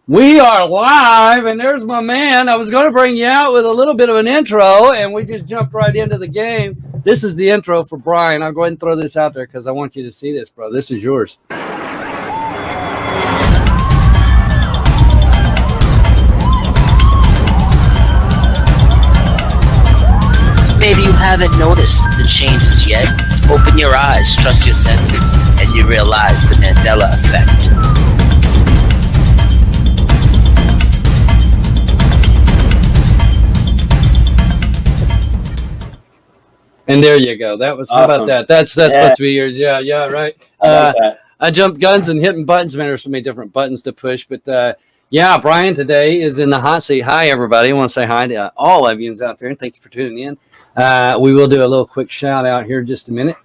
We are live, and there's my man. I was going to bring you out with a little bit of an intro, and we just jumped right into the game. This is the intro for Brian. I'll go ahead and throw this out there because I want you to see this, bro. This is yours. Maybe you haven't noticed the changes yet. Open your eyes, trust your senses, and you realize the Mandela effect. And there you go. That was, how about that? That's supposed to be yours. Yeah, right. I jumped guns and hitting buttons. Man, there's so many different buttons to push. But yeah, Brian today is in the hot seat. Hi, everybody. I want to say hi to all of you out there. And thank you for tuning in. We will do a little quick shout out here in just a minute.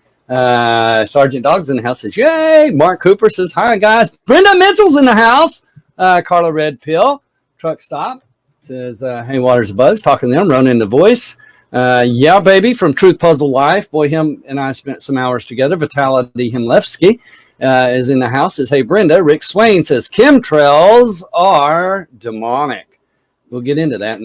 Sergeant Dogg's in the house says, yay. Mark Cooper says, hi, guys. Brenda Mitchell's in the house. Carla Red Pill. Truck Stop says, hey, Waters of Bugs. Talking to them. Ronan the Voice. Yeah, baby, from Truth Puzzle Life. Boy, him and I spent some hours together. Vitality Himlevsky is in the house. Says, hey, Brenda. Rick Swain says, chemtrails are demonic. We'll get into that in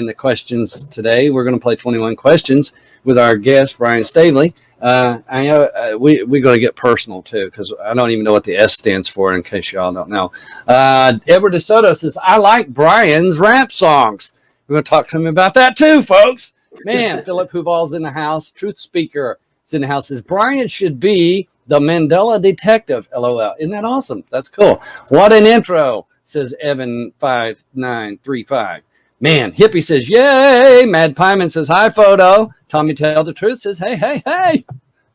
the questions today. We're going to play 21 questions with our guest, Brian Stavely. I know we're going to get personal, too, because I don't even know what the S stands for, in case y'all don't know. Edward DeSoto says, I like Brian's rap songs. We're going to talk to him about that, too, folks. Man, Philip Huval's in the house. Truth Speaker is in the house. Says Brian should be the Mandela detective. LOL. Isn't that awesome? That's cool. What an intro, says Evan5935. Man, Hippie says, yay. Mad Pyman says, hi, Photo. Tommy Tell the Truth says, hey, hey, hey.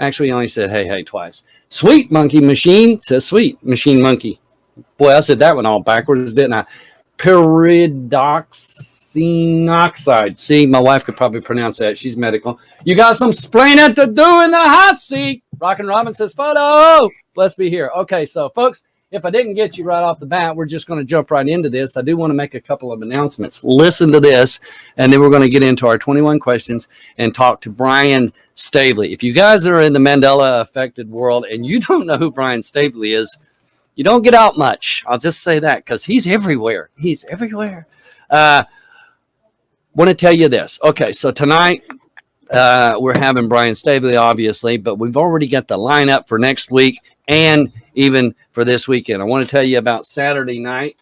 Actually, he only said hey, hey twice. Sweet Monkey Machine says, sweet Machine Monkey. Boy, I said that one all backwards, didn't I? Peridox. Oxide. See, my wife could probably pronounce that. She's medical. You got some splaining to do in the hot seat. Rockin' Robin says, Photo. Bless be here. Okay, so, folks, if I didn't get you right off the bat, we're just going to jump right into this. I do want to make a couple of announcements. Listen to this, and then we're going to get into our 21 questions and talk to Brian Stavely. If you guys are in the Mandela-affected world and you don't know who Brian Stavely is, you don't get out much. I'll just say that because he's everywhere. He's everywhere. Want to tell you this. Okay, so tonight we're having Brian Stavely, obviously, but we've already got the lineup for next week and even for this weekend. I want to tell you about Saturday night,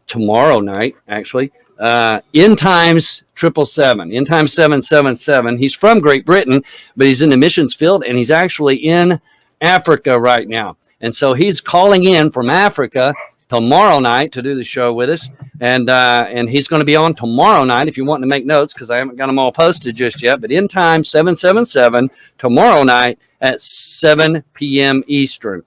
tomorrow night, actually. End Times 777, End Times 777. He's from Great Britain, but he's in the missions field, and he's actually in Africa right now. And so he's calling in from Africa tomorrow night to do the show with us. And he's going to be on tomorrow night if you want to make notes because I haven't got them all posted just yet. But End Time 777 tomorrow night at 7 p.m. Eastern.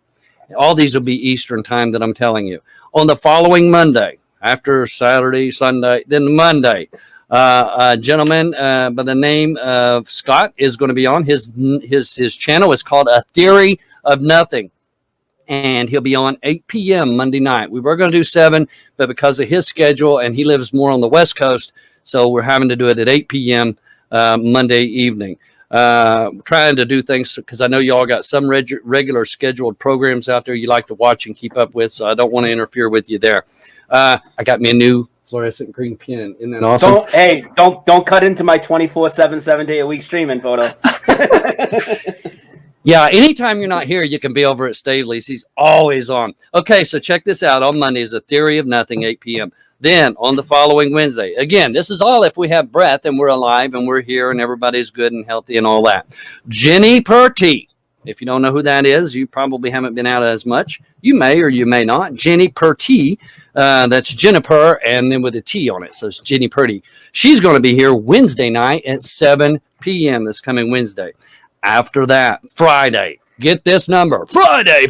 All these will be Eastern time that I'm telling you. On the following Monday, after Saturday, Sunday, then Monday, a gentleman by the name of Scott is going to be on. His channel is called A Theory of Nothing. And he'll be on 8 p.m. Monday night. We were going to do 7, but because of his schedule, and he lives more on the West Coast, so we're having to do it at 8 p.m. Monday evening. Trying to do things because I know you all got some regular scheduled programs out there you like to watch and keep up with, so I don't want to interfere with you there. I got me a new fluorescent green pen. Isn't that awesome? Don't cut into my 24/7, 7-day-a-week streaming, Photo. Yeah, anytime you're not here, you can be over at Stavely's. He's always on. Okay, so check this out. On Monday is A Theory of Nothing, 8 p.m. Then on the following Wednesday, again, this is all if we have breath and we're alive and we're here and everybody's good and healthy and all that. Jenny Purty. If you don't know who that is, you probably haven't been out as much. You may or you may not. Jenny Purty. That's Jennifer and then with a T on it. So it's Jenny Purty. She's going to be here Wednesday night at 7 p.m. this coming Wednesday. After that, Friday, get this number. Friday.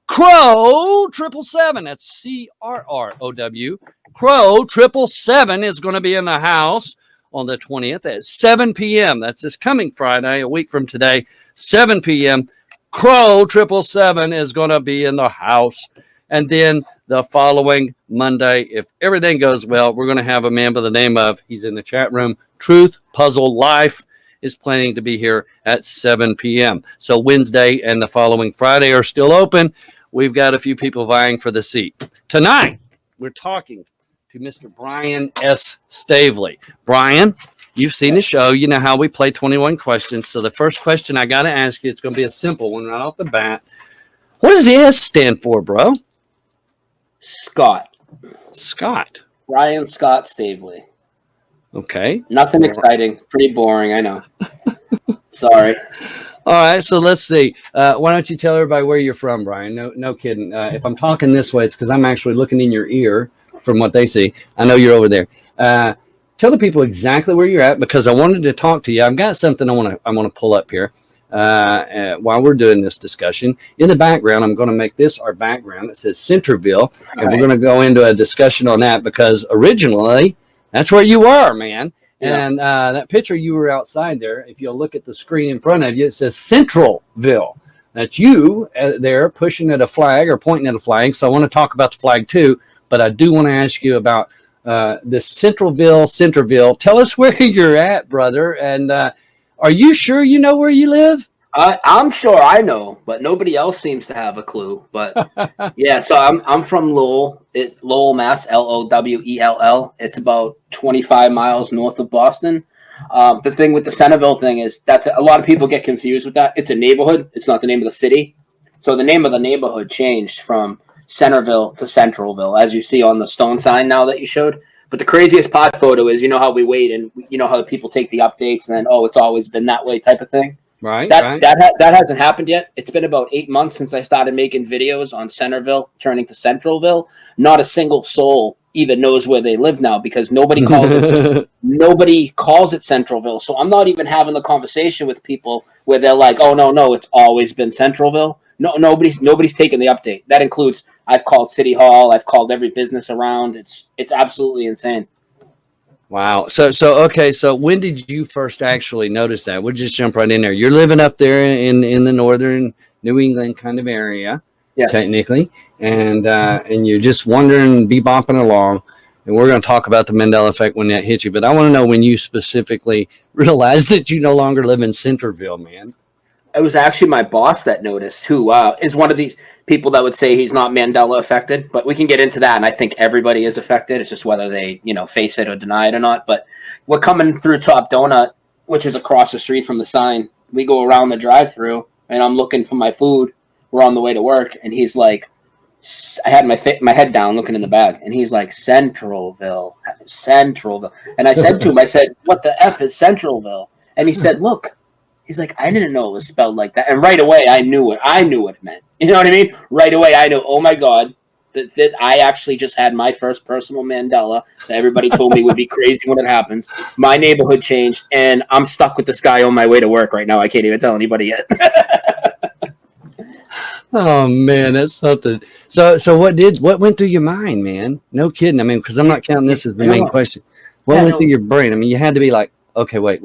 Crow 777. That's CRROW. Crow 777 is going to be in the house on the 20th at 7 p.m. That's this coming Friday, a week from today, 7 p.m. Crow 777 is going to be in the house. And then the following Monday, if everything goes well, we're going to have a man by the name of, he's in the chat room, Truth Puzzle Life. Is planning to be here at 7 p.m. So Wednesday and the following Friday are still open. we've got a few people vying for the seat. Tonight, we're talking to Mr. Brian S. Stavely. Brian, you've seen the show. You know how we play 21 questions. So the first question I got to ask you, it's going to be a simple one right off the bat. What does the S stand for, bro? Scott. Scott. Brian Scott Stavely. Okay. Nothing exciting. Pretty boring, I know. Sorry. All right, so let's see. Why don't you tell everybody where you're from, Brian? No kidding. If I'm talking this way, it's because I'm actually looking in your ear from what they see. I know you're over there. Tell the people exactly where you're at because I wanted to talk to you. I've got something I want to pull up here while we're doing this discussion. In the background, I'm going to make this our background. It says Centerville, and we're going to go into a discussion on that because originally that's where you are, man. Yeah. And that picture you were outside there, if you'll look at the screen in front of you, it says Centralville. That's you there pushing at a flag or pointing at a flag. So I want to talk about the flag too, but I do want to ask you about this Centerville. Tell us where you're at, brother. And are you sure you know where you live? I'm sure I know, but nobody else seems to have a clue. But yeah, so I'm from Lowell, Mass, Lowell. It's about 25 miles north of Boston. The thing with the Centerville thing is a lot of people get confused with that. It's a neighborhood. It's not the name of the city. So the name of the neighborhood changed from Centerville to Centralville, as you see on the stone sign now that you showed. But the craziest pod photo is, you know how we wait and you know how the people take the updates and then, oh, it's always been that way type of thing. Right. That hasn't happened yet. It's been about 8 months since I started making videos on Centerville turning to Centralville. Not a single soul even knows where they live now because nobody calls it Centralville. So I'm not even having the conversation with people where they're like, "Oh no, it's always been Centralville." No, nobody's taking the update. That includes I've called City Hall, I've called every business around. It's absolutely insane. Wow. So okay. So when did you first actually notice that? We'll just jump right in there. You're living up there in the northern New England kind of area, technically, and you're just wandering, bebopping along. And we're going to talk about the Mandela effect when that hits you. But I want to know when you specifically realized that you no longer live in Centerville, man. It was actually my boss that noticed, who is one of these people that would say he's not Mandela affected, but we can get into that. And I think everybody is affected. It's just whether they, face it or deny it or not. But we're coming through Top Donut, which is across the street from the sign. We go around the drive-through and I'm looking for my food. We're on the way to work. And he's like, I had my head down looking in the bag. And he's like, Centralville. And I said to him, I said, what the F is Centralville? And he said, look. He's like, I didn't know it was spelled like that. And right away, I knew what it meant. You know what I mean? Right away, I knew, oh my God, that I actually just had my first personal Mandela that everybody told me would be crazy when it happens. My neighborhood changed, and I'm stuck with this guy on my way to work right now. I can't even tell anybody yet. Oh, man, that's something. So what went through your mind, man? No kidding. I mean, because I'm not counting this as the main question. What went through your brain? I mean, you had to be like, okay, wait.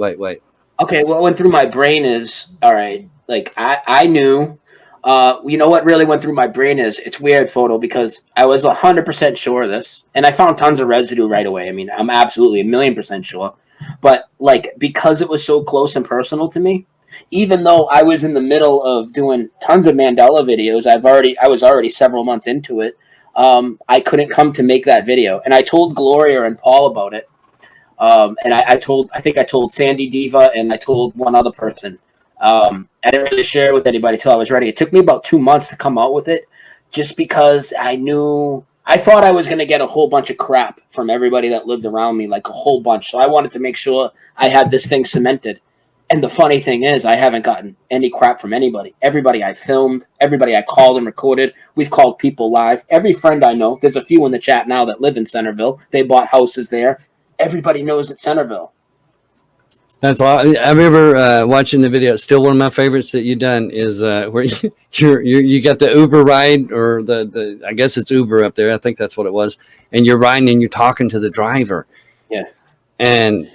Okay, what went through my brain is, all right, like I knew, you know what really went through my brain is, it's weird, Photo, because I was 100% sure of this, and I found tons of residue right away. I mean, I'm absolutely 1,000,000% sure, but like, because it was so close and personal to me, even though I was in the middle of doing tons of Mandela videos, I was already several months into it, I couldn't come to make that video, and I told Gloria and Paul about it. And I think I told Sandy Diva and I told one other person. I didn't really share it with anybody till I was ready. It took me about 2 months to come out with it just because I thought I was going to get a whole bunch of crap from everybody that lived around me, like a whole bunch. So I wanted to make sure I had this thing cemented. And the funny thing is, I haven't gotten any crap from anybody. Everybody I filmed, everybody I called and recorded. We've called people live. Every friend I know, there's a few in the chat now that live in Centerville. They bought houses there. Everybody knows it's Centerville. That's all. I remember watching the video. Still, one of my favorites that you've done is where you got the Uber ride, or the I guess it's Uber up there. I think that's what it was. And you're riding and you're talking to the driver. Yeah. And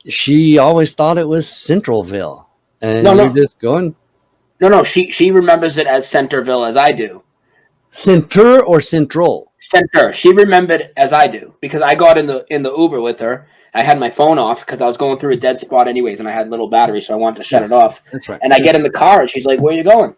she always thought it was Centralville. And you're just going. No. She remembers it as Centerville as I do. Center or Central? Center. She remembered as I do because I got in the Uber with her. I had my phone off because I was going through a dead spot anyways, and I had little battery, so I wanted to shut it off. That's right. And I get in the car, and she's like, "Where are you going?"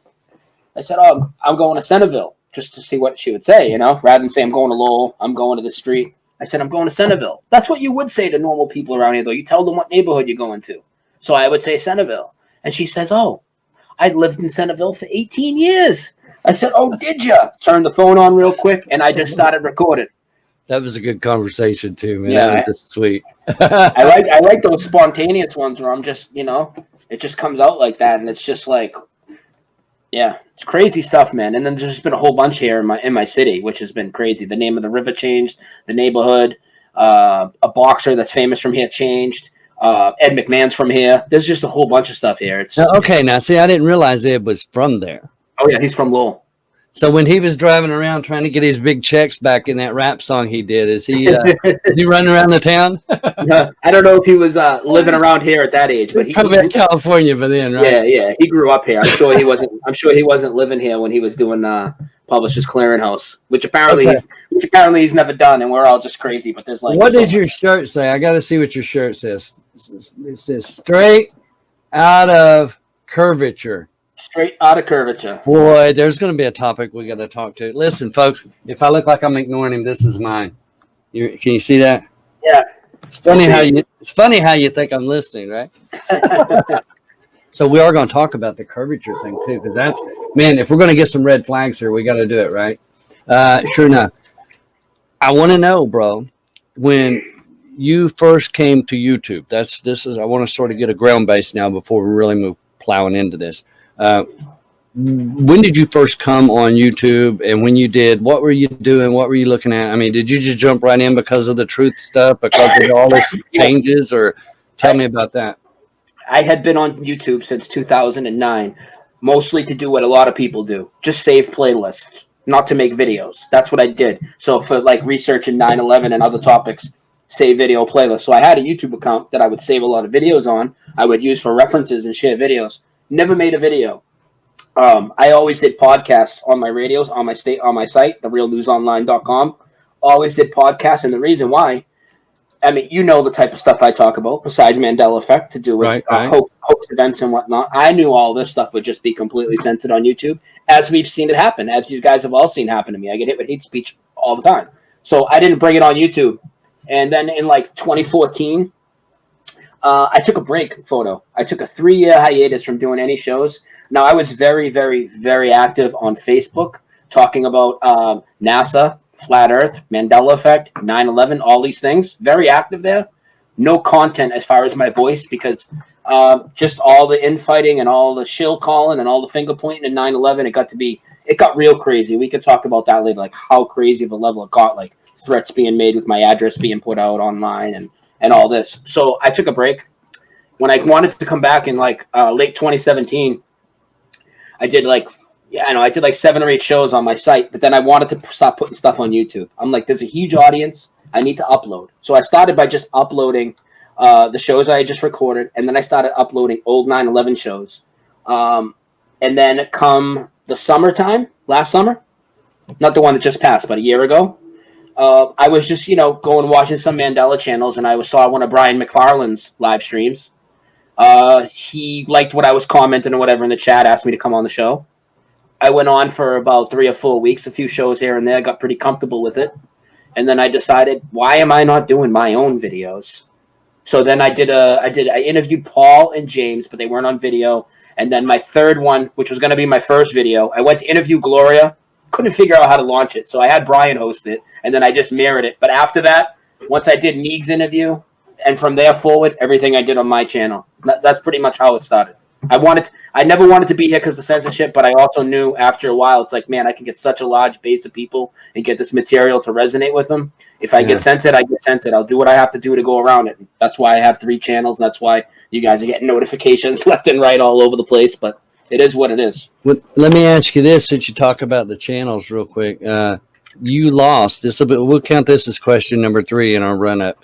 I said, "Oh, I'm going to Centerville," just to see what she would say, rather than say I'm going to Lowell, I'm going to the street. I said, "I'm going to Centerville." That's what you would say to normal people around here, though. You tell them what neighborhood you're going to. So I would say Centerville. And she says, "Oh, I lived in Centerville for 18 years." I said, "Oh, did you?" Turned the phone on real quick, and I just started recording. That was a good conversation too, man. Yeah, that was just sweet. I like those spontaneous ones where I'm just, it just comes out like that, and it's just like, yeah, it's crazy stuff, man. And then there's just been a whole bunch here in my city, which has been crazy. The name of the river changed, the neighborhood, a boxer that's famous from here changed. Ed McMahon's from here. There's just a whole bunch of stuff here. It's Okay, now see, I didn't realize Ed was from there. Oh yeah, he's from Lowell. So when he was driving around trying to get his big checks back in that rap song he did, is he running around the town? I don't know if he was living around here at that age, but he Probably in California by then, right? Yeah, he grew up here. I'm sure he wasn't living here when he was doing Publishers Clearinghouse, which apparently he's never done, and we're all just crazy. But there's like, what does your shirt say? I got to see what your shirt says. It says straight out of curvature. Straight out of curvature. Boy, there's going to be a topic we got to talk to. Listen, folks, if I look like I'm ignoring him, this is mine. Can you see that? Yeah. It's funny how you think I'm listening, right? So we are going to talk about the curvature thing too, because if we're going to get some red flags here, we got to do it, right? Sure enough. I want to know, bro, when you first came to YouTube, I want to sort of get a ground base now before we really move plowing into this. When did you first come on YouTube? And when you did, what were you doing? What were you looking at? I mean, did you just jump right in because of the truth stuff, because of all this changes, or tell me about that? I had been on YouTube since 2009, mostly to do what a lot of people do, just save playlists, not to make videos. That's what I did. So for like researching 9/11 and other topics, save video playlists. So I had a YouTube account that I would save a lot of videos on. I would use for references and share videos. Never made a video. I always did podcasts on my radios, on my site, therealnewsonline.com. Always did podcasts, and the reason why, I mean, the type of stuff I talk about, besides Mandela effect, to do with hoax events and whatnot. I knew all this stuff would just be completely censored on YouTube, as we've seen it happen, as you guys have all seen happen to me. I get hit with hate speech all the time. So I didn't bring it on YouTube. And then in like 2014, I took a break, Photo. I took a 3-year hiatus from doing any shows. Now, I was very, very, very active on Facebook, talking about NASA, Flat Earth, Mandela Effect, 9/11, all these things. Very active there. No content as far as my voice, because just all the infighting and all the shill calling and all the finger pointing in 9/11, it got real crazy. We could talk about that later, like how crazy of a level it got, like threats being made with my address being put out online and all this. So I took a break. When I wanted to come back in like late 2017, I did like 7 or 8 shows on my site, but then I wanted to stop putting stuff on YouTube. I'm like, there's a huge audience. I need to upload. So I started by just uploading the shows I had just recorded, and then I started uploading old 9/11 shows. And then come the summertime, last summer, not the one that just passed, but a year ago, I was just, going watching some Mandela channels, and I saw one of Brian McFarlane's live streams. He liked what I was commenting or whatever in the chat, asked me to come on the show. I went on for about 3 or 4 weeks, a few shows here and there, got pretty comfortable with it. And then I decided, why am I not doing my own videos? So then I interviewed Paul and James, but they weren't on video. And then my third one, which was going to be my first video, I went to interview Gloria, couldn't figure out how to launch it. So I had Brian host it, and then I just mirrored it. But after that, once I did Meeg's interview, and from there forward, everything I did on my channel. That's pretty much how it started. I never wanted to be here because of censorship, but I also knew after a while, it's like, man, I can get such a large base of people and get this material to resonate with them. If I get censored, I get censored. I'll do what I have to do to go around it. That's why I have 3 channels. And that's why you guys are getting notifications left and right all over the place. But it is what it is. Let me ask you this, since you talk about the channels real quick. You lost this. We'll count this as question number 3 in our run up.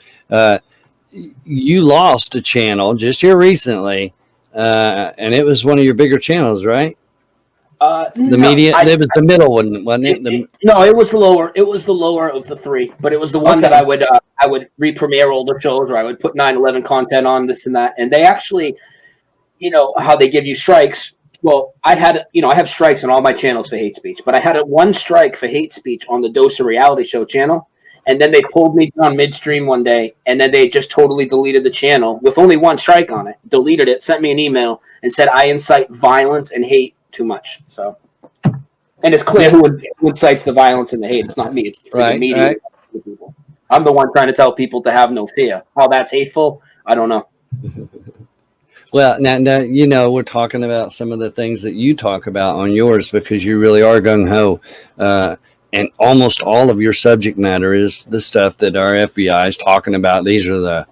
You lost a channel just here recently. And it was one of your bigger channels, right? Media. It was the middle one, wasn't it? No, it was the lower. It was the lower of the 3, but it was the one that I would re-premiere older shows, or I would put 9/11 content on, this and that. And they actually, how they give you strikes. Well, I had, I have strikes on all my channels for hate speech, but I had one strike for hate speech on the Dose of Reality Show channel. And then they pulled me down midstream one day, and then they just totally deleted the channel with only one strike on it, deleted it, sent me an email, and said I incite violence and hate too much. So, and it's clear who incites the violence and the hate. It's not me. It's the media. Right. People. I'm the one trying to tell people to have no fear. How that's hateful, I don't know. Well, now, we're talking about some of the things that you talk about on yours because you really are gung-ho. And almost all of your subject matter is the stuff that our FBI is talking about. These are the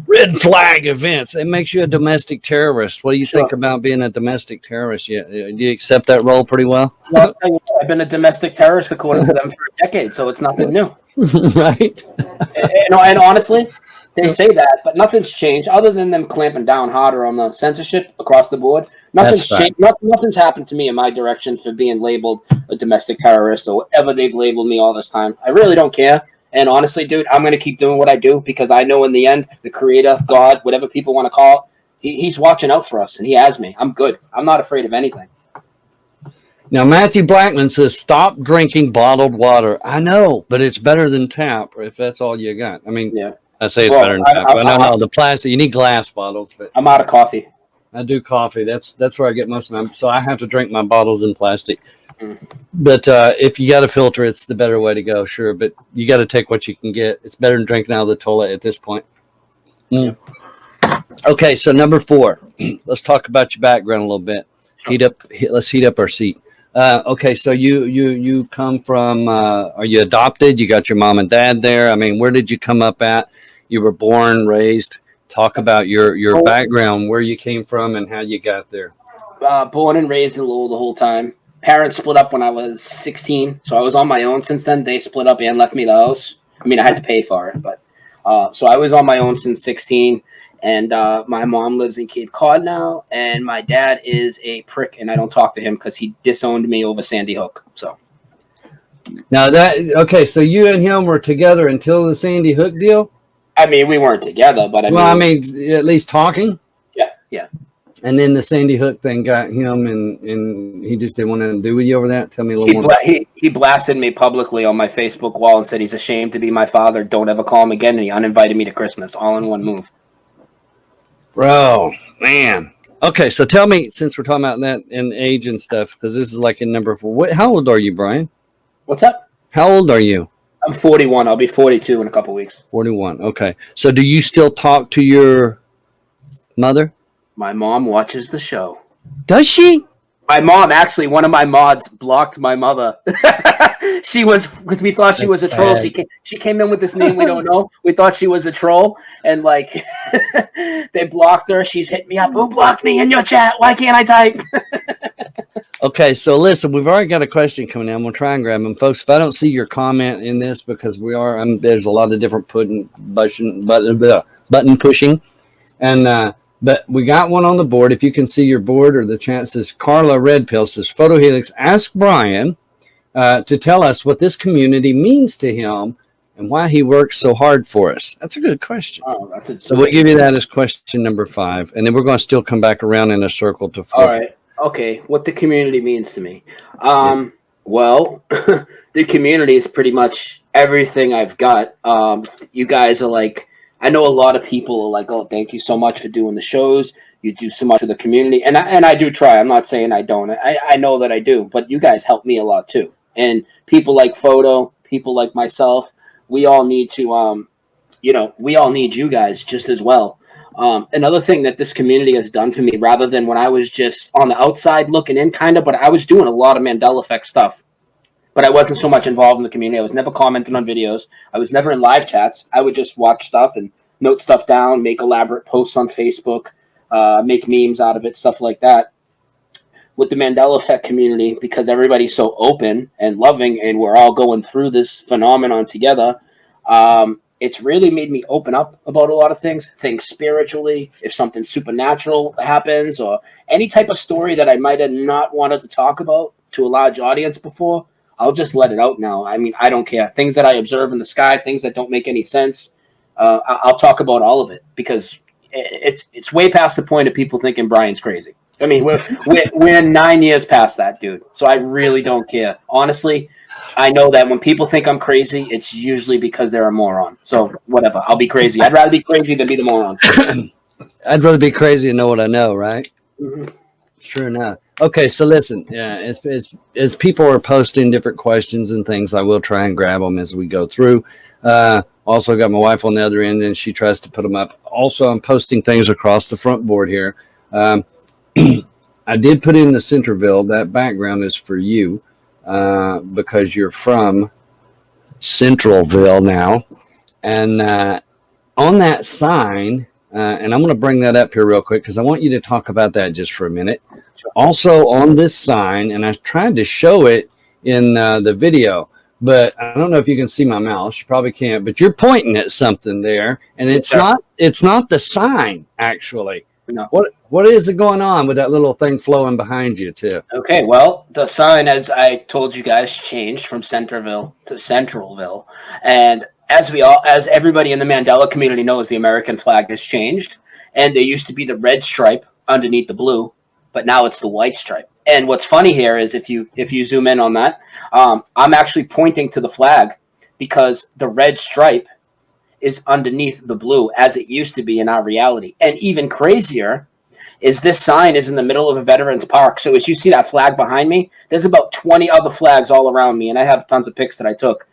red flag events. It makes you a domestic terrorist. What do you think about being a domestic terrorist? Do you accept that role pretty well? Well, I've been a domestic terrorist according to them for a decade, so it's nothing new. Right. And honestly, they say that, but nothing's changed other than them clamping down harder on the censorship across the board. Nothing's changed. Nothing's happened to me in my direction for being labeled a domestic terrorist or whatever they've labeled me all this time. I really don't care. And honestly, dude, I'm going to keep doing what I do because I know in the end, the creator, God, whatever people want to call it, he's watching out for us and he has me. I'm good. I'm not afraid of anything. Now, Matthew Blackman says, stop drinking bottled water. I know, but it's better than tap if that's all you got. I mean, yeah. I say it's better than tap. No, the plastic. You need glass bottles. But I'm out of coffee. I do coffee. That's where I get most of them. So I have to drink my bottles in plastic. But if you got a filter, it's the better way to go. Sure, but you got to take what you can get. It's better than drinking out of the toilet at this point. Mm. Okay, so number 4. Let's talk about your background a little bit. Sure. Let's heat up our seat. Okay, so you come from? Are you adopted? You got your mom and dad there. I mean, where did you come up at? You were born, raised. Talk about your background, where you came from, and how you got there. Born and raised in Lowell the whole time. Parents split up when I was 16, so I was on my own since then. They split up and left me the house. I mean, I had to pay for it, but so I was on my own since 16. And my mom lives in Cape Cod now, and my dad is a prick, and I don't talk to him because he disowned me over Sandy Hook. So now so you and him were together until the Sandy Hook deal? I mean, we weren't together, but I mean, at least talking. Yeah. And then the Sandy Hook thing got him, and he just didn't want to do with you over that. Tell me a little more. He blasted me publicly on my Facebook wall and said he's ashamed to be my father. Don't ever call him again, and he uninvited me to Christmas, all in one move. Bro, man. Okay, so tell me, since we're talking about that and age and stuff, because this is like in number 4. How old are you, Brian? What's up? How old are you? I'm 41. I'll be 42 in a couple weeks. 41. Okay. So do you still talk to your mother? My mom watches the show. Does she? My mom, actually, one of my mods blocked my mother. She was, because we thought she was a troll. She came in with this name we don't know. We thought she was a troll, and like they blocked her. She's hit me up. Who blocked me in your chat? Why can't I type? Okay, so listen, we've already got a question coming in. We'll try and grab them, folks. If I don't see your comment in this, because there's a lot of different button pushing, and but we got one on the board. If you can see your board, or the chat says Carla Redpill says Photohelix. Ask Brian to tell us what this community means to him and why he works so hard for us. That's a good question. So we'll give you that as question number 5, and then we're going to still come back around in a circle to 4. All right. Okay, what the community means to me. Well, the community is pretty much everything I've got. You guys are like, I know a lot of people are like, oh, thank you so much for doing the shows. You do so much for the community. And I do try. I'm not saying I don't. I know that I do. But you guys help me a lot too. And people like Photo, people like myself, we all need to, we all need you guys just as well. Another thing that this community has done for me, rather than when I was just on the outside looking in kind of, but I was doing a lot of Mandela effect stuff, but I wasn't so much involved in the community. I was never commenting on videos. I was never in live chats. I would just watch stuff and note stuff down, make elaborate posts on Facebook, make memes out of it, stuff like that. With the Mandela effect community, because everybody's so open and loving and we're all going through this phenomenon together, it's really made me open up about a lot of things spiritually. If something supernatural happens or any type of story that I might have not wanted to talk about to a large audience before, I'll just let it out now. I mean, I don't care. Things that I observe in the sky, things that don't make any sense, I'll talk about all of it because it's way past the point of people thinking Brian's crazy. I mean, we're 9 years past that, dude. So I really don't care. Honestly, I know that when people think I'm crazy, it's usually because they're a moron. So whatever, I'll be crazy. I'd rather be crazy than be the moron. I'd rather be crazy and know what I know, right? Mhm. Sure enough. Okay, so listen, as people are posting different questions and things, I will try and grab them as we go through. Also, got my wife on the other end, and she tries to put them up. Also, I'm posting things across the front board here. I did put in the Centerville. That background is for you because you're from Centralville now. And on that sign, and I'm going to bring that up here real quick because I want you to talk about that just for a minute. Also on this sign, and I tried to show it in the video, but I don't know if you can see my mouse. You probably can't, but you're pointing at something there, and it's not the sign actually. No. What is it going on with that little thing flowing behind you too? Okay, well, the sign, as I told you guys, changed from Centerville to Centralville, and as everybody in the Mandela community knows, the American flag has changed, and there used to be the red stripe underneath the blue, but now it's the white stripe. And what's funny here is if you zoom in on that, I'm actually pointing to the flag because the red stripe is underneath the blue as it used to be in our reality. And even crazier is this sign is in the middle of a veterans park. So as you see that flag behind me, there's about 20 other flags all around me, and I have tons of pics that I took.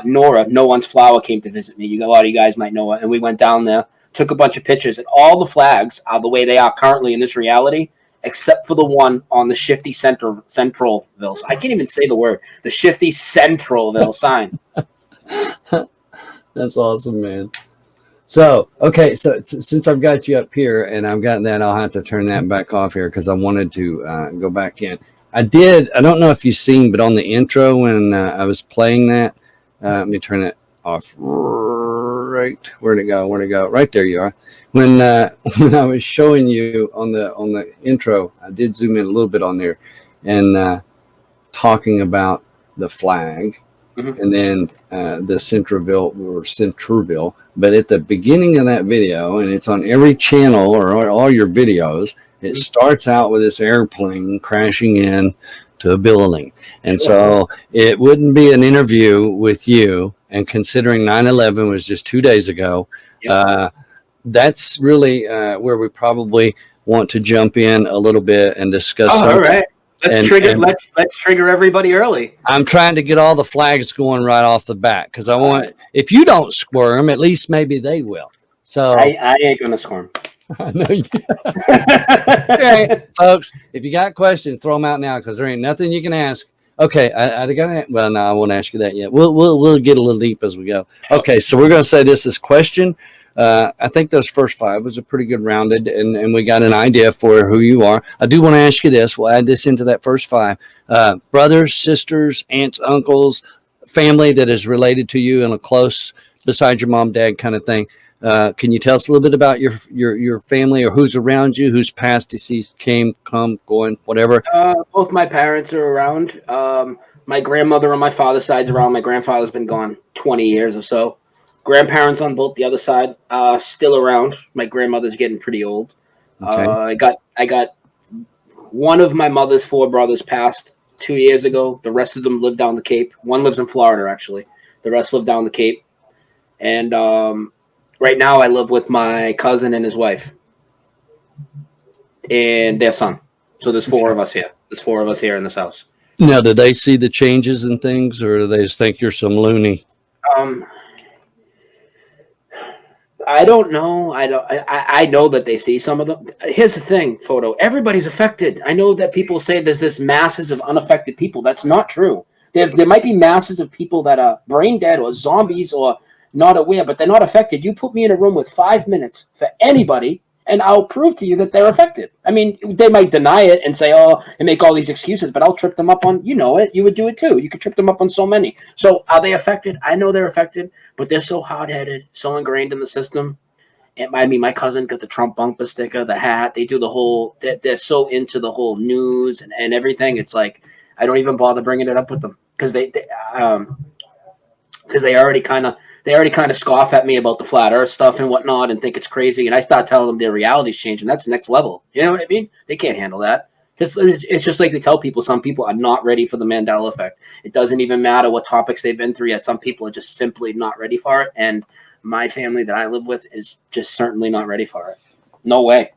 Nora, No One's Flower, came to visit me. A lot of you guys might know it, and we went down there, took a bunch of pictures, and all the flags are the way they are currently in this reality, except for the one on the Shifty Centralville. I can't even say the word. The Shifty Centralville sign. That's awesome, man. So, okay, so since I've got you up here and I've gotten that, I'll have to turn that back off here because I wanted to go back in. I don't know if you've seen, but on the intro when I was playing that, let me turn it off right. Where'd it go? Right there you are. When I was showing you on the intro, I did zoom in a little bit on there and talking about the flag. Mm-hmm. And then the Centralville. But at the beginning of that video, and it's on every channel or all your videos, it starts out with this airplane crashing in to a building. And so it wouldn't be an interview with you. And considering 9/11 was just 2 days ago, that's really where we probably want to jump in a little bit and discuss. All right. Let's trigger everybody early. I'm trying to get all the flags going right off the bat because I want. If you don't squirm, at least maybe they will. So I ain't gonna squirm. I know you. Okay, folks. If you got questions, throw them out now because there ain't nothing you can ask. Okay, I got. Well, no, I won't ask you that yet. We'll get a little deep as we go. Okay, so we're gonna say this is question. I think those first 5 was a pretty good rounded, and we got an idea for who you are. I do want to ask you this. We'll add this into that first 5. Brothers, sisters, aunts, uncles, family that is related to you and a close beside your mom, dad kind of thing. Can you tell us a little bit about your family or who's around you, who's passed, deceased, come, going, whatever? Both my parents are around. My grandmother on my father's side's around. My grandfather's been gone 20 years or so. Grandparents on both the other side still around. My grandmother's getting pretty old. Okay. I got one of my mother's 4 brothers passed 2 years ago. The rest of them live down the Cape. One lives in Florida, actually. The rest live down the Cape. And right now I live with my cousin and his wife and their son. So there's 4 of us here. There's 4 of us here in this house. Now, do they see the changes and things, or do they just think you're some loony? I don't know. I know that they see some of them. Here's the thing, Photo. Everybody's affected. I know that people say there's this masses of unaffected people. That's not true. There might be masses of people that are brain dead or zombies or not aware, but they're not affected. You put me in a room with 5 minutes for anybody, and I'll prove to you that they're affected. I mean, they might deny it and say, and make all these excuses, but I'll trip them up on, it. You would do it too. You could trip them up on so many. So are they affected? I know they're affected, but they're so hard-headed, so ingrained in the system. And I mean, my cousin got the Trump bumper sticker, the hat. They do the whole, they're so into the whole news and everything. It's like, I don't even bother bringing it up with them because they already kind of they already kind of scoff at me about the flat Earth stuff and whatnot, and think it's crazy. And I start telling them their reality's changing. That's next level. You know what I mean? They can't handle that. It's just like they tell people. Some people are not ready for the Mandela effect. It doesn't even matter what topics they've been through yet. Some people are just simply not ready for it. And my family that I live with is just certainly not ready for it. No way.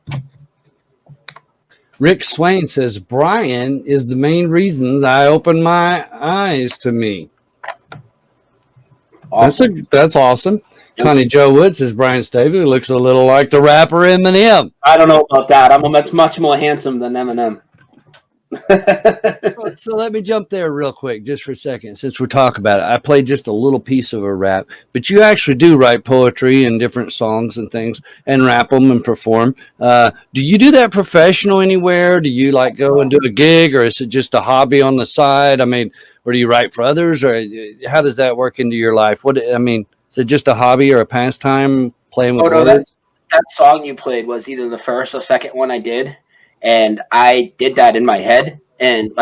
Rick Swain says Brian is the main reasons I open my eyes to me. Awesome. That's awesome. Yep. Connie Joe Wood says Brian Stavely looks a little like the rapper Eminem. I don't know about that. I'm much more handsome than Eminem. So let me jump there real quick just for a second since we're talking about it. I played just a little piece of a rap, but you actually do write poetry and different songs and things and rap them and perform. Do you do that professional anywhere? Do you like go and do a gig, or is it just a hobby on the side? I mean, or do you write for others, or how does that work into your life? Is it just a hobby or a pastime playing with words? That song you played was either the first or second one I did. And I did that in my head, and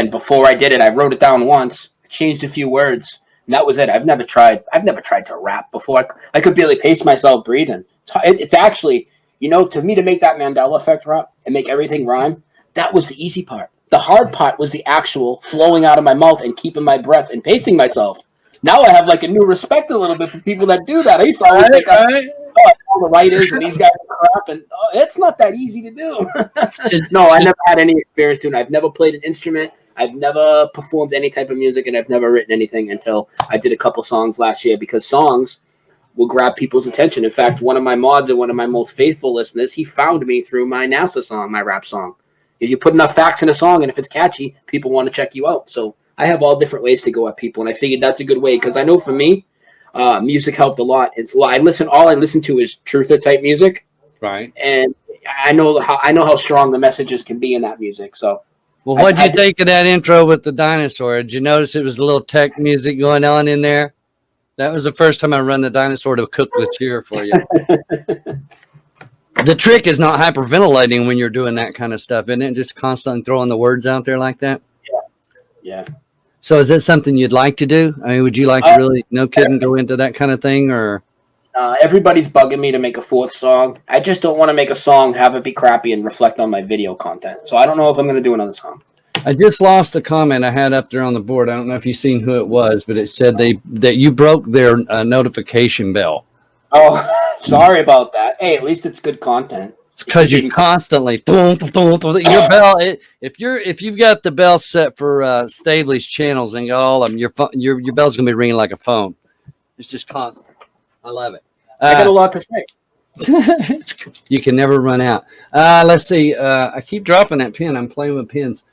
before I did it, I wrote it down once, changed a few words, and that was it. I've never tried to rap before. I could barely pace myself breathing. It's actually, to me, to make that Mandela effect rap and make everything rhyme, that was the easy part. The hard part was the actual flowing out of my mouth and keeping my breath and pacing myself. Now I have like a new respect a little bit for people that do that. I used to always think, all the writers and these guys are crap, and it's not that easy to do. No, I never had any experience doing it. I've never played an instrument. I've never performed any type of music, and I've never written anything until I did a couple songs last year, because songs will grab people's attention. In fact, one of my mods and one of my most faithful listeners, he found me through my NASA song, my rap song. If you put enough facts in a song and if it's catchy, people want to check you out. So I have all different ways to go at people, and I figured that's a good way, because I know for me, music helped a lot. All I listen to is truther type music, right? And I know how strong the messages can be in that music. So, well, what'd you think of that intro with the dinosaur? Did you notice it was a little tech music going on in there? That was the first time I run the dinosaur to cook the cheer for you. The trick is not hyperventilating when you're doing that kind of stuff, isn't it? Just constantly throwing the words out there like that. Yeah. So is that something you'd like to do? I mean, would you like to really, no kidding, go into that kind of thing? Or everybody's bugging me to make a fourth song. I just don't want to make a song, have it be crappy, and reflect on my video content. So I don't know if I'm going to do another song. I just lost the comment I had up there on the board. I don't know if you've seen who it was, but it said that you broke their notification bell. Oh, sorry about that. Hey, at least it's good content. It's because you constantly your bell. If you've got the bell set for Stavely's channels and got all of them, your bell's gonna be ringing like a phone. It's just constant. I love it. I got a lot to say. You can never run out. Let's see. I keep dropping that pin. I'm playing with pins.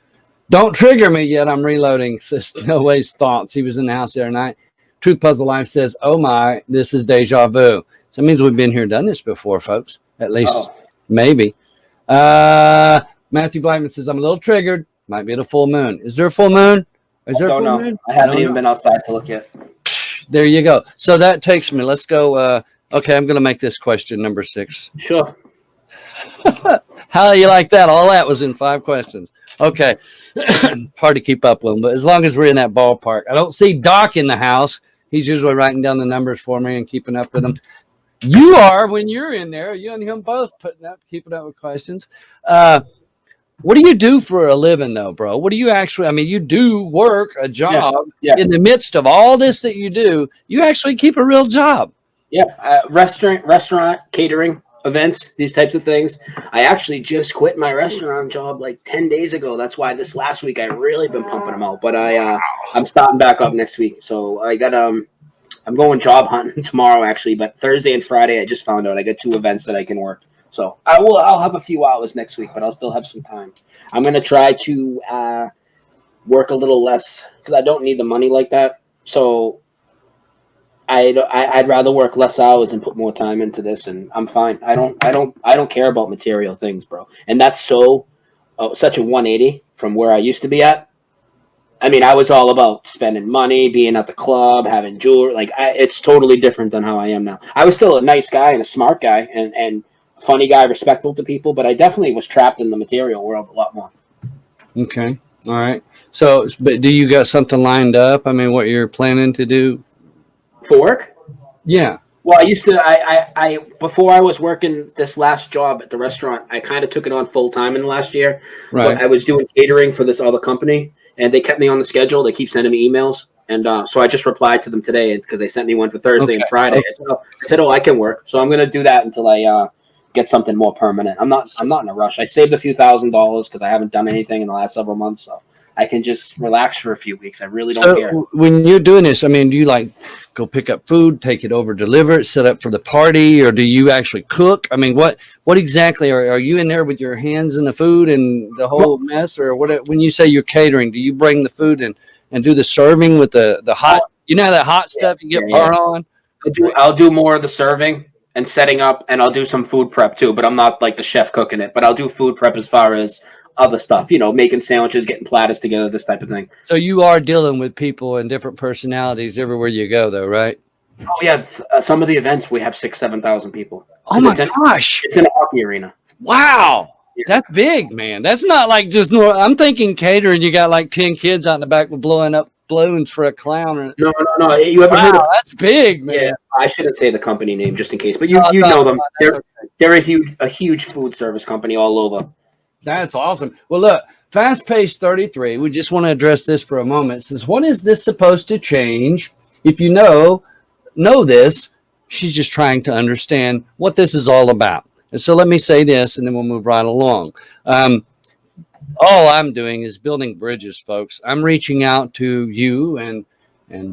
Don't trigger me yet. I'm reloading. Says No Way's thoughts. He was in the house the other night. Truth Puzzle Life says, "Oh my, this is deja vu." So it means we've been here, done this before, folks. At least. Maybe. Matthew Blackman says, I'm a little triggered. Might be the full moon. Is there a full moon? Is there a full moon? I haven't even been outside to look yet. There you go. So that takes me. Let's go. Okay, I'm going to make this question number 6. Sure. How do you like that? All that was in 5 questions. Okay. Hard to keep up with them, but as long as we're in that ballpark. I don't see Doc in the house. He's usually writing down the numbers for me and keeping up with them. You are when you're in there. You and him both keeping up with questions. What do you do for a living, though, bro? What do you actually? I mean, you do work a job in the midst of all this that you do. You actually keep a real job. Yeah, restaurant, catering, events, these types of things. I actually just quit my restaurant job like 10 days ago. That's why this last week I really been pumping them out. But I'm starting back up next week. So I got I'm going job hunting tomorrow, actually, but Thursday and Friday, I just found out I got 2 events that I can work. So I'll have a few hours next week, but I'll still have some time. I'm going to try to work a little less because I don't need the money like that. So I'd rather work less hours and put more time into this, and I'm fine. I don't care about material things, bro. And that's such a 180 from where I used to be at. I mean, I was all about spending money, being at the club, having jewelry. It's totally different than how I am now. I was still a nice guy and a smart guy and a funny guy, respectful to people, but I definitely was trapped in the material world a lot more. Okay. All right. So, but do you got something lined up? I mean, what you're planning to do? For work? Yeah. Well, I used to. I before I was working this last job at the restaurant, I kind of took it on full time in the last year. But Right. I was doing catering for this other company, and they kept me on the schedule. They keep sending me emails, and so I just replied to them today because they sent me one for Thursday Okay. and Friday. Okay. I said, I can work, so I'm going to do that until I get something more permanent. I'm not in a rush. I saved a few $1,000s because I haven't done anything in the last several months, so I can just relax for a few weeks. I really don't care. So when you're doing this, I mean, do you like go pick up food, take it over, deliver it, set up for the party, or do you actually cook? I mean, what exactly are you in there with your hands in the food and the whole mess, or what? When you say you're catering, do you bring the food and do the serving with the hot? You know that hot Yeah, stuff you yeah, get yeah. burnt on. I'll do more of the serving and setting up, and I'll do some food prep too. But I'm not like the chef cooking it. But I'll do food prep as far as other stuff. You know, making sandwiches, getting platters together, this type of thing. So you are dealing with people and different personalities everywhere you go, though, right? Oh yeah, some of the events we have 6,000-7,000 people. Oh my gosh! It's in a hockey arena. Wow. Yeah. That's big, man. That's not like just I'm thinking catering. You got like 10 kids out in the back with blowing up balloons for a clown. No. You ever heard of? Wow, that's big, man. Yeah, I shouldn't say the company name just in case, but you No, know them. that's okay. They're a huge food service company all over. That's awesome. Well, look, Fast Pace 33. We just want to address this for a moment. It says, what is this supposed to change? If you know this, she's just trying to understand what this is all about. And so let me say this, and then we'll move right along. All I'm doing is building bridges, folks. I'm reaching out to you and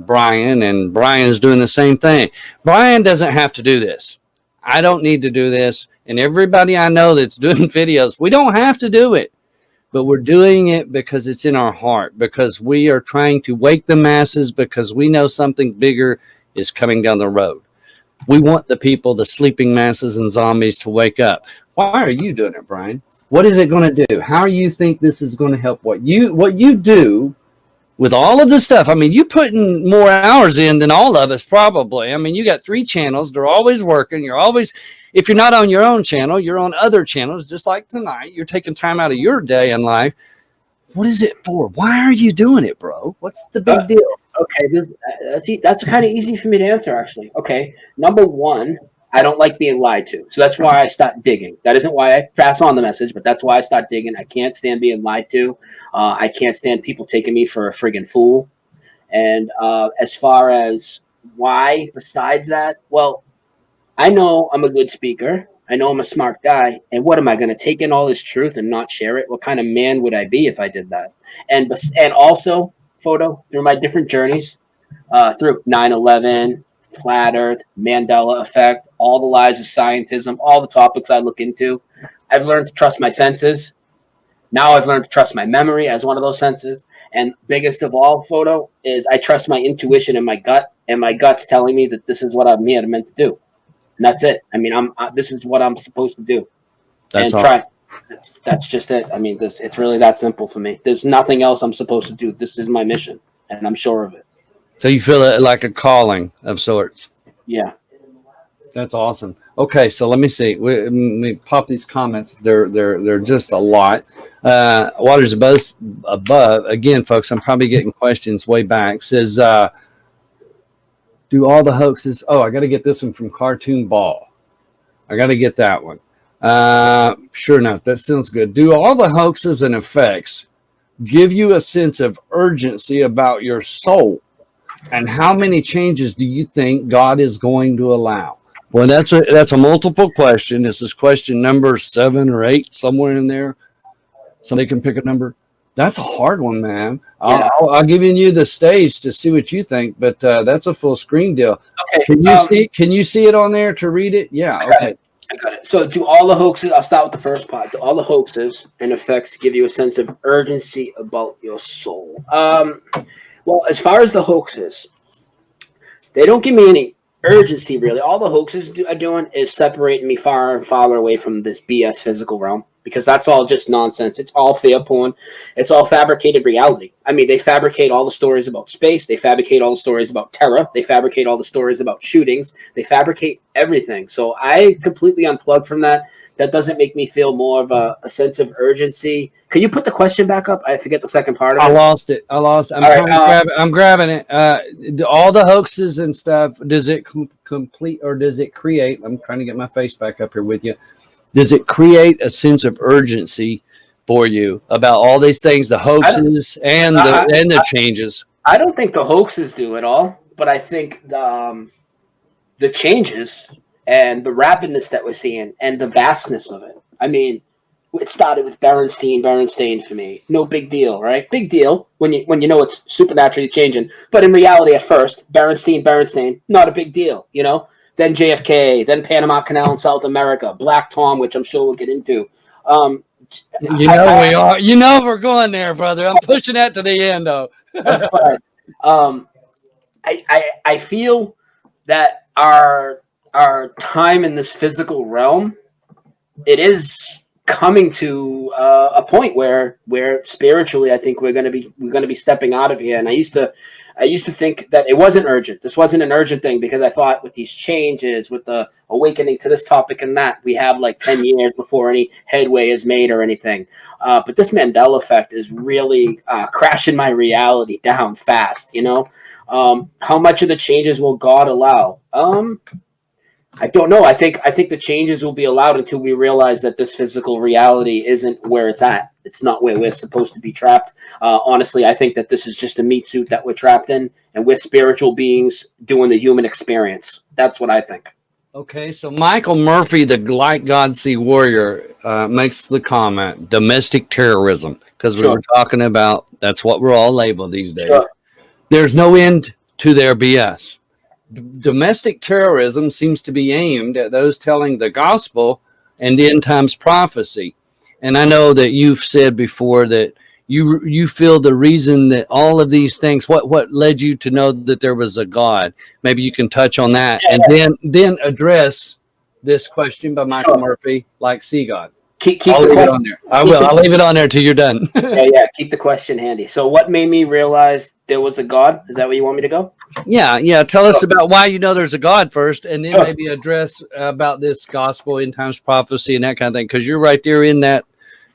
Brian's doing the same thing. Brian doesn't have to do this. I don't need to do this. And everybody I know that's doing videos, we don't have to do it. But we're doing it because it's in our heart, because we are trying to wake the masses, because we know something bigger is coming down the road. We want the people, the sleeping masses and zombies, to wake up. Why are you doing it, Brian? What is it going to do? How do you think this is going to help what you do with all of this stuff? I mean, you putting more hours in than all of us probably. I mean, you got 3 channels. They're always working. You're always, if you're not on your own channel, you're on other channels, just like tonight. You're taking time out of your day in life. What is it for? Why are you doing it, bro? What's the big deal? Okay, that's kind of easy for me to answer, actually. Okay, number one, I don't like being lied to, so that's why I start digging. That isn't why I pass on the message, but that's why I start digging. I can't stand being lied to. I can't stand people taking me for a friggin' fool. And as far as why, besides that, well, I know I'm a good speaker. I know I'm a smart guy. And what am I going to take in all this truth and not share it? What kind of man would I be if I did that? And also, Photo, through my different journeys, through 9/11, flat Earth, Mandela effect, all the lies of scientism, all the topics I look into, I've learned to trust my senses. Now I've learned to trust my memory as one of those senses. And biggest of all, Photo, is I trust my intuition and my gut, and my gut's telling me that this is what I'm here meant to do. And that's it. I mean, this is what I'm supposed to do. That's and awesome. That's just it. I mean, it's really that simple for me. There's nothing else I'm supposed to do. This is my mission, and I'm sure of it. So you feel it like a calling of sorts. Yeah. That's awesome. Okay, so let me see. We pop these comments. They're just a lot. Waters above. Again, folks, I'm probably getting questions way back. Says, do all the hoaxes? Oh, I got to get this one from Cartoon Ball. I got to get that one. Sure enough, that sounds good. Do all the hoaxes and effects give you a sense of urgency about your soul? And how many changes do you think God is going to allow? Well, that's a multiple question. This is question number 7 or 8, somewhere in there. Somebody can pick a number. That's a hard one, man. Yeah. I'll give you the stage to see what you think, but that's a full screen deal. Okay. Can you see it on there to read it? Yeah. Okay. I got it. So, do all the hoaxes? I'll start with the first part. Do all the hoaxes and effects give you a sense of urgency about your soul? Well, as far as the hoaxes, they don't give me any urgency, really. All the hoaxes are doing is separating me far and farther away from this BS physical realm, because that's all just nonsense. It's all fear porn. It's all fabricated reality. I mean, they fabricate all the stories about space. They fabricate all the stories about terror. They fabricate all the stories about shootings. They fabricate everything. So I completely unplugged from that. That doesn't make me feel more of a sense of urgency. Can you put the question back up? I forget the second part of it. I lost it. I'm All trying right, to grab it. I'm grabbing it. All the hoaxes and stuff. Does it complete or does it create? I'm trying to get my face back up here with you. Does it create a sense of urgency for you about all these things, the hoaxes and the changes? I don't think the hoaxes do at all, but I think the changes and the rapidness that we're seeing and the vastness of it. I mean, it started with Berenstain for me. No big deal, right? Big deal when you know it's supernaturally changing. But in reality, at first, Berenstain, not a big deal, you know? Then JFK, then Panama Canal in South America, Black Tom, which I'm sure we'll get into. We are. You know we're going there, brother. I'm pushing that to the end, though. That's fine. I feel that our time in this physical realm, it is coming to a point where spiritually, I think we're going to be stepping out of here. And I used to think that it wasn't urgent. This wasn't an urgent thing because I thought with these changes, with the awakening to this topic and that, we have like 10 years before any headway is made or anything. But this Mandela effect is really crashing my reality down fast. You know, how much of the changes will God allow? I don't know. I think the changes will be allowed until we realize that this physical reality isn't where it's at. It's not where we're supposed to be trapped. Honestly, I think that this is just a meat suit that we're trapped in, and we're spiritual beings doing the human experience. That's what I think. Okay, so Michael Murphy, the Like God See Warrior, makes the comment, domestic terrorism, because we were talking about that's what we're all labeled these days. Sure. There's no end to their BS. Domestic terrorism seems to be aimed at those telling the gospel and end times prophecy. And I know that you've said before that you feel the reason that all of these things, what led you to know that there was a God. Maybe you can touch on that and then address this question by Michael Murphy, like see God. Keep I'll the leave question it on there. I will. I'll leave it on there till you're done. Yeah. Keep the question handy. So what made me realize there was a God? Is that where you want me to go? Yeah. Tell us about why you know there's a God first, and then maybe address about this gospel, end times prophecy, and that kind of thing. Because you're right there in that.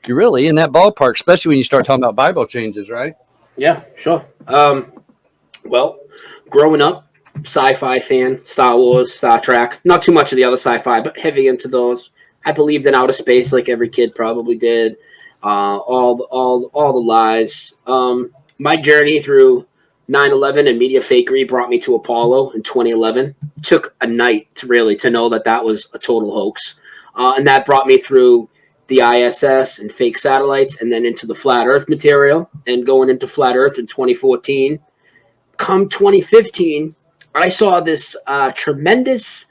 You're really in that ballpark, especially when you start talking about Bible changes, right? Yeah, sure. Well, growing up, sci-fi fan, Star Wars, Star Trek. Not too much of the other sci-fi, but heavy into those. I believed in outer space, like every kid probably did. All the lies. My journey through 9/11 and media fakery brought me to Apollo in 2011. Took a night to know that was a total hoax, and that brought me through the ISS and fake satellites, and then into the flat Earth material, and going into flat Earth in 2014. Come 2015, I saw this tremendous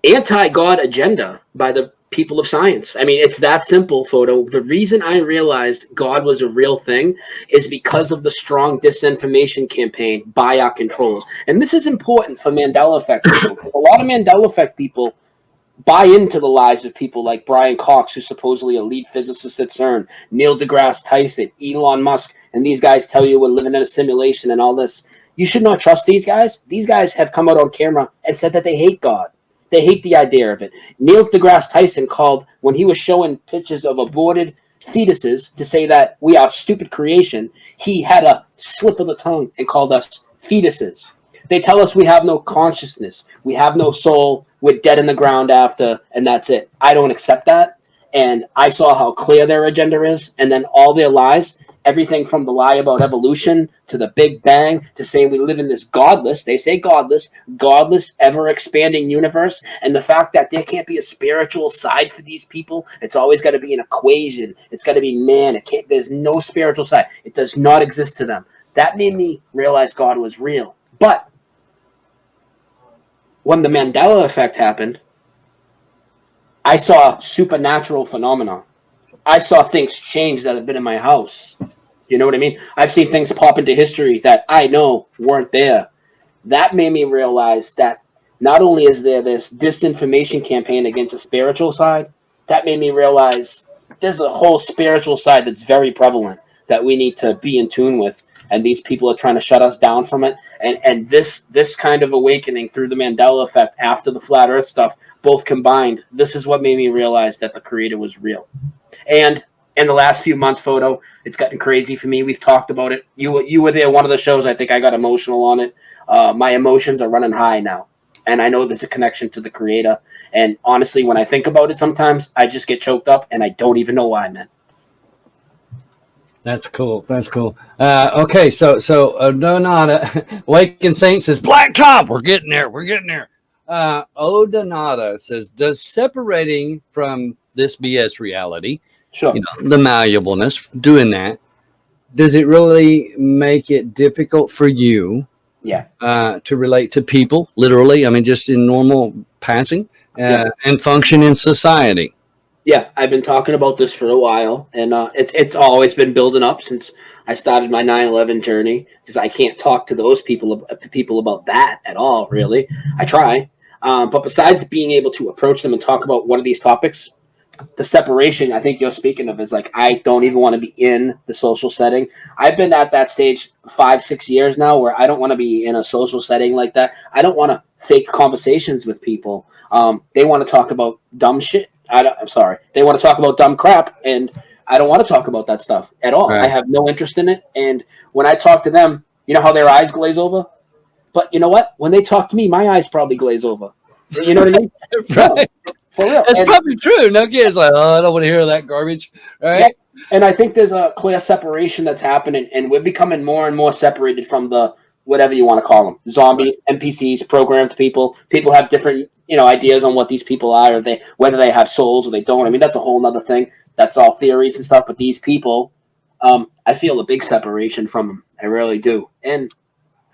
anti-God agenda by the people of science. I mean, it's that simple, Photo. The reason I realized God was a real thing is because of the strong disinformation campaign by our controls. And this is important for Mandela effect people. A lot of Mandela effect people buy into the lies of people like Brian Cox, who's supposedly a lead physicist at CERN, Neil deGrasse Tyson, Elon Musk, and these guys tell you we're living in a simulation and all this. You should not trust these guys. These guys have come out on camera and said that they hate God. They hate the idea of it. Neil deGrasse Tyson called, when he was showing pictures of aborted fetuses to say that we are stupid creation, he had a slip of the tongue and called us fetuses. They tell us we have no consciousness. We have no soul. We're dead in the ground after, and that's it. I don't accept that. And I saw how clear their agenda is. And then all their lies, everything from the lie about evolution to the Big Bang to saying we live in this godless, they say godless, ever-expanding universe. And the fact that there can't be a spiritual side for these people, it's always got to be an equation. It's got to be man. There's no spiritual side. It does not exist to them. That made me realize God was real. But when the Mandela effect happened, I saw supernatural phenomena. I saw things change that have been in my house. You know what I mean? I've seen things pop into history that I know weren't there. That made me realize that not only is there this disinformation campaign against the spiritual side, that made me realize there's a whole spiritual side that's very prevalent that we need to be in tune with, and these people are trying to shut us down from it. And this kind of awakening through the Mandela effect after the flat Earth stuff, both combined, this is what made me realize that the Creator was real. And in the last few months, Photo, it's gotten crazy for me. We've talked about it. You were there one of the shows. I think I got emotional on it. My emotions are running high now, and I know there's a connection to the Creator. And honestly, when I think about it, sometimes I just get choked up, and I don't even know why, man. That's cool. That's cool. Okay, so Donata, Awakened Saint says, Black Top, we're getting there. We're getting there. Donata says, does separating from this BS reality, Sure. the malleableness, doing that, does it really make it difficult for you Yeah. to relate to people, literally? I mean, just in normal passing and function in society? Yeah, I've been talking about this for a while, and it's always been building up since I started my 9/11 journey, because I can't talk to those people about that at all, really. I try. But besides being able to approach them and talk about one of these topics, the separation I think you're speaking of is like, I don't even want to be in the social setting. I've been at that stage 5-6 years now where I don't want to be in a social setting like that. I don't want to fake conversations with people. They want to talk about dumb shit. I'm sorry. They want to talk about dumb crap, and I don't want to talk about that stuff at all. Right. I have no interest in it. And when I talk to them, you know how their eyes glaze over? But you know what? When they talk to me, my eyes probably glaze over. You know what I mean? Right. No, for real. That's probably true. No kids like, I don't want to hear that garbage. Right? Yeah. And I think there's a clear separation that's happening, and we're becoming more and more separated from the whatever you want to call them, zombies, NPCs, programmed people. People have different, ideas on what these people are, or whether they have souls or they don't. I mean, that's a whole other thing. That's all theories and stuff. But these people, I feel a big separation from them. I really do, and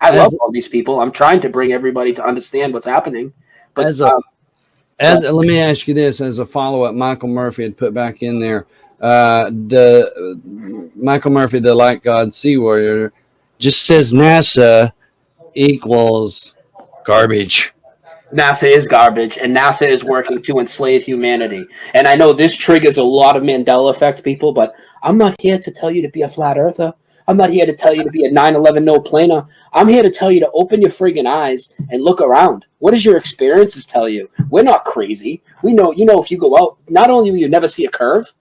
I love all these people. I'm trying to bring everybody to understand what's happening. But let me ask you this as a follow-up. Michael Murphy had put back in there. The Michael Murphy, the Light God Sea Warrior, just says NASA equals garbage. NASA is garbage, and NASA is working to enslave humanity. And I know this triggers a lot of Mandela effect people, but I'm not here to tell you to be a flat earther. I'm not here to tell you to be a 9/11 no-planer. I'm here to tell you to open your friggin' eyes and look around. What does your experiences tell you? We're not crazy. We know, if you go out, not only will you never see a curve,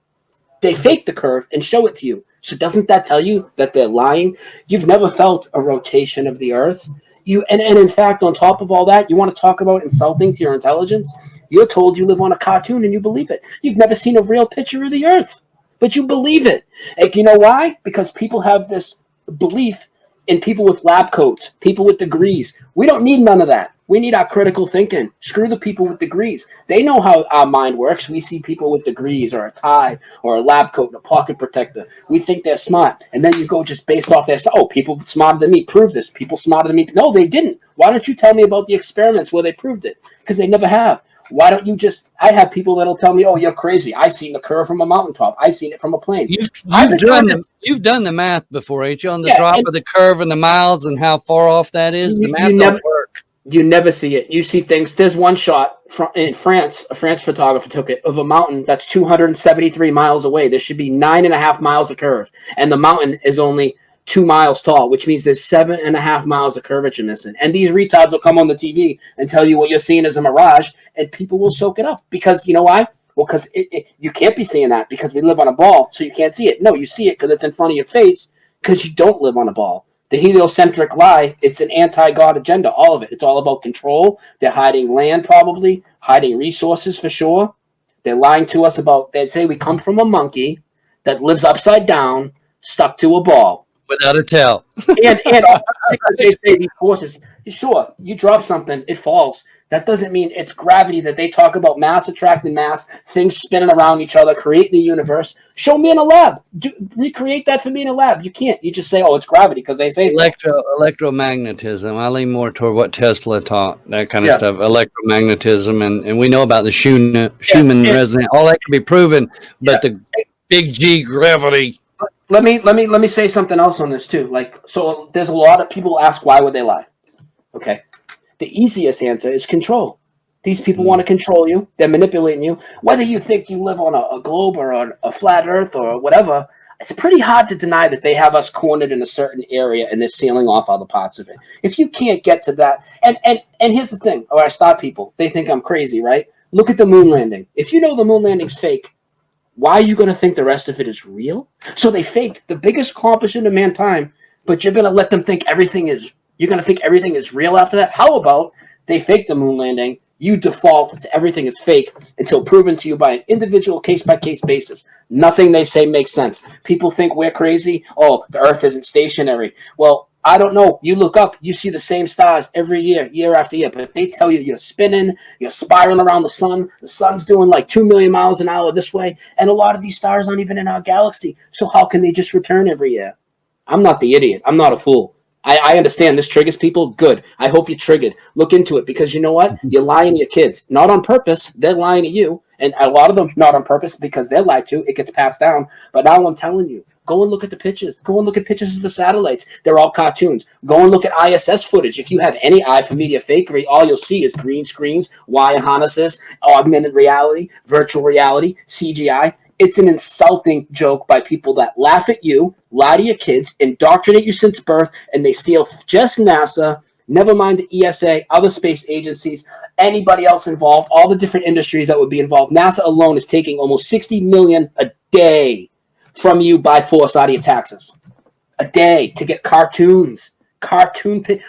they fake the curve and show it to you. So doesn't that tell you that they're lying? You've never felt a rotation of the earth. And in fact, on top of all that, you want to talk about insulting to your intelligence? You're told you live on a cartoon and you believe it. You've never seen a real picture of the earth, but you believe it. And you know why? Because people have this belief in people with lab coats, people with degrees. We don't need none of that. We need our critical thinking. Screw the people with degrees. They know how our mind works. We see people with degrees or a tie or a lab coat and a pocket protector. We think they're smart. And then you go just based off their, people smarter than me prove this. People smarter than me. No, they didn't. Why don't you tell me about the experiments where they proved it? Because they never have. Why don't you I have people that'll tell me, oh, you're crazy. I seen the curve from a mountaintop. I seen it from a plane. You've done the math before, ain't you? On the drop of the curve and the miles and how far off that is. The math don't work. You never see it. You see things. There's one shot in France. A French photographer took it of a mountain that's 273 miles away. There should be 9.5 miles of curve, and the mountain is only 2 miles tall, which means there's 7.5 miles of curvature missing. And these retards will come on the TV and tell you what you're seeing is a mirage, and people will soak it up because you know why? Well, because you can't be seeing that because we live on a ball, so you can't see it. No, you see it because it's in front of your face because you don't live on a ball. The heliocentric lie, it's an anti-God agenda, all of it. It's all about control. They're hiding land probably, hiding resources for sure. They're lying to us they say we come from a monkey that lives upside down, stuck to a ball. Without a tail. and they say these forces, sure, you drop something, it falls. That doesn't mean it's gravity that they talk about, mass attracting mass, things spinning around each other, create the universe. Show me in a lab. Recreate that for me in a lab. You can't. You just say, oh, it's gravity because they say electromagnetism. I lean more toward what Tesla taught, that kind of stuff. Electromagnetism, and we know about the Schumann resonance. All that can be proven, but the big G gravity. Let me say something else on this too. So there's a lot of people ask why would they lie? Okay. The easiest answer is control. These people want to control you. They're manipulating you. Whether you think you live on a globe or on a flat earth or whatever, it's pretty hard to deny that they have us cornered in a certain area and they're sealing off other parts of it. If you can't get to that, and here's the thing, or I stop people, they think I'm crazy, right? Look at the moon landing. If you know the moon landing's fake, why are you going to think the rest of it is real? So they faked the biggest accomplishment of mankind, but you're going to let them think you're going to think everything is real after that? How about they fake the moon landing? You default to everything is fake until proven to you by an individual case-by-case basis. Nothing they say makes sense. People think we're crazy. Oh, the Earth isn't stationary. Well, I don't know. You look up, you see the same stars every year, year after year. But if they tell you you're spinning, you're spiraling around the sun's doing like 2 million miles an hour this way, and a lot of these stars aren't even in our galaxy. So how can they just return every year? I'm not the idiot. I'm not a fool. I understand this triggers people. Good. I hope you're triggered. Look into it because you know what? You're lying to your kids. Not on purpose. They're lying to you. And a lot of them not on purpose because they're lied to. It gets passed down. But now I'm telling you, go and look at the pictures. Go and look at pictures of the satellites. They're all cartoons. Go and look at ISS footage. If you have any eye for media fakery, all you'll see is green screens, wire harnesses, augmented reality, virtual reality, CGI. It's an insulting joke by people that laugh at you, lie to your kids, indoctrinate you since birth, and they steal just NASA, never mind the ESA, other space agencies, anybody else involved, all the different industries that would be involved. NASA alone is taking almost $60 million a day from you by force out of your taxes. A day to get cartoons.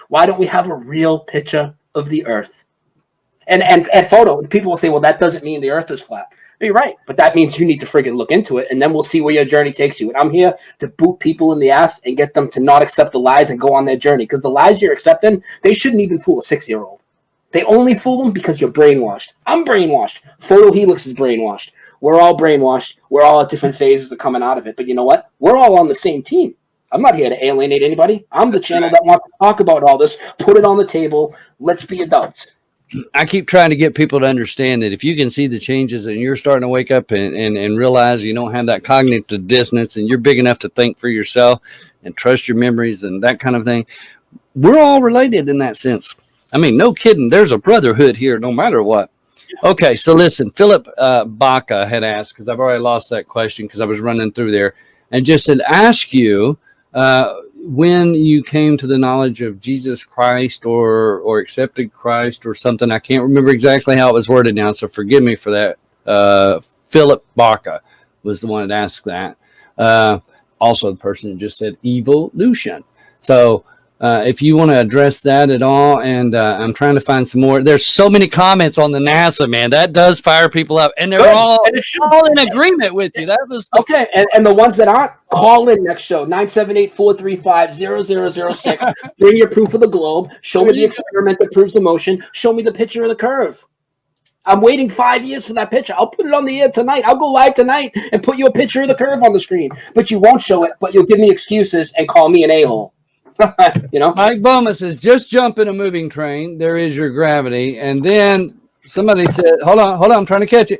Why don't we have a real picture of the Earth? And photo. People will say, well, that doesn't mean the Earth is flat. You're right, but that means you need to friggin' look into it, and then we'll see where your journey takes you. And I'm here to boot people in the ass and get them to not accept the lies and go on their journey. Because the lies you're accepting, they shouldn't even fool a 6-year-old. They only fool them because you're brainwashed. I'm brainwashed. Photohelix is brainwashed. We're all brainwashed. We're all at different phases of coming out of it. But you know what? We're all on the same team. I'm not here to alienate anybody. I'm the channel that wants to talk about all this. Put it on the table. Let's be adults. I keep trying to get people to understand that if you can see the changes and you're starting to wake up and realize you don't have that cognitive dissonance and you're big enough to think for yourself and trust your memories and that kind of thing, we're all related in that sense. I mean, no kidding. There's a brotherhood here no matter what. Okay, so listen, Philip Baca had asked, because I've already lost that question because I was running through there, and just said, ask you when you came to the knowledge of Jesus Christ or accepted Christ or something. I can't remember exactly how it was worded now, so forgive me for that. Philip Baca was the one that asked that. Also, the person that just said evolution. So if you want to address that at all, and I'm trying to find some more. There's so many comments on the NASA, man. That does fire people up, and they're all in agreement with you. That was okay. And the ones that aren't, call in next show 978-435-0006. Bring your proof of the globe. Show me the experiment that proves the motion. Show me the picture of the curve. I'm waiting 5 years for that picture. I'll put it on the air tonight. I'll go live tonight and put you a picture of the curve on the screen. But you won't show it. But you'll give me excuses and call me an a-hole. You know, Mike Bowman says, just jump in a moving train. There is your gravity. And then somebody said, hold on, I'm trying to catch it.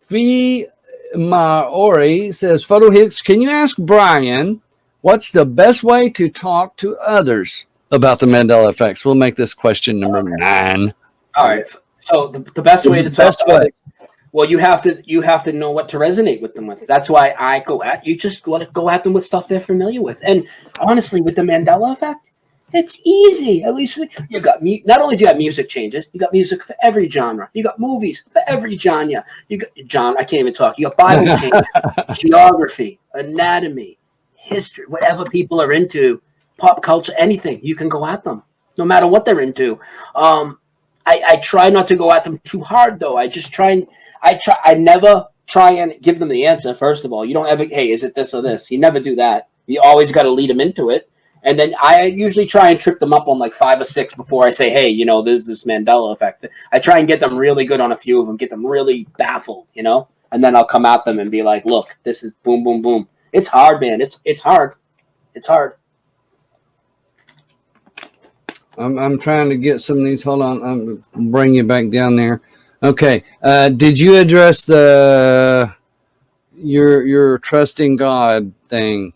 Fee Maori says, Photohelix, can you ask Brian what's the best way to talk to others about the Mandela effects? We'll make this question number 9. All right. So the best way to talk to others, well, you have to know what to resonate with them with. That's why I go at you. Just let it go at them with stuff they're familiar with. And honestly, with the Mandela effect, it's easy. At least you got not only do you have music changes, you got music for every genre. You got movies for every genre. You got I can't even talk. You got Bible changes, geography, anatomy, history, whatever people are into, pop culture, anything. You can go at them, no matter what they're into. I try not to go at them too hard, though. I never try and give them the answer. First of all, you don't ever, hey, is it this or this? You never do that. You always got to lead them into it. And then I usually try and trip them up on like 5 or 6 before I say, hey, you know, there's this Mandela effect. I try and get them really good on a few of them, get them really baffled, you know, and then I'll come at them and be like, look, this is boom, boom, boom. It's hard, man. It's hard. It's hard. I'm trying to get some of these. Hold on. I'm bring you back down there. Okay. Did you address your trusting God thing?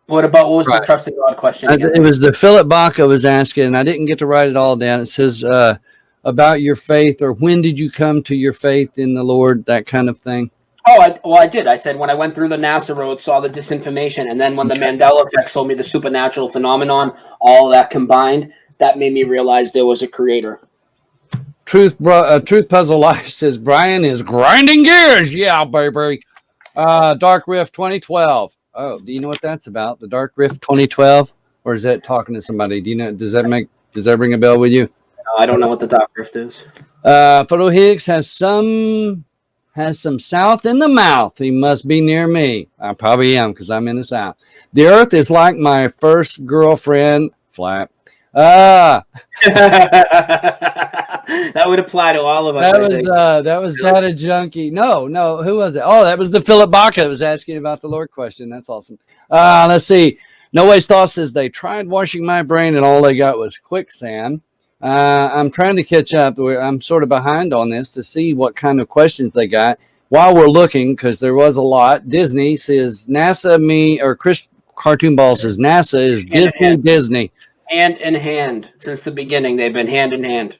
What was the trusting God question again? It was the Philip Baca was asking, and I didn't get to write it all down. It says, about your faith, or when did you come to your faith in the Lord, that kind of thing? Oh, I did. I said when I went through the NASA road, saw the disinformation, and then when the Mandela effect told me the supernatural phenomenon, all that combined, that made me realize there was a creator. Truth Puzzle Life says Brian is grinding gears. Yeah, baby. Dark Rift 2012. Oh, do you know what that's about? The Dark Rift 2012, or is that talking to somebody? Do you know? Does that ring a bell with you? I don't know what the Dark Rift is. Photohelix has some south in the mouth. He must be near me. I probably am because I'm in the south. The Earth is like my first girlfriend. Flat. That would apply to all of us. That was Data Junkie. No, who was it? Oh, that was the Philip Baca that was asking about the Lord question. That's awesome. Let's see. No Ways Thought says they tried washing my brain and all they got was quicksand. I'm trying to catch up. I'm sort of behind on this to see what kind of questions they got while we're looking, because there was a lot. Disney says NASA or Chris Cartoon Ball says NASA is Disney. Hand in hand since the beginning. They've been hand in hand.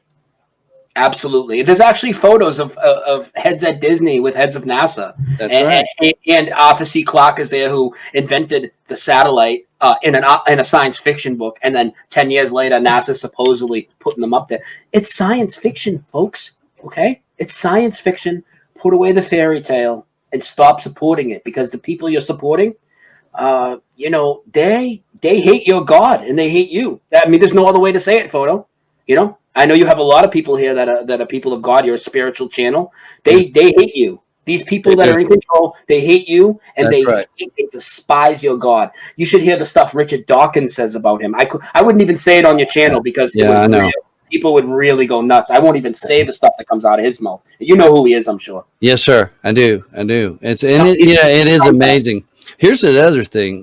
Absolutely. There's actually photos of heads at Disney with heads of NASA. That's right. And Arthur C. Clarke is there, who invented the satellite in a science fiction book. And then 10 years later, NASA supposedly putting them up there. It's science fiction, folks. Okay? It's science fiction. Put away the fairy tale and stop supporting it, because the people you're supporting, they hate your God and they hate you. I mean, there's no other way to say it, Photo. I know you have a lot of people here that are people of God. You're a spiritual channel. They hate you. These people that are in control, they hate you, and they despise your God. You should hear the stuff Richard Dawkins says about him. I wouldn't even say it on your channel because I know people would really go nuts. I won't even say the stuff that comes out of his mouth. You know who he is, I'm sure. Yes, sir. I do. It is amazing. Here's the other thing.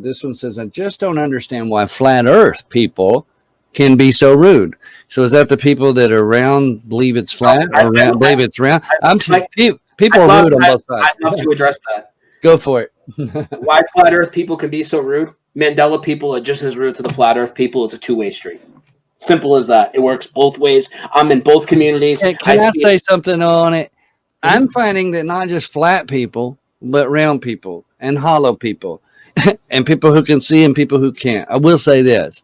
This one says, I just don't understand why flat Earth people can be so rude. So is that the people that are round believe it's flat, or believe it's round? People are rude on both sides. I'd love to address that. Go for it. Why flat Earth people can be so rude? Mandela people are just as rude to the flat Earth people. It's a two-way street. Simple as that. It works both ways. I'm in both communities. Can I say something on it? I'm finding that not just flat people, but round people and hollow people and people who can see and people who can't. I will say this.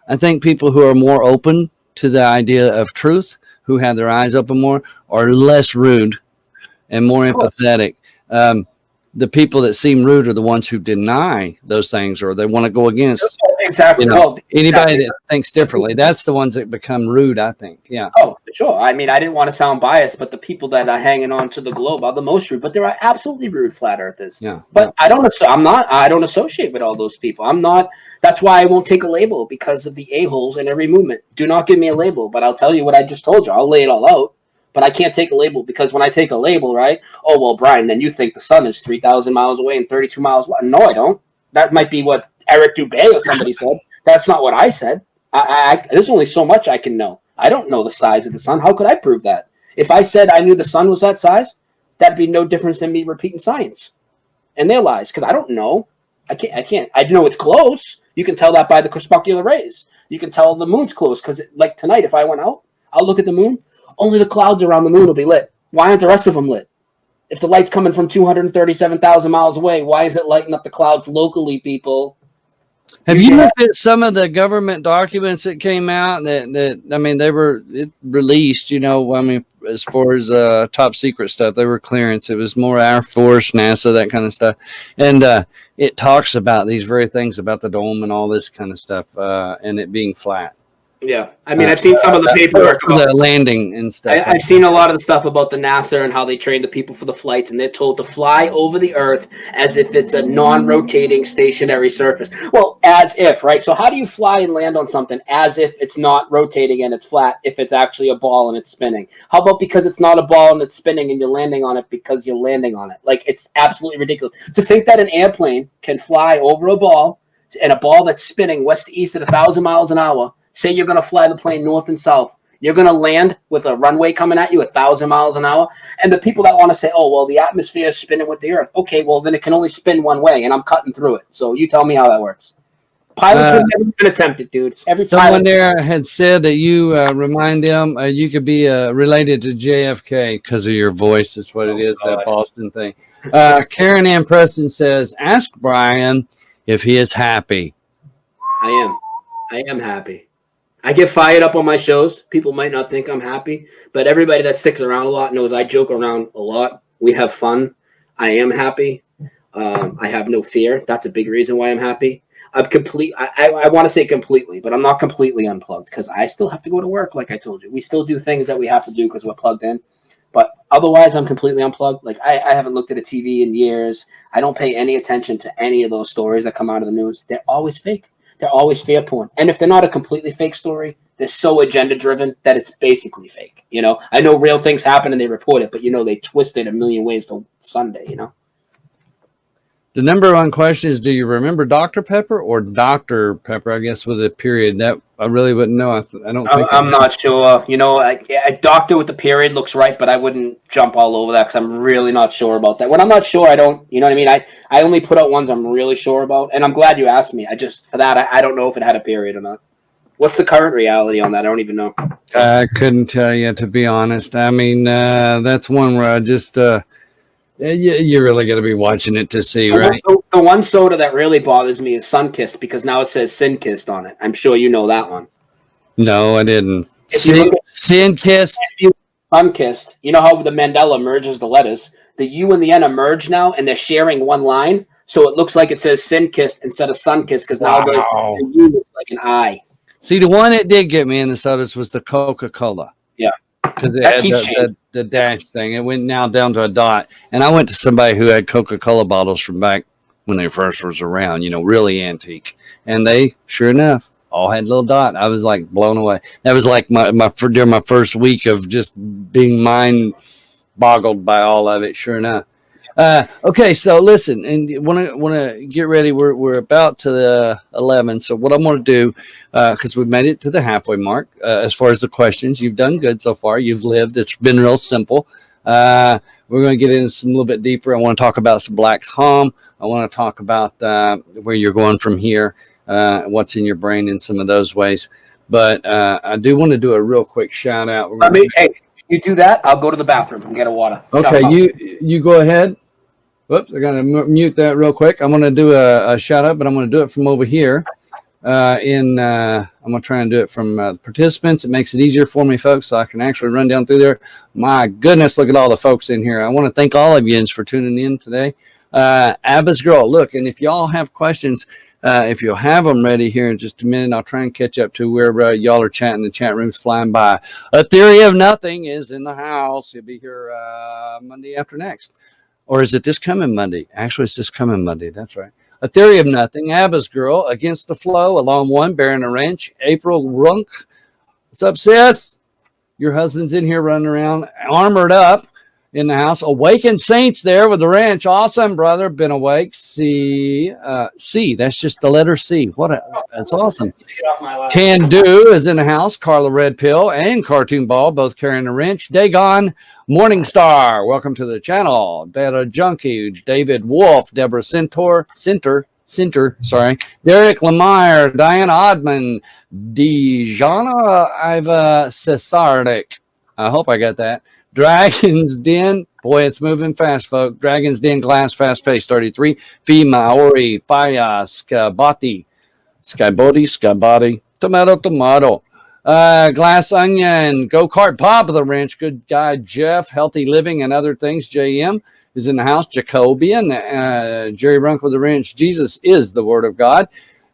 I think people who are more open to the idea of truth, who have their eyes open more, are less rude and more empathetic. The people that seem rude are the ones who deny those things, or they want to go against. Exactly. Anybody that thinks differently, that's the ones that become rude, I think. Yeah. Oh, for sure. I mean, I didn't want to sound biased, but the people that are hanging on to the globe are the most rude. But there are absolutely rude flat earthers. Yeah. But I don't associate with all those people. I'm not. That's why I won't take a label, because of the a-holes in every movement. Do not give me a label, but I'll tell you what I just told you. I'll lay it all out. But I can't take a label, because when I take a label, right? Oh, well, Brian, then you think the sun is 3,000 miles away and 32 miles away. No, I don't. That might be what Eric Dubé or somebody said. That's not what I said. There's only so much I can know. I don't know the size of the sun. How could I prove that? If I said I knew the sun was that size, that'd be no difference than me repeating science and their lies, because I don't know. I can't. I know it's close. You can tell that by the crepuscular rays. You can tell the moon's close, because like tonight, if I went out, I'll look at the moon. Only the clouds around the moon will be lit. Why aren't the rest of them lit? If the light's coming from 237,000 miles away, why is it lighting up the clouds locally, people? Have you looked at some of the government documents that came out that I mean, they were released, as far as top secret stuff, they were clearance. It was more Air Force, NASA, that kind of stuff. And it talks about these very things about the dome and all this kind of stuff, and it being flat. Yeah, I mean, I've seen some of the paperwork about the landing and stuff. I've seen a lot of the stuff about the NASA and how they train the people for the flights, and they're told to fly over the Earth as if it's a non-rotating stationary surface. Well, as if, right? So how do you fly and land on something as if it's not rotating and it's flat, if it's actually a ball and it's spinning? How about because it's not a ball and it's spinning and you're landing on it because you're landing on it? Like, it's absolutely ridiculous. To think that an airplane can fly over a ball, and a ball that's spinning west to east at 1,000 miles an hour. Say you're going to fly the plane north and south. You're going to land with a runway coming at you 1,000 miles an hour. And the people that want to say, oh, well, the atmosphere is spinning with the Earth. Okay, well, then it can only spin one way, and I'm cutting through it. So you tell me how that works. Pilots would never even attempt it, dude. Someone there had said that you remind them you could be related to JFK because of your voice. Is what it is, God. That Boston thing. Karen Ann Preston says, ask Brian if he is happy. I am happy. I get fired up on my shows. People might not think I'm happy, but everybody that sticks around a lot knows I joke around a lot. We have fun. I am happy. I have no fear. That's a big reason why I'm happy. I'm complete. I want to say completely, but I'm not completely unplugged because I still have to go to work. Like I told you, we still do things that we have to do because we're plugged in. But otherwise, I'm completely unplugged. Like I haven't looked at a TV in years. I don't pay any attention to any of those stories that come out of the news. They're always fake. They're always fear porn. And if they're not a completely fake story, they're so agenda driven that it's basically fake. You know, I know real things happen and they report it, but you know, they twist it a million ways to Sunday, you know. The number one question is, do you remember Dr. Pepper or Dr. Pepper? I guess with a period. That I really wouldn't know. I don't think. I'm not sure. You know, a doctor with the period looks right, but I wouldn't jump all over that because I'm really not sure about that. When I'm not sure, I don't. You know what I mean? I only put out ones I'm really sure about, and I'm glad you asked me. I just for that I don't know if it had a period or not. What's the current reality on that? I don't even know. I couldn't tell you, to be honest. I mean, that's one where I just. You're really going to be watching it to see, right? The one soda that really bothers me is Sunkissed because now it says Sin-Kissed on it. I'm sure you know that one. No, I didn't. Sin-Kissed? Sunkissed. You know how the Mandela merges the letters? The U and the N are merged now, and they're sharing one line. So it looks like it says Sin-Kissed instead of Sun-Kissed because now the U looks like an I. See, the one that did get me in the sodas was the Coca-Cola. Yeah. Because it had the dash thing. It went now down to a dot. And I went to somebody who had Coca-Cola bottles from back when they first was around, you know, really antique. And they, sure enough, all had a little dot. I was like blown away. That was like during my first week of just being mind boggled by all of it, sure enough. Okay, so listen, and want to get ready. We're about to the 11. So what I'm going to do, because we've made it to the halfway mark, as far as the questions, you've done good so far. You've lived. It's been real simple. We're going to get into some a little bit deeper. I want to talk about some Black Tom. I want to talk about where you're going from here, what's in your brain in some of those ways. But I do want to do a real quick shout out. Hey, you do that, I'll go to the bathroom and get a water. Okay, you go ahead. Whoops, I got to mute that real quick. I'm going to do a shout out, but I'm going to do it from over here. I'm going to try and do it from participants. It makes it easier for me, folks, so I can actually run down through there. My goodness, look at all the folks in here. I want to thank all of you for tuning in today. Abba's Girl, look, and if y'all have questions, if you'll have them ready here in just a minute, I'll try and catch up to where y'all are chatting. The chat room's flying by. A Theory of Nothing is in the house. He'll be here Monday after next. Or is it this coming Monday? Actually, it's this coming Monday. That's right. A Theory of Nothing. Abba's Girl. Against the Flow. Along One. Bearing a Wrench. April Runk. What's up, sis? Your husband's in here running around armored up in the house. Awakened Saints there with the wrench. Awesome, brother. Been awake. C. That's just the letter C. That's awesome. Can Do is in the house. Carla Red Pill and Cartoon Ball both carrying a wrench. Dagon Morning Star, welcome to the channel. Data Junkie, David Wolf, Deborah Center, sorry. Derek Lemire, Diana Oddman, Dijana Iva Cesardic. I hope I got that. Dragon's Den, boy, it's moving fast, folks. Dragon's Den Glass Fast Pace 33. Fee Maori, Faya, Skybody, Tomato. Glass Onion, Go-Kart, Bob the Wrench, Good Guy Jeff, Healthy Living and Other Things, JM is in the house, Jacobian, Jerry Runk with the Wrench, Jesus is the Word of God,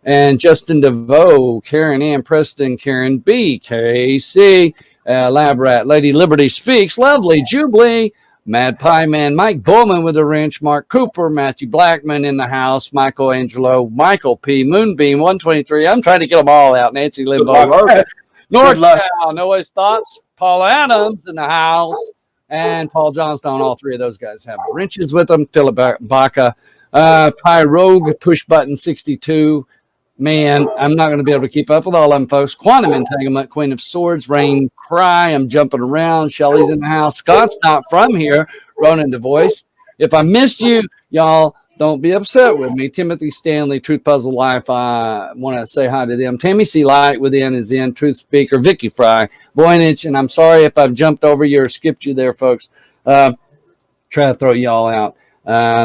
and Justin DeVoe, Karen Ann Preston, Karen B, KC, Lab Rat, Lady Liberty Speaks, Lovely, Jubilee, Mad Pie Man, Mike Bowman with the Wrench, Mark Cooper, Matthew Blackman in the house, Michael Angelo, Michael P, Moonbeam 123. I'm trying to get them all out. Nancy Limbaugh. North Town, Always Thoughts, Paul Adams in the house, and Paul Johnstone. All three of those guys have wrenches with them. Philip Baca, Pyrogue, Push Button 62. Man, I'm not going to be able to keep up with all of them, folks. Quantum Entanglement, Queen of Swords, Rain Cry, I'm Jumping Around, Shelly's in the house. Scott's not from here, Ronan DeVoice. If I missed you, y'all, Don't be upset with me. Timothy Stanley, Truth Puzzle Life. I want to say hi to them. Tammy C. Light within is in. Truth Speaker, Vicky Fry, Voynich, and I'm sorry if I've jumped over you or skipped you there, folks. Try to throw y'all out.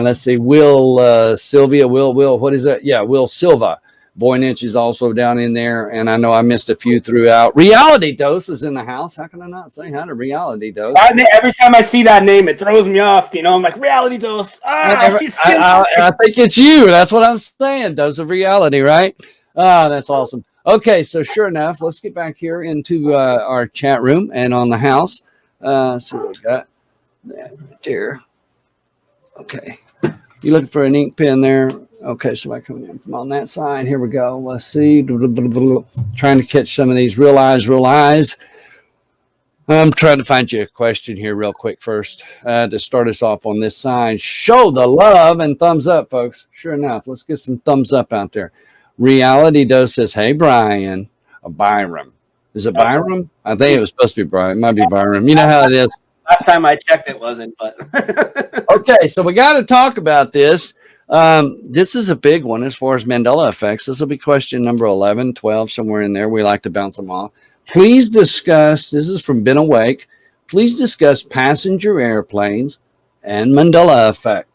Let's see. Will Sylvia, Will, what is that? Yeah, Will Silva. Voynich is also down in there, and I know I missed a few throughout. Reality Dose is in the house. How can I not say hi to Reality Dose? Every time I see that name, it throws me off. You know, I'm like, Reality Dose. I think it's you. That's what I'm saying. Dose of Reality, right? That's awesome. Okay, so sure enough, let's get back here into our chat room and on the house. So we got that here. Okay. You looking for an ink pen there? Okay, somebody coming in from on that side. Here we go. Let's see. Trying to catch some of these real eyes. I'm trying to find you a question here real quick first to start us off on this side. Show the love and thumbs up, folks. Sure enough, let's get some thumbs up out there. Reality Dose says, hey, Brian. Byram. Is it Byram? I think it was supposed to be Brian. It might be Byram. You know how it is. Last time I checked, it wasn't, but okay, so we got to talk about this. This is a big one as far as Mandela effects. This will be question number 11, 12, somewhere in there. We like to bounce them off. Please discuss, this is from Ben Awake, please discuss passenger airplanes and Mandela effect.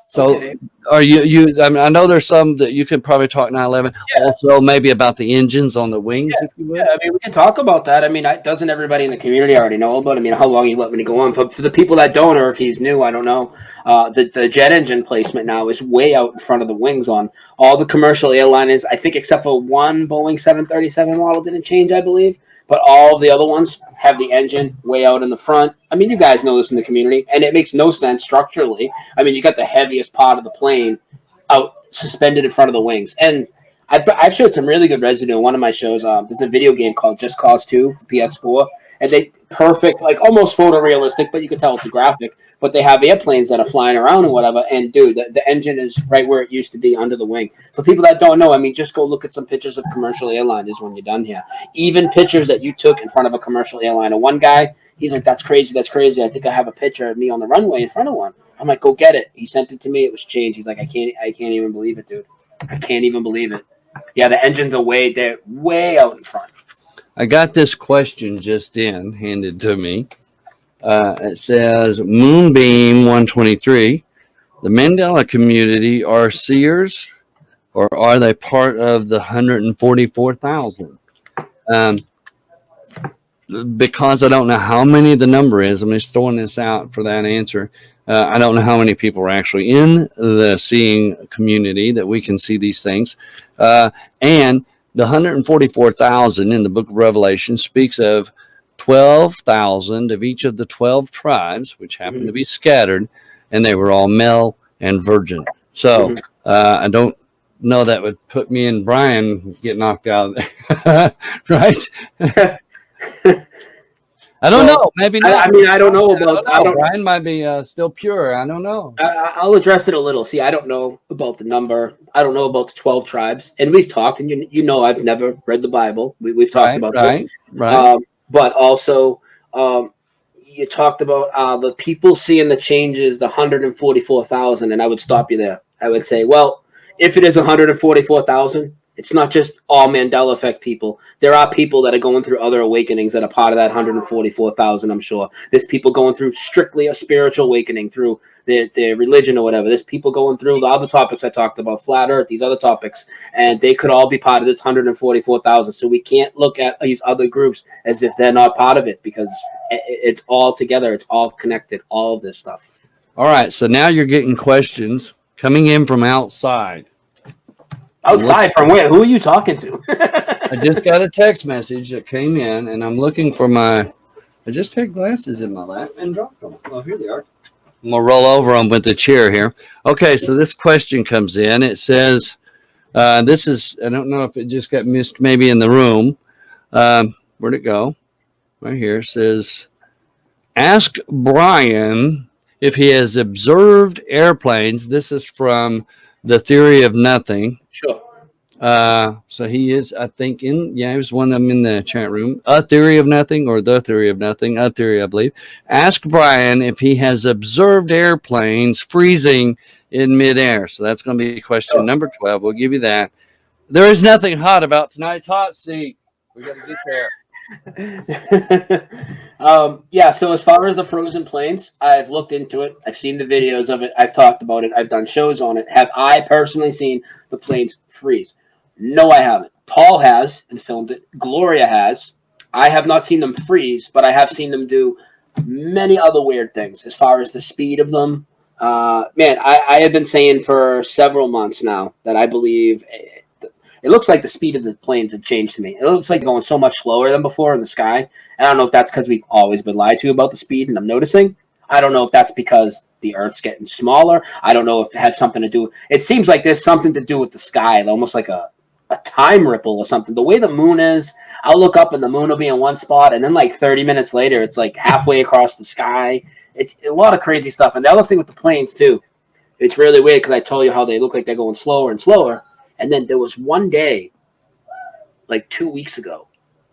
So okay. Are you I mean, I know there's some that you could probably talk 9/11. Yeah. Also maybe about the engines on the wings, if you will. Yeah, I mean, we can talk about that. I mean, doesn't everybody in the community already know about it? I mean, how long you let me go on? For the people that don't, or if he's new, I don't know. The jet engine placement now is way out in front of the wings on all the commercial airliners. I think except for one Boeing 737 model didn't change, I believe. But all of the other ones have the engine way out in the front. I mean, you guys know this in the community, and it makes no sense structurally. I mean, you got the heaviest part of the plane out suspended in front of the wings. And I've showed some really good residue in one of my shows. There's a video game called Just Cause 2 for PS4, and they perfect, like almost photorealistic, but you can tell it's a graphic. But they have airplanes that are flying around and whatever. And dude, the engine is right where it used to be under the wing. For people that don't know, I mean, just go look at some pictures of commercial airliners when you're done here. Even pictures that you took in front of a commercial airliner. One guy, he's like, "That's crazy. That's crazy. I think I have a picture of me on the runway in front of one." I'm like, "Go get it." He sent it to me. It was changed. He's like, I can't even believe it, dude. I can't even believe it. Yeah, the engines are way out in front. I got this question just handed to me. It says, Moonbeam 123, the Mandela community are seers, or are they part of the 144,000? Because I don't know how many the number is, I'm just throwing this out for that answer. I don't know how many people are actually in the seeing community that we can see these things. And the 144,000 in the book of Revelation speaks of 12,000 of each of the 12 tribes, which happened to be scattered, and they were all male and virgin. So I don't know that would put me and Brian get knocked out, right? I don't know. Maybe not. I mean, I don't know about. Brian might be still pure. I don't know. I'll address it a little. See, I don't know about the number. I don't know about the 12 tribes. And we've talked, and you know, I've never read the Bible. We've talked about this. Right. But also, you talked about the people seeing the changes, the 144,000, and I would stop you there. I would say, well, if it is 144,000, it's not just all Mandela effect people. There are people that are going through other awakenings that are part of that 144,000, I'm sure. There's people going through strictly a spiritual awakening through their religion or whatever. There's people going through the other topics I talked about, flat earth, these other topics, and they could all be part of this 144,000. So we can't look at these other groups as if they're not part of it, because it's all together. It's all connected, all of this stuff. All right, so now you're getting questions coming in from outside. Outside from where? Who are you talking to? I just got a text message that came in, and I'm looking for I just had glasses in my lap and dropped them. Oh, here they are. I'm going to roll over them with the chair here. Okay, so this question comes in. It says, this is, I don't know if it just got missed maybe in the room. Where'd it go? Right here. It says, ask Brian if he has observed airplanes. This is from The Theory of Nothing. Sure. So he is, I think, he was one of them in the chat room. A Theory of Nothing, or The Theory of Nothing, A Theory, I believe. Ask Brian if he has observed airplanes freezing in midair. So that's going to be question number 12. We'll give you that. There is nothing hot about tonight's hot seat. We got to get there. Yeah, so as far as the frozen plains, I've looked into it. I've seen the videos of it. I've talked about it. I've done shows on it. Have I personally seen the plains freeze? No, I haven't. Paul has and filmed it. Gloria has. I have not seen them freeze, but I have seen them do many other weird things as far as the speed of them. Man, I have been saying for several months now that I believe it looks like the speed of the planes had changed to me. It looks like going so much slower than before in the sky. And I don't know if that's because we've always been lied to about the speed and I'm noticing. I don't know if that's because the Earth's getting smaller. I don't know if it has something to do. It seems like there's something to do with the sky, almost like a time ripple or something. The way the moon is, I'll look up and the moon will be in one spot, and then like 30 minutes later, it's like halfway across the sky. It's a lot of crazy stuff. And the other thing with the planes, too, it's really weird because I told you how they look like they're going slower and slower. And then there was one day, like 2 weeks ago,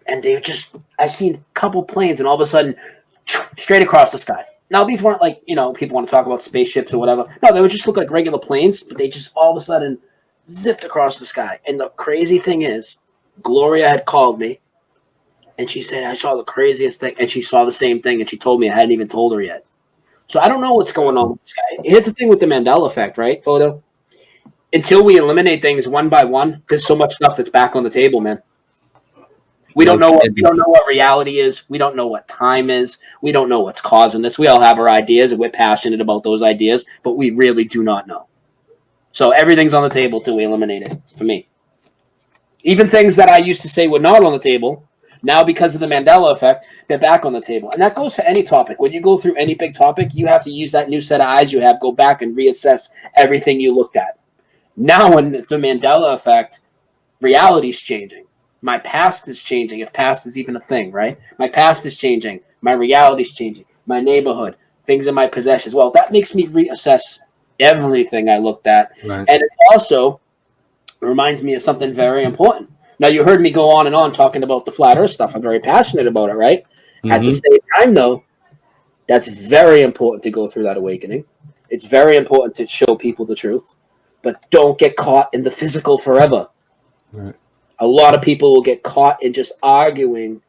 and I seen a couple planes, and all of a sudden, straight across the sky. Now, these weren't like, people want to talk about spaceships or whatever. No, they would just look like regular planes, but they just all of a sudden zipped across the sky. And the crazy thing is, Gloria had called me, and she said, I saw the craziest thing, and she saw the same thing, and she told me I hadn't even told her yet. So I don't know what's going on with the sky. Here's the thing with the Mandela effect, right, Photo? Until we eliminate things one by one, there's so much stuff that's back on the table, man. We don't know what reality is. We don't know what time is. We don't know what's causing this. We all have our ideas, and we're passionate about those ideas, but we really do not know. So everything's on the table till we eliminate it, for me. Even things that I used to say were not on the table, now because of the Mandela effect, they're back on the table. And that goes for any topic. When you go through any big topic, you have to use that new set of eyes you have, go back and reassess everything you looked at. Now, when the Mandela effect, reality's changing. My past is changing, if past is even a thing, right? My past is changing. My reality's changing. My neighborhood, things in my possessions. Well, that makes me reassess everything I looked at. Right. And it also reminds me of something very important. Now, you heard me go on and on talking about the flat earth stuff. I'm very passionate about it, right? Mm-hmm. At the same time, though, that's very important to go through that awakening. It's very important to show people the truth. But don't get caught in the physical forever. Right. A lot of people will get caught in just arguing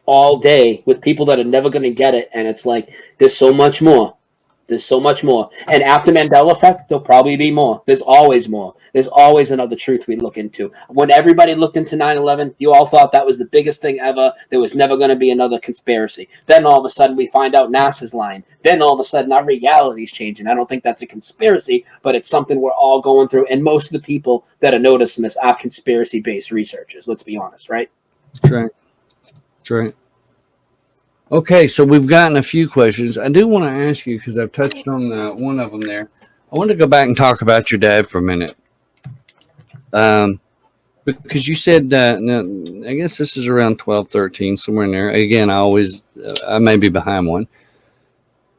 all day with people that are never going to get it. And it's like, there's so much more. There's so much more. And after Mandela effect, there'll probably be more. There's always more. There's always another truth we look into. When everybody looked into 9/11, you all thought that was the biggest thing ever. There was never going to be another conspiracy. Then all of a sudden we find out NASA's lying. Then all of a sudden our reality's changing. I don't think that's a conspiracy, but it's something we're all going through. And most of the people that are noticing this are conspiracy-based researchers. Let's be honest, right? That's right. That's right. Okay, so we've gotten a few questions. I do want to ask you, because I've touched on one of them there. I want to go back and talk about your dad for a minute. Because you said, I guess this is around 12, 13, somewhere in there. Again, I may be behind one.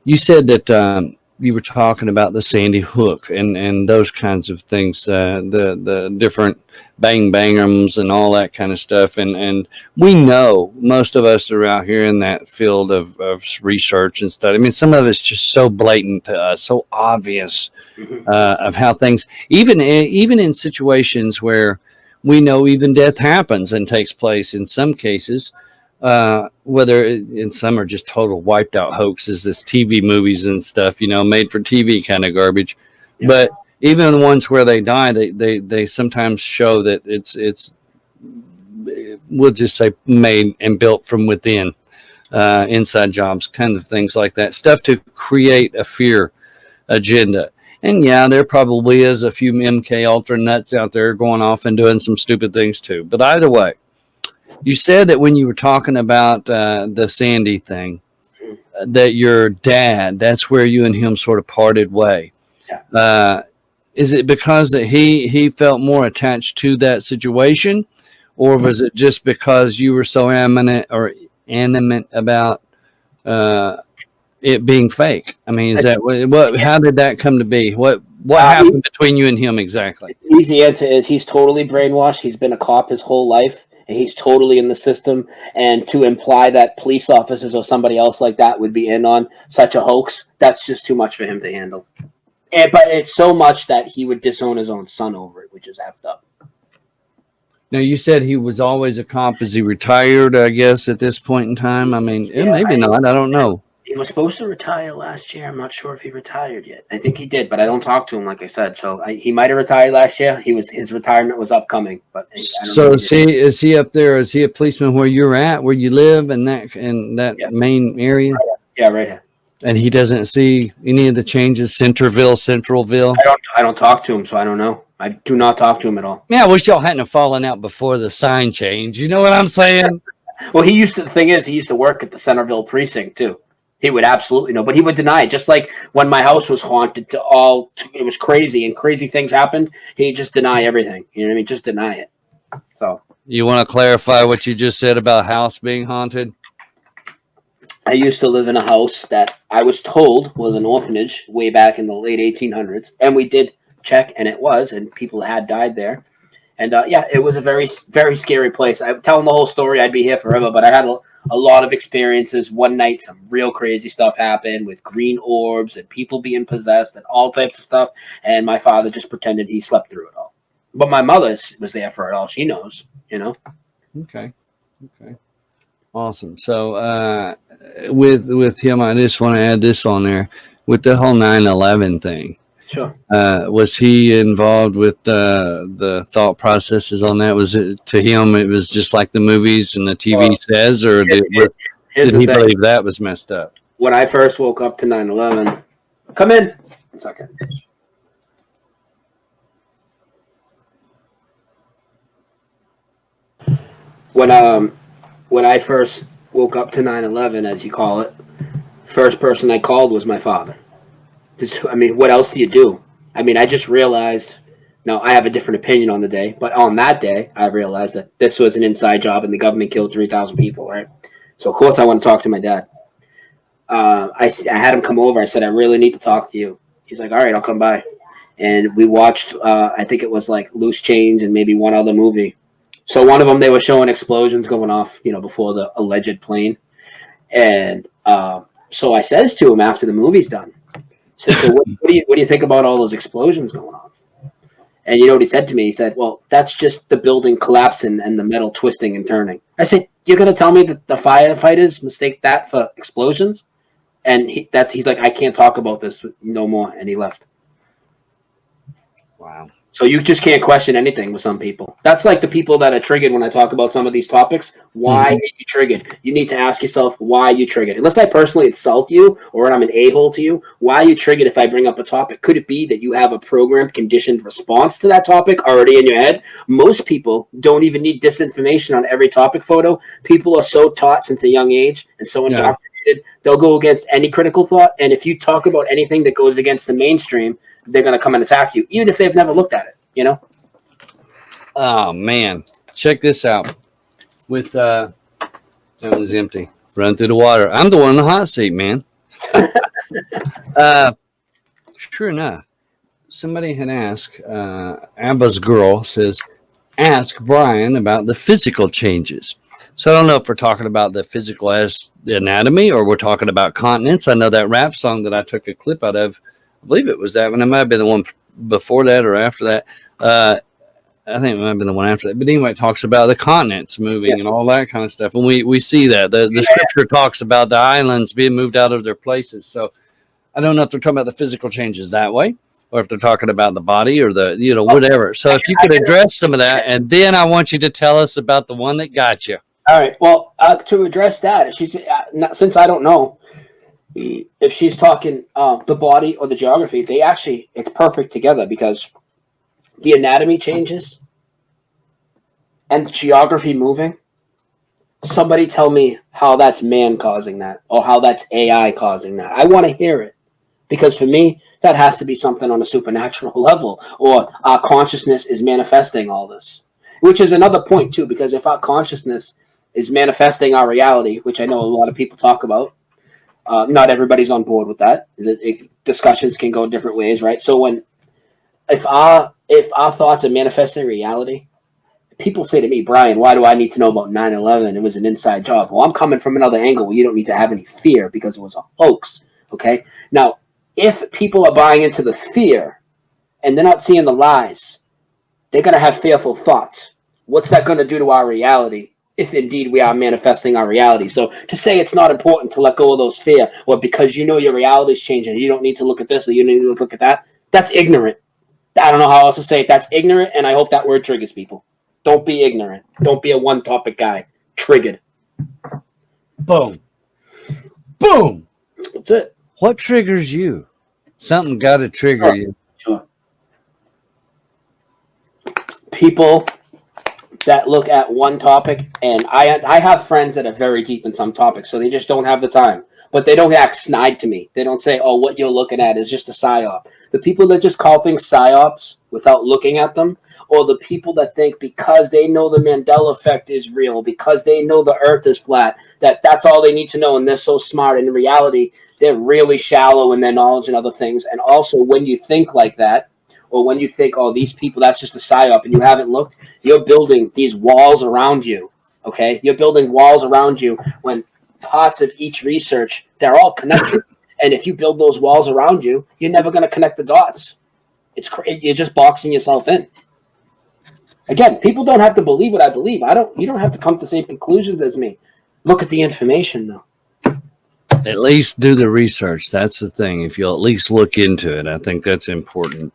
You said that you were talking about the Sandy Hook and those kinds of things, the different bang bangums and all that kind of stuff. And we know, most of us are out here in that field of research and stuff. I mean, some of it's just so blatant to us, so obvious of how things, even in situations where we know even death happens and takes place in some cases, whether in some are just total wiped out hoaxes, this TV movies and stuff, made for TV kind of garbage. Yeah. But even the ones where they die, they sometimes show that it's we'll just say made and built from within, inside jobs, kind of things like that, stuff to create a fear agenda. And yeah, there probably is a few MK Ultra nuts out there going off and doing some stupid things too. But either way, you said that when you were talking about the Sandy thing, that your dad, that's where you and him sort of parted way. Yeah. Is it because that he felt more attached to that situation, or was it just because you were so animate about it being fake? I mean, is that what? How did that come to be? What happened between you and him exactly? The easy answer is he's totally brainwashed. He's been a cop his whole life. And he's totally in the system, and to imply that police officers or somebody else like that would be in on such a hoax, that's just too much for him to handle. but it's so much that he would disown his own son over it, which is effed up. Now, you said he was always a cop. Is he retired, I guess, at this point in time? I mean, maybe not. I don't know. He was supposed to retire last year. I'm not sure if he retired yet. I think he did, but I don't talk to him, like I said. So he might have retired last year. His retirement was upcoming, but I don't So know. is he up there? Is he a policeman where you're at, where you live, in that main area? Yeah, right here. And he doesn't see any of the changes, Centralville. I don't talk to him, so I don't know. I do not talk to him at all. Yeah, I wish y'all hadn't have fallen out before the sign change. You know what I'm saying? Well, the thing is, he used to work at the Centerville precinct too. He would absolutely know, but he would deny it. Just like when my house was haunted, it was crazy, and crazy things happened. He'd just deny everything. You know what I mean? Just deny it. So you want to clarify what you just said about house being haunted? I used to live in a house that I was told was an orphanage way back in the late 1800s, and we did check, and it was, and people had died there. And it was a very, very scary place. I'm telling the whole story, I'd be here forever, but I had a lot of experiences. One night, some real crazy stuff happened with green orbs and people being possessed and all types of stuff. And my father just pretended he slept through it all. But my mother was there for it all. She knows, you know. Okay. Awesome. So with him, I just want to add this on there with the whole 9/11 thing. Sure. Was he involved with the thought processes on that? Was it to him? It was just like the movies and the TV says, or did he believe that was messed up? When I first woke up to 9/11, come in. 1 second. When I first woke up to 9/11, as you call it, first person I called was my father. I mean, what else do you do? I mean, I just realized, now I have a different opinion on the day, but on that day, I realized that this was an inside job and the government killed 3,000 people, right? So, of course, I want to talk to my dad. I had him come over. I said, I really need to talk to you. He's like, all right, I'll come by. And we watched, I think it was like Loose Change and maybe one other movie. So one of them, they were showing explosions going off, before the alleged plane. And so I says to him after the movie's done, so what do you think about all those explosions going on? And you know what he said to me? He said, well, that's just the building collapsing and the metal twisting and turning. I said, you're going to tell me that the firefighters mistake that for explosions? And he's like, I can't talk about this no more. And he left. Wow. So you just can't question anything with some people. That's like the people that are triggered when I talk about some of these topics. Why are you triggered? You need to ask yourself why you triggered. Unless I personally insult you or I'm an a-hole to you, why are you triggered if I bring up a topic? Could it be that you have a programmed, conditioned response to that topic already in your head? Most people don't even need disinformation on every topic photo. People are so taught since a young age and so indoctrinated, they'll go against any critical thought. And if you talk about anything that goes against the mainstream, they're going to come and attack you, even if they've never looked at it, Oh, man. Check this out. With, that was empty. Run through the water. I'm the one in the hot seat, man. Sure enough, somebody had asked, Abba's girl says, ask Brian about the physical changes. So I don't know if we're talking about the physical as the anatomy or we're talking about continence. I know that rap song that I took a clip out of, I believe it was that one. It might have been the one before that or after that. I think it might have been the one after that. But anyway, it talks about the continents moving and all that kind of stuff. And we see that. The scripture talks about the islands being moved out of their places. So I don't know if they're talking about the physical changes that way or if they're talking about the body or the, whatever. So if you could address some of that, and then I want you to tell us about the one that got you. All right. Well, to address that, since I don't know if she's talking the body or the geography, it's perfect together because the anatomy changes and geography moving. Somebody tell me how that's man causing that or how that's AI causing that. I want to hear it because for me, that has to be something on a supernatural level or our consciousness is manifesting all this, which is another point too, because if our consciousness is manifesting our reality, which I know a lot of people talk about, not everybody's on board with that. Discussions can go different ways, right? So if our thoughts are manifesting reality, people say to me, Brian, why do I need to know about 9/11? It was an inside job. Well, I'm coming from another angle where you don't need to have any fear because it was a hoax. Okay. Now, if people are buying into the fear and they're not seeing the lies, they're going to have fearful thoughts. What's that going to do to our reality if indeed we are manifesting our reality? So to say it's not important to let go of those fear, or because you know your reality is changing, you don't need to look at this or you need to look at that, that's ignorant. I don't know how else to say it. That's ignorant, and I hope that word triggers people. Don't be ignorant. Don't be a one-topic guy. Triggered. Boom. Boom. That's it. What triggers you? Something got to trigger you. Sure. People that look at one topic, and I have friends that are very deep in some topics, so they just don't have the time. But they don't act snide to me. They don't say, oh, what you're looking at is just a psyop. The people that just call things psyops without looking at them, or the people that think because they know the Mandela effect is real, because they know the earth is flat, that's all they need to know, and they're so smart. And in reality, they're really shallow in their knowledge and other things. And also, when you think like that, or when you think, oh, these people, that's just a psyop, and you haven't looked, you're building these walls around you, okay? You're building walls around you when parts of each research, they're all connected. And if you build those walls around you, you're never going to connect the dots. You're just boxing yourself in. Again, people don't have to believe what I believe. You don't have to come to the same conclusions as me. Look at the information, though. At least do the research. That's the thing. If you'll at least look into it, I think that's important.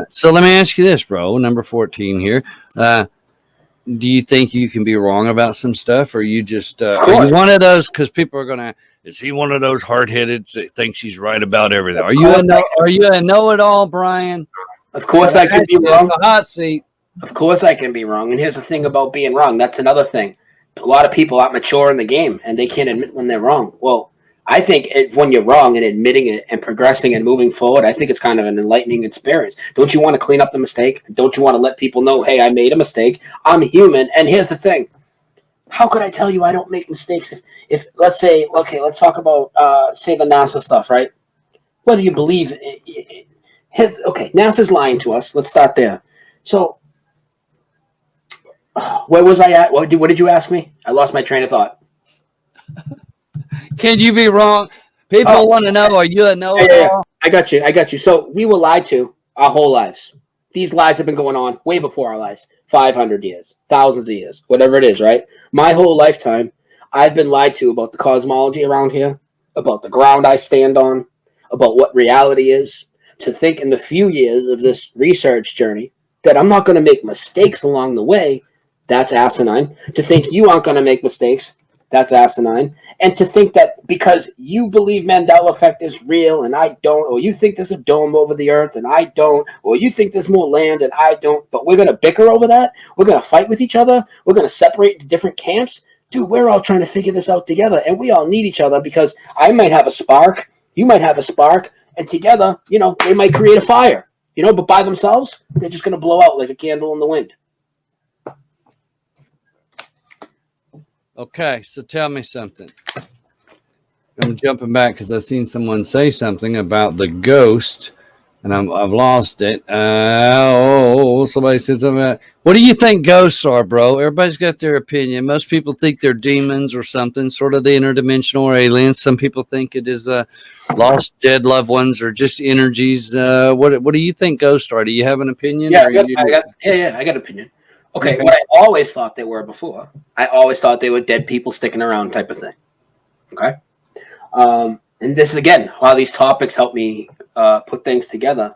So let me ask you this, bro. Number 14 here. Do you think you can be wrong about some stuff, or you just are you one of those? Because people are gonna. Is he one of those hard-headed that thinks he's right about everything? Are you a know-it-all, Brian? Of course, I can be wrong. The hot seat. Of course, I can be wrong. And here's the thing about being wrong. That's another thing. A lot of people aren't mature in the game, and they can't admit when they're wrong. Well, I think when you're wrong and admitting it and progressing and moving forward, I think it's kind of an enlightening experience. Don't you want to clean up the mistake? Don't you want to let people know, hey, I made a mistake. I'm human. And here's the thing. How could I tell you I don't make mistakes if let's say, okay, let's talk about, say, the NASA stuff, right? Whether you believe it, okay, NASA's lying to us. Let's start there. So where was I at? What did you ask me? I lost my train of thought. Can you be wrong? People want to know, are you a know-it-all? Yeah. I got you. So we were lied to our whole lives. These lies have been going on way before our lives. 500 years, thousands of years, whatever it is, right? My whole lifetime, I've been lied to about the cosmology around here, about the ground I stand on, about what reality is. To think in the few years of this research journey that I'm not going to make mistakes along the way, that's asinine. To think you aren't going to make mistakes, that's asinine. And to think that because you believe Mandela effect is real and I don't, or you think there's a dome over the earth and I don't, or you think there's more land and I don't, but we're going to bicker over that? We're going to fight with each other? We're going to separate into different camps? Dude, we're all trying to figure this out together, and we all need each other, because I might have a spark, you might have a spark, and together, they might create a fire, but by themselves, they're just going to blow out like a candle in the wind. Okay, so tell me something. I'm jumping back because I've seen someone say something about the ghost, and I've lost it. Somebody said something about, what do you think ghosts are, bro? Everybody's got their opinion. Most people think they're demons or something, sort of the interdimensional or aliens. Some people think it is lost, dead loved ones, or just energies. What do you think ghosts are? Do you have an opinion? Yeah, I got an opinion. Okay, what I always thought they were before, I always thought they were dead people sticking around type of thing. Okay? And this is, again, how these topics help me put things together.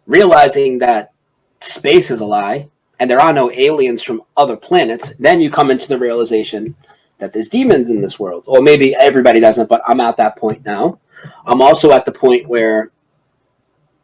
Realizing that space is a lie, and there are no aliens from other planets, then you come into the realization that there's demons in this world. Or maybe everybody doesn't, but I'm at that point now. I'm also at the point where,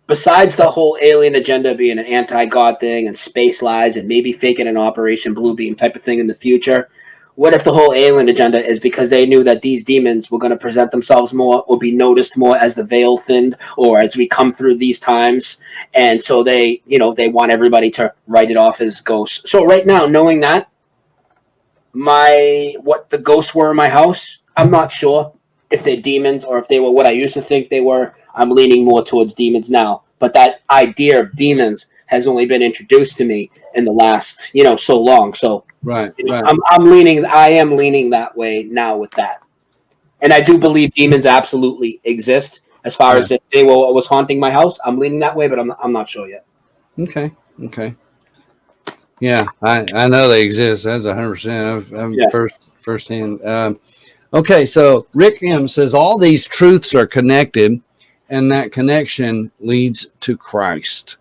besides the whole alien agenda being an anti-God thing and space lies and maybe faking an Operation Bluebeam type of thing in the future, what if the whole alien agenda is because they knew that these demons were going to present themselves more or be noticed more as the veil thinned or as we come through these times, and so they want everybody to write it off as ghosts. So right now, knowing that, what the ghosts were in my house, I'm not sure if they're demons or if they were what I used to think they were. I'm leaning more towards demons now. But that idea of demons has only been introduced to me in the last, so long. So right. I am leaning that way now with that. And I do believe demons absolutely exist. As far as if they were was haunting my house, I'm leaning that way, but I'm not sure yet. Okay. Yeah, I know they exist. That's 100%. I'm Yeah. firsthand. Okay, so Rick M says all these truths are connected, and that connection leads to Christ.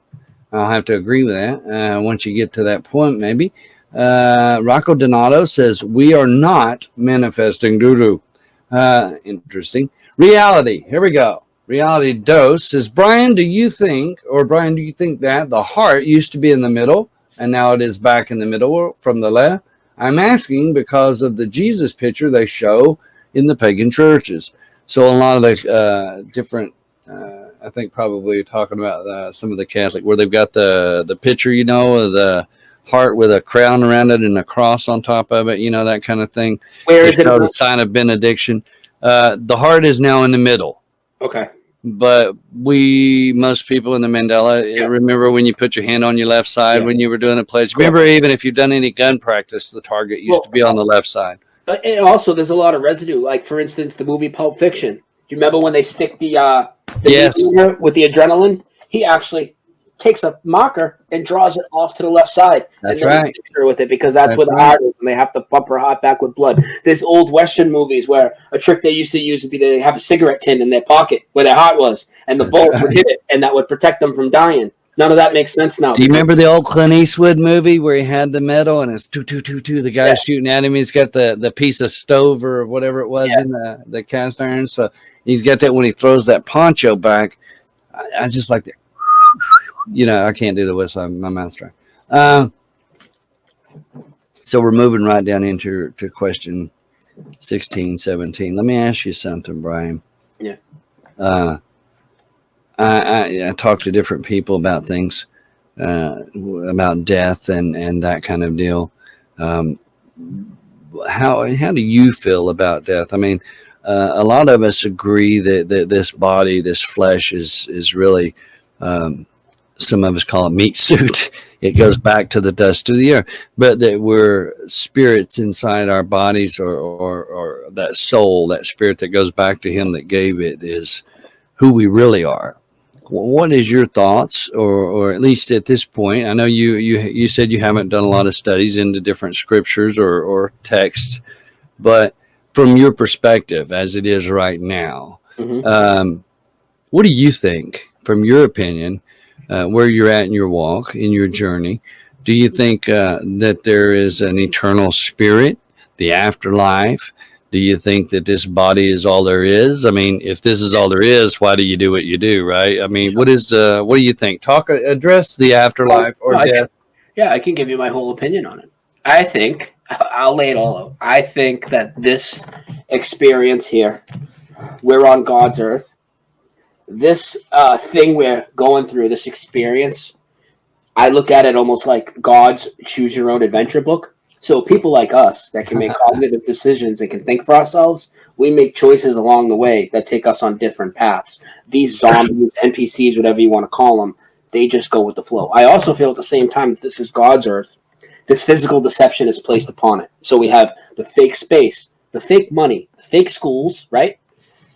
I'll have to agree with that once you get to that point, maybe. Rocco Donato says we are not manifesting doo-doo. Interesting. Reality. Here we go. Reality Dose says, Brian, do you think that the heart used to be in the middle and now it is back in the middle from the left? I'm asking because of the Jesus picture they show in the pagan churches. So a lot of the different, I think probably you're talking about some of the Catholic where they've got the picture, of the heart with a crown around it and a cross on top of it, that kind of thing. Where is it? A sign of benediction. The heart is now in the middle. Okay. But most people in the Mandela, remember when you put your hand on your left side when you were doing a pledge? Remember, even if you've done any gun practice, the target used to be on the left side. And also, there's a lot of residue. Like, for instance, the movie Pulp Fiction. Do you remember when they stick the needle with the adrenaline? He actually takes a marker and draws it off to the left side. That's and then right. Her with it because that's where the heart is, and they have to pump her heart back with blood. There's old Western movies where a trick they used to use would be they have a cigarette tin in their pocket where their heart was, and the bullets would hit it, and that would protect them from dying. None of that makes sense now. Do you remember the old Clint Eastwood movie where he had the medal and it's 222? The guy's shooting at him. He's got the piece of stove or whatever it was in the cast iron. So he's got that when he throws that poncho back. I just like that. I can't do the whistle. My mouth's dry. So we're moving right down into question 16, 17. Let me ask you something, Brian. Yeah. I talk to different people about things, about death and that kind of deal. How do you feel about death? I mean, a lot of us agree that this body, this flesh is really, some of us call it meat suit. It goes back to the dust of the earth, but that we're spirits inside our bodies or that soul, that spirit that goes back to him that gave it is who we really are. What is your thoughts, or at least at this point? I know you said you haven't done a lot of studies into different scriptures or texts, but from your perspective, as it is right now, what do you think, from your opinion, where you're at in your walk, in your journey? Do you think that there is an eternal spirit, the afterlife? Do you think that this body is all there is? I mean, if this is all there is, why do you do what you do, right? I mean, what do you think? Address the afterlife or death. I can give you my whole opinion on it. I think, I'll lay it all out. I think that this experience here, we're on God's earth. This thing we're going through, this experience, I look at it almost like God's choose your own adventure book. So people like us that can make cognitive decisions and can think for ourselves, we make choices along the way that take us on different paths. These zombies, NPCs, whatever you want to call them, they just go with the flow. I also feel at the same time that this is God's earth. This physical deception is placed upon it. So we have the fake space, the fake money, the fake schools, right?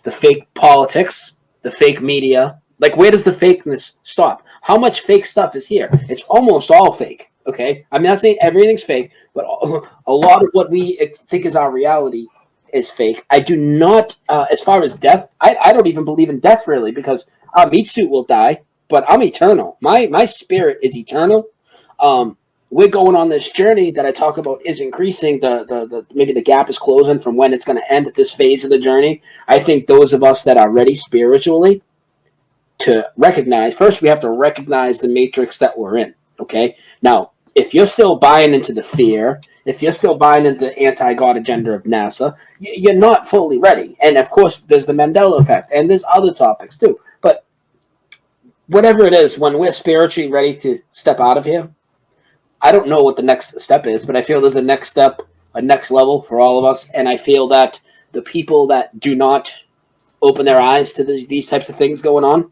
The fake politics, the fake media. Like, where does the fakeness stop? How much fake stuff is here? It's almost all fake. Okay, I'm not saying everything's fake, but a lot of what we think is our reality is fake. I do not, as far as death, I don't even believe in death really, because our meat suit will die, but I'm eternal. My spirit is eternal. We're going on this journey that I talk about is increasing. The maybe the gap is closing from when it's going to end at this phase of the journey. I think those of us that are ready spiritually to recognize, first we have to recognize the matrix that we're in. Okay, now, if you're still buying into the fear, if you're still buying into the anti-God agenda of NASA, you're not fully ready. And of course, there's the Mandela effect, and there's other topics too. But whatever it is, when we're spiritually ready to step out of here, I don't know what the next step is, but I feel there's a next step, a next level for all of us. And I feel that the people that do not open their eyes to these types of things going on,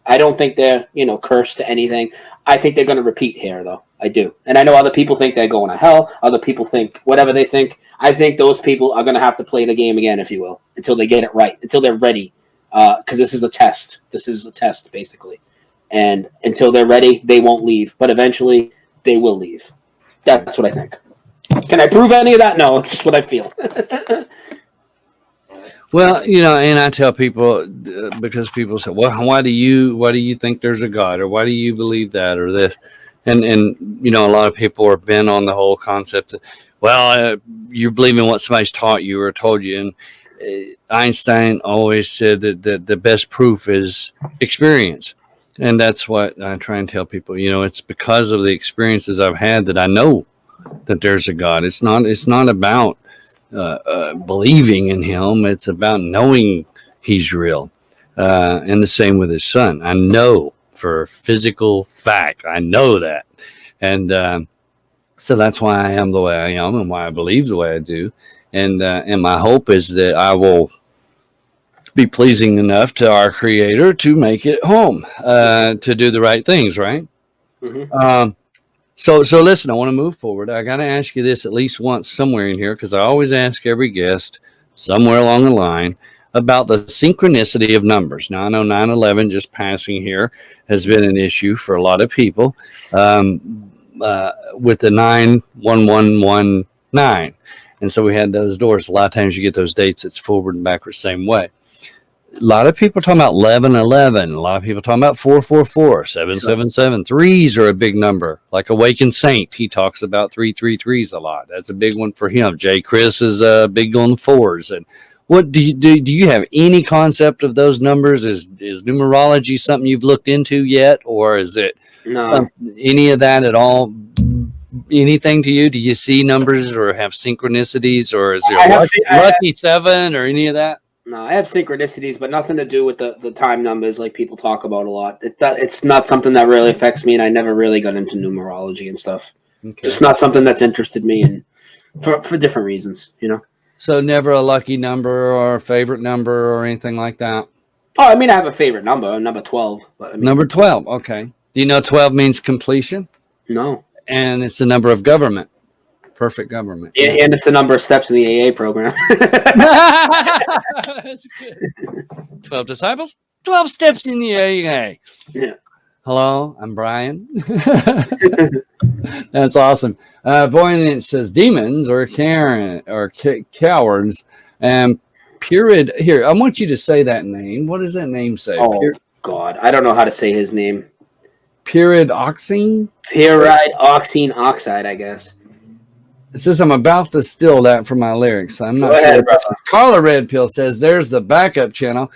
I don't think they're, cursed to anything. I think they're going to repeat here, though. I do. And I know other people think they're going to hell. Other people think whatever they think. I think those people are going to have to play the game again, if you will, until they get it right, until they're ready because this is a test. This is a test, basically. And until they're ready, they won't leave. But eventually, they will leave. That's what I think. Can I prove any of that? No, it's just what I feel. Well, and I tell people because people say, "Well, why do you think there's a God, or why do you believe that, or this?" And a lot of people are bent on the whole concept. You're believing what somebody's taught you or told you. And Einstein always said that the best proof is experience, and that's what I try and tell people. It's because of the experiences I've had that I know that there's a God. It's not about believing in him. It's about knowing he's real. And the same with his son. I know for physical fact. I know that. And so that's why I am the way I am and why I believe the way I do. And my hope is that I will be pleasing enough to our Creator to make it home, to do the right things, right? Mm-hmm. So listen, I want to move forward. I got to ask you this at least once somewhere in here, because I always ask every guest somewhere along the line about the synchronicity of numbers. Now, I know 9/11, just passing here, has been an issue for a lot of people with the 91119. And so we had those doors. A lot of times you get those dates, it's forward and backward same way. A lot of people talking about 1111. A lot of people talking about 444, 777. Threes are a big number. Like Awakened Saint, he talks about 333s a lot. That's a big one for him. Jay Chris is big on the fours. And what do you have any concept of those numbers? Is numerology something you've looked into yet, or is it any of that at all? Anything to you? Do you see numbers or have synchronicities, or is there lucky seven or any of that? No, I have synchronicities, but nothing to do with the time numbers like people talk about a lot. It's not something that really affects me, and I never really got into numerology and stuff. Okay. Just not something that's interested me, and for different reasons, So never a lucky number or a favorite number or anything like that? Oh, I mean, I have a favorite number 12. But number 12, okay. Do you know 12 means completion? No. And it's the number of government. Perfect government. Yeah, and it's the number of steps in the AA program. That's good. 12 disciples, 12 steps in the AA. Yeah. Hello, I'm Brian. That's awesome. Voynich says demons or cowards. And Purid, here, I want you to say that name. What does that name say? Oh, God. I don't know how to say his name. Pyridoxine? Pyridoxine oxide, I guess. It says I'm about to steal that from my lyrics. I'm not sure. Ahead, Carla Red Pill says there's the backup channel.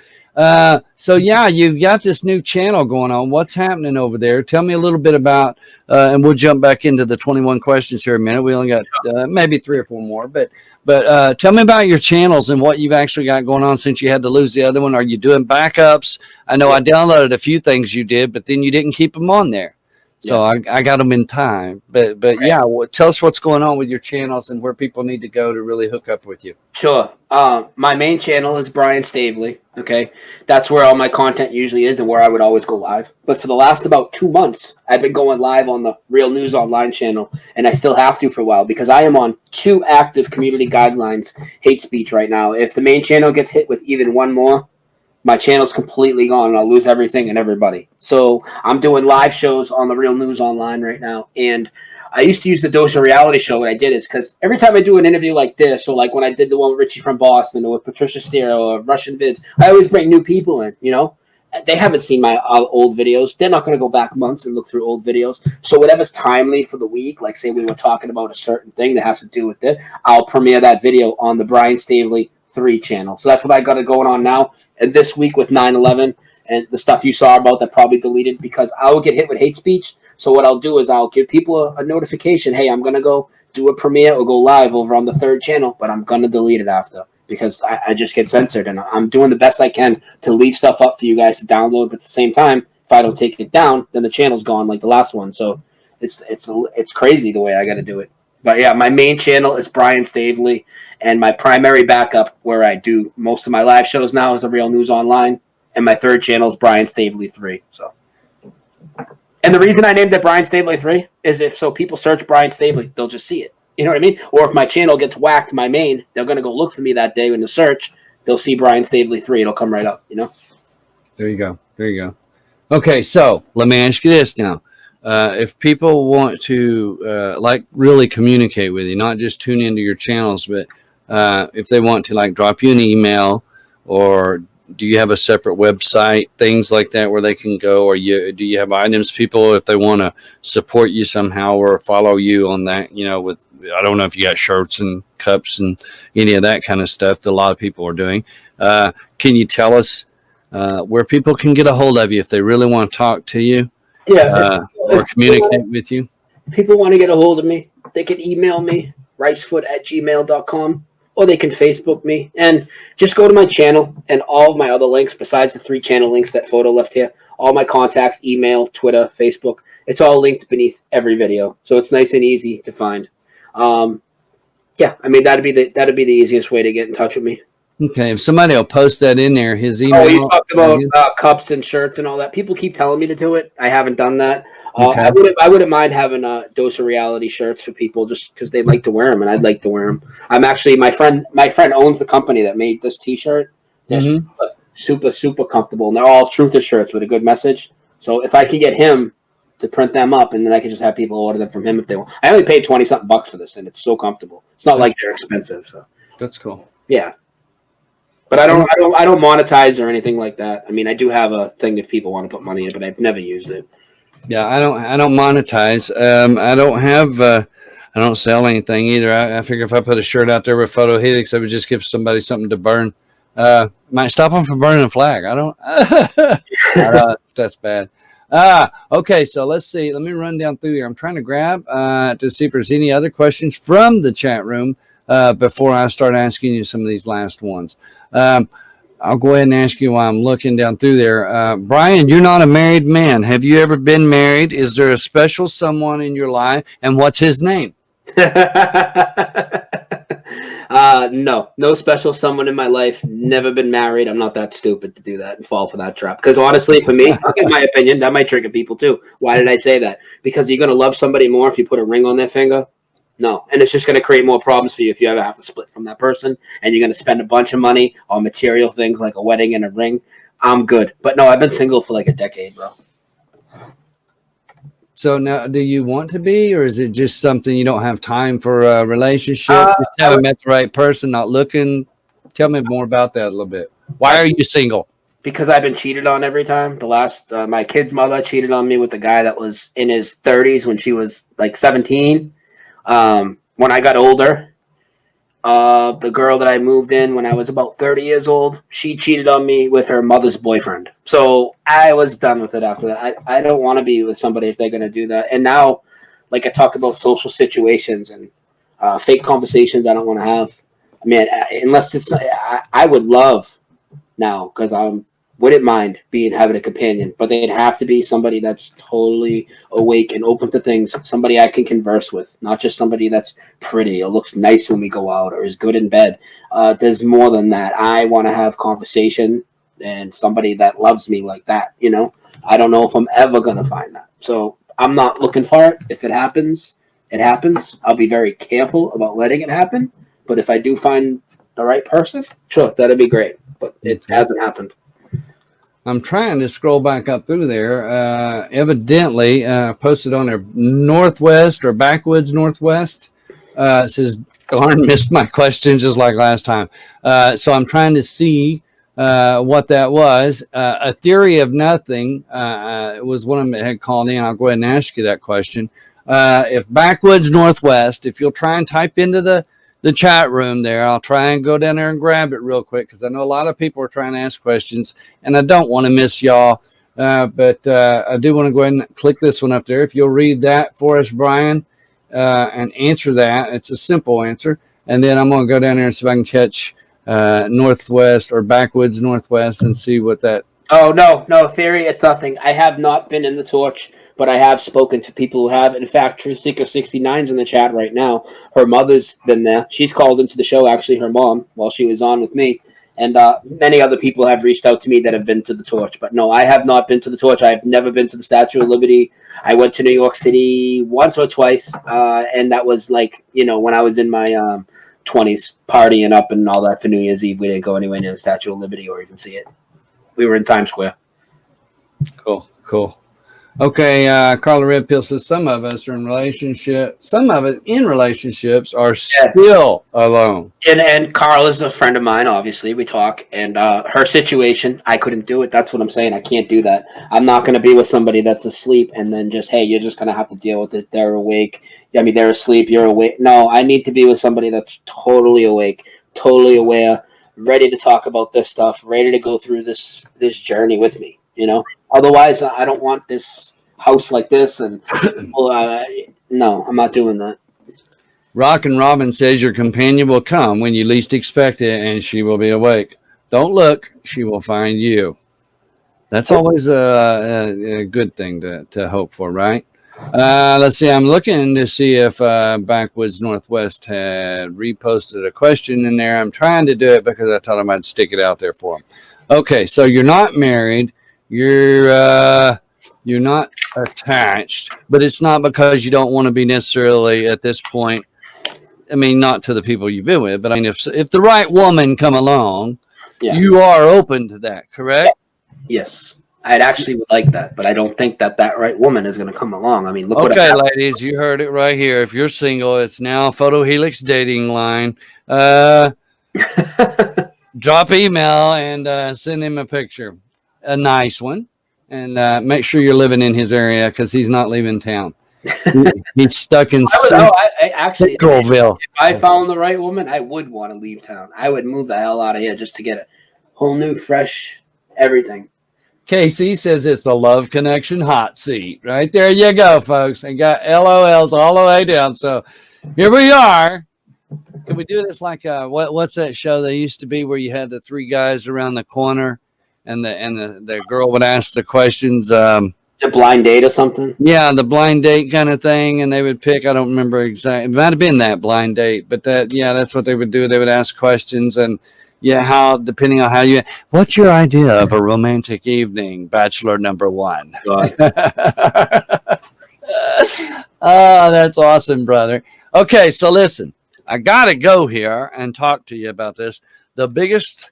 So yeah, you've got this new channel going on. What's happening over there? Tell me a little bit about, and we'll jump back into the 21 questions here in a minute. We only got maybe 3 or 4 more, but tell me about your channels and what you've actually got going on since you had to lose the other one. Are you doing backups? I know I downloaded a few things you did, but then you didn't keep them on there. So I got them in time, but right. Yeah, tell us what's going on with your channels and where people need to go to really hook up with you. Sure. My main channel is Brian Stavely. Okay, that's where all my content usually is and where I would always go live. But for the last about 2 months, I've been going live on the Real News Online channel, and I still have to for a while because I am on 2 active community guidelines hate speech right now. If the main channel gets hit with even one more, my channel's completely gone and I'll lose everything and everybody. So I'm doing live shows on the Real News Online right now. And I used to use the Dose of Reality show when I did it because every time I do an interview like this, or like when I did the one with Richie from Boston or with Patricia Steer or Russian Vids, I always bring new people in, They haven't seen my old videos. They're not going to go back months and look through old videos. So whatever's timely for the week, like say we were talking about a certain thing that has to do with it, I'll premiere that video on the Brian Stavely 3 channel. So that's what I got going on now. And this week with 9/11 and the stuff you saw about that probably deleted because I will get hit with hate speech. So what I'll do is I'll give people a notification. Hey, I'm going to go do a premiere or go live over on the 3rd channel, but I'm going to delete it after because I just get censored. And I'm doing the best I can to leave stuff up for you guys to download. But at the same time, if I don't take it down, then the channel's gone like the last one. So it's crazy the way I got to do it. But yeah, my main channel is Brian Stavely, and my primary backup where I do most of my live shows now is the Real News Online, and my 3rd channel is Brian Stavely 3. So, and the reason I named it Brian Stavely 3 is so people search Brian Stavely, they'll just see it. You know what I mean? Or if my channel gets whacked, my main, they're going to go look for me that day in the search. they'll see Brian Stavely 3. It'll come right up, you know? There you go. There you go. Okay, so let me ask you this now. If people want to like really communicate with you, not just tune into your channels, but if they want to like drop you an email, or do you have a separate website, things like that where they can go, or do you have items people if they want to support you somehow or follow you on that, you know, with, I don't know if you got shirts and cups and any of that kind of stuff that a lot of people are doing. Can you tell us where people can get a hold of you if they really want to talk to you? Yeah. Or communicate with you? If people want to get a hold of me, they can email me, ricefoot@gmail.com, or they can Facebook me. And just go to my channel and all of my other links, besides the 3 channel links that Photo left here, all my contacts, email, Twitter, Facebook, it's all linked beneath every video. So it's nice and easy to find. Yeah, I mean, that'd be the easiest way to get in touch with me. Okay, if somebody will post that in there, his email. Oh, you talked about cups and shirts and all that. People keep telling me to do it. I haven't done that. Okay. I wouldn't mind having Dose of Reality shirts for people just because they like to wear them, and I'd like to wear them. I'm actually my friend owns the company that made this T-shirt. They're super comfortable, and they're all truther shirts with a good message. So if I could get him to print them up, and then I could just have people order them from him if they want. I only paid $20-something for this, and it's so comfortable. It's not like they're expensive. So that's cool. Yeah. But I don't monetize or anything like that. I mean, I do have a thing if people want to put money in, but I've never used it. Yeah, I don't monetize. I don't sell anything either. I figure if I put a shirt out there with Photohelix, I would just give somebody something to burn. Might stop them from burning a flag. I don't. That's bad. Okay, so let's see. Let me run down through here. I'm trying to grab to see if there's any other questions from the chat room before I start asking you some of these last ones. I'll go ahead and ask you while I'm looking down through there. Brian, you're not a married man. Have you ever been married? Is there a special someone in your life? And what's his name? No special someone in my life. Never been married. I'm not that stupid to do that and fall for that trap. Because honestly, for me, I'll give my opinion. That might trigger people too. Why did I say that? Because you're going to love somebody more if you put a ring on their finger. No, and it's just going to create more problems for you if you ever have to split from that person, and you're going to spend a bunch of money on material things like a wedding and a ring. I'm good. But no, I've been single for like a decade, bro. So now, do you want to be, or is it just something you don't have time for a relationship? Just haven't met the right person, not looking? Tell me more about that a little bit. Why are you single? Because I've been cheated on every time. The last, my kid's mother cheated on me with a guy that was in his 30s when she was like 17. When I got older, the girl that I moved in when I was about 30 years old, she cheated on me with her mother's boyfriend. So I was done with it after that. I don't want to be with somebody if they're going to do that. And now, like I talk about social situations and fake conversations I don't want to have. I mean, unless it's, I would love now because wouldn't mind having a companion, but they'd have to be somebody that's totally awake and open to things, somebody I can converse with, not just somebody that's pretty or looks nice when we go out or is good in bed. There's more than that. I want to have conversation and somebody that loves me like that, you know? I don't know if I'm ever going to find that. So I'm not looking for it. If it happens, it happens. I'll be very careful about letting it happen. But if I do find the right person, sure, that'd be great. But it hasn't happened. I'm trying to scroll back up through there. Evidently, posted on there, Northwest or Backwoods Northwest. It says, darn, missed my question just like last time. So I'm trying to see what that was. A Theory of Nothing was one of them that had called in. I'll go ahead and ask you that question. If Backwoods Northwest, if you'll try and type into the chat room there, I'll try and go down there and grab it real quick because I know a lot of people are trying to ask questions and I don't want to miss y'all. But I do want to go ahead and click this one up there. If you'll read that for us, Brian, and answer that. It's a simple answer. And then I'm going to go down there and see if I can catch Northwest or Backwoods Northwest and see what that. Oh, no, Theory, it's nothing. I have not been in the torch, but I have spoken to people who have. In fact, True Seeker 69's in the chat right now. Her mother's been there. She's called into the show, actually, her mom, while she was on with me. And many other people have reached out to me that have been to the torch. But no, I have not been to the torch. I've never been to the Statue of Liberty. I went to New York City once or twice. And that was like, when I was in my 20s, partying up and all that for New Year's Eve. We didn't go anywhere near the Statue of Liberty or even see it. We were in Times Square. Cool. Okay, Carla Red Pill says some of us are in relationships. Some of us in relationships are still alone. And Carl is a friend of mine. Obviously, we talk, and her situation, I couldn't do it. That's what I'm saying. I can't do that. I'm not going to be with somebody that's asleep and then just, hey, you're just going to have to deal with it. They're awake. I mean, they're asleep. You're awake. No, I need to be with somebody that's totally awake, totally aware, ready to talk about this stuff, ready to go through this journey with me. Otherwise, I don't want this house like this. And no, I'm not doing that. Rock and Robin says your companion will come when you least expect it, and she will be awake. Don't look; she will find you. That's always a good thing to hope for, right? Let's see. I'm looking to see if Backwoods Northwest had reposted a question in there. I'm trying to do it because I told him I'd stick it out there for him. Okay, so you're not married. You're not attached, but it's not because you don't want to be necessarily at this point. I mean, not to the people you've been with, but I mean, if the right woman come along, you are open to that, correct? Yes. I'd actually would like that, but I don't think that right woman is going to come along. I mean, look what okay, ladies, you heard it right here. If you're single, it's now Photohelix dating line. Drop email and send him a picture, a nice one, and make sure you're living in his area because he's not leaving town. He's stuck in Centralville. If I found the right woman, I would want to leave town. I would move the hell out of here just to get a whole new, fresh everything. Casey says it's the Love Connection hot seat. Right there you go, folks. And got LOLs all the way down. So here we are. Can we do this like what's that show that used to be where you had the three guys around the corner and the girl would ask the questions? A blind date or something? Yeah, the blind date kind of thing, and they would pick. I don't remember exactly. It might have been that blind date, but that's what they would do. They would ask questions, and how depending on how you. What's your idea of a romantic evening, Bachelor number one? Oh, that's awesome, brother. Okay, so listen, I gotta go here and talk to you about this. The biggest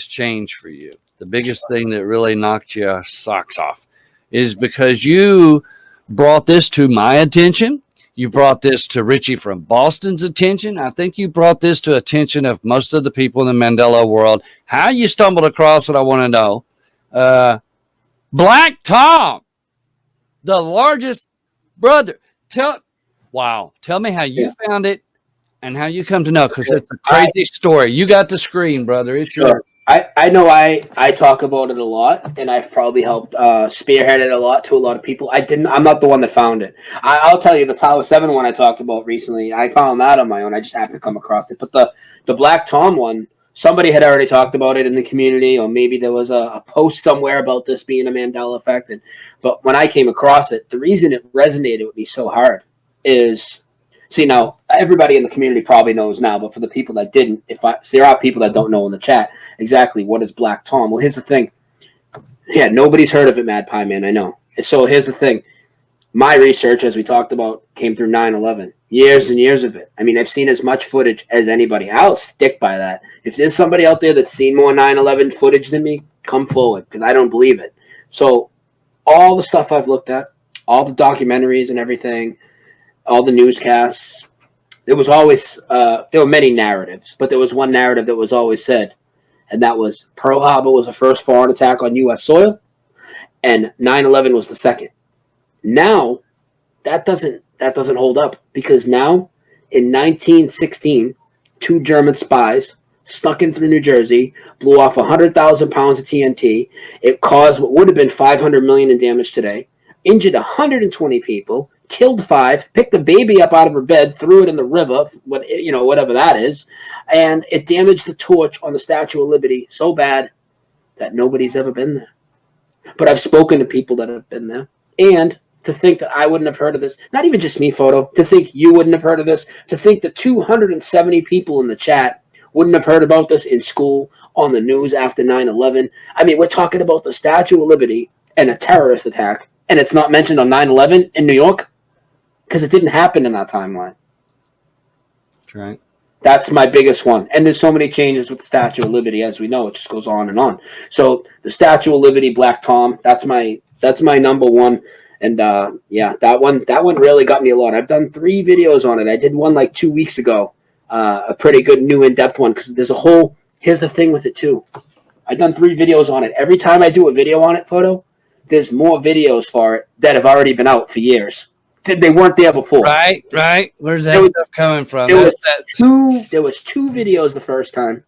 change for you, the biggest thing that really knocked your socks off, is because you brought this to my attention. You brought this to Richie from Boston's attention. I think you brought this to attention of most of the people in the Mandela world. How you stumbled across it, I want to know. Black Tom, the largest brother. Tell me how you found it and how you come to know, because it's a crazy story. You got the screen, brother. It's yours. I know I talk about it a lot, and I've probably helped spearhead it a lot to a lot of people. I'm not the one that found it. I'll tell you, the Tower 7 one I talked about recently, I found that on my own. I just happened to come across it. But the Black Tom one, somebody had already talked about it in the community, or maybe there was a post somewhere about this being a Mandela effect. But when I came across it, the reason it resonated with me so hard is... See, now, everybody in the community probably knows now, but for the people that didn't, there are people that don't know in the chat exactly what is Black Tom. Well, here's the thing. Yeah, nobody's heard of it, Mad Pie Man, I know. So here's the thing. My research, as we talked about, came through 9/11. Years and years of it. I mean, I've seen as much footage as anybody. I'll stick by that. If there's somebody out there that's seen more 9/11 footage than me, come forward, because I don't believe it. So all the stuff I've looked at, all the documentaries and everything, all the newscasts, there was always, there were many narratives, but there was one narrative that was always said, and that was Pearl Harbor was the first foreign attack on U.S. soil, and 9/11 was the second. Now, that doesn't hold up, because now, in 1916, 2 German spies snuck in through New Jersey, blew off 100,000 pounds of TNT. It caused what would have been $500 million in damage today, injured 120 people, killed 5, picked the baby up out of her bed, threw it in the river, whatever that is, and it damaged the torch on the Statue of Liberty so bad that nobody's ever been there. But I've spoken to people that have been there, and to think that I wouldn't have heard of this, not even just me, Photo, to think you wouldn't have heard of this, to think the 270 people in the chat wouldn't have heard about this in school, on the news after 9/11. I mean, we're talking about the Statue of Liberty and a terrorist attack, and it's not mentioned on 9/11 in New York? Because it didn't happen in our timeline. That's right. That's my biggest one. And there's so many changes with the Statue of Liberty, as we know. It just goes on and on. So the Statue of Liberty, Black Tom, that's my number one. And yeah, that one really got me a lot. I've done 3 videos on it. I did one like 2 weeks ago, a pretty good new in-depth one, because there's a whole. Here's the thing with it too. I've done 3 videos on it. Every time I do a video on it, Photo, there's more videos for it that have already been out for years. They weren't there before. Right. Where's that stuff coming from? There was 2 videos the first time.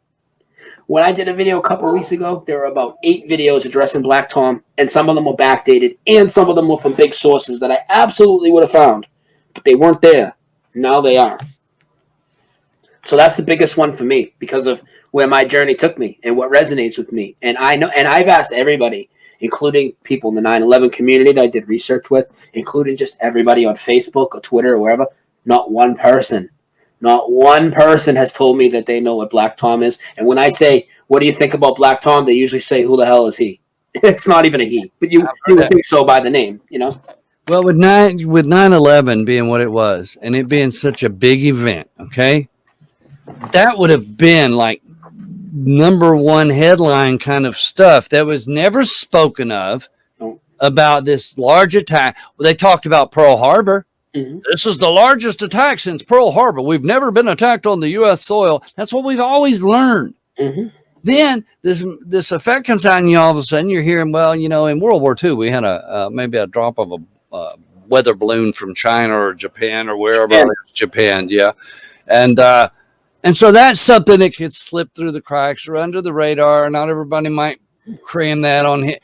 When I did a video a couple of weeks ago, there were about 8 videos addressing Black Tom, and some of them were backdated, and some of them were from big sources that I absolutely would have found, but they weren't there. Now they are. So that's the biggest one for me, because of where my journey took me and what resonates with me. And I know, and I've asked everybody, including people in the 9/11 community that I did research with, including just everybody on Facebook or Twitter or wherever. Not one person has told me that they know what Black Tom is. And when I say, what do you think about Black Tom? They usually say, who the hell is he? It's not even a he, but you would think so by the name, you know? Well, with 9/11 being what it was, and it being such a big event, okay, that would have been like number one headline kind of stuff that was never spoken of about this large attack. Well, they talked about Pearl Harbor. Mm-hmm. This is the largest attack since Pearl Harbor. We've never been attacked on the U.S. soil. That's what we've always learned. Mm-hmm. Then this effect comes out, and all of a sudden you're hearing, well, you know, in World War II, we had maybe a drop of a weather balloon from China or Japan or wherever. Japan, yeah. And so that's something that could slip through the cracks or under the radar. Not everybody might cram that on him.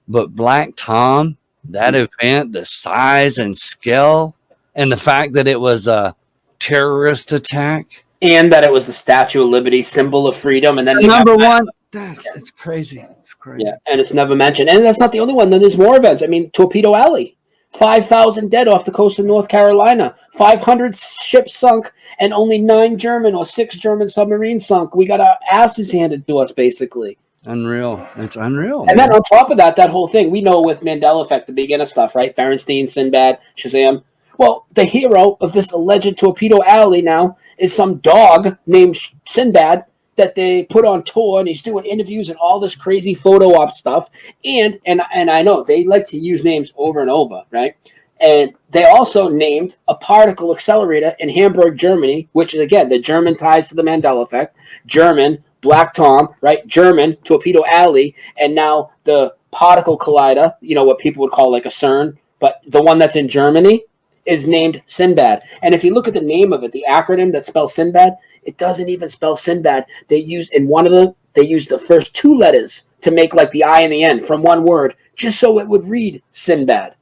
But Black Tom, that event, the size and scale, and the fact that it was a terrorist attack. And that it was the Statue of Liberty, symbol of freedom. And then number one, it's crazy. It's crazy. Yeah, and it's never mentioned. And that's not the only one. Then there's more events. I mean, Torpedo Alley. 5,000 dead off the coast of North Carolina. 500 ships sunk, and only 9 German or 6 German submarines sunk. We got our asses handed to us, basically. Unreal. It's unreal. And then on top of that whole thing, we know with Mandela effect, the beginner stuff, right? Berenstein, Sinbad, Shazam. Well, the hero of this alleged Torpedo Alley now is some dog named Sinbad that they put on tour, and he's doing interviews and all this crazy photo op stuff. And I know they like to use names over and over, right? And they also named a particle accelerator in Hamburg, Germany, which is, again, the German ties to the Mandela effect. German, Black Tom, right? German, Torpedo Alley, and now the particle collider, you know, what people would call like a CERN, but the one that's in Germany is named Sinbad. And if you look at the name of it, the acronym that spells Sinbad, it doesn't even spell Sinbad. They use the first 2 letters to make like the I and the N from one word, just so it would read Sinbad.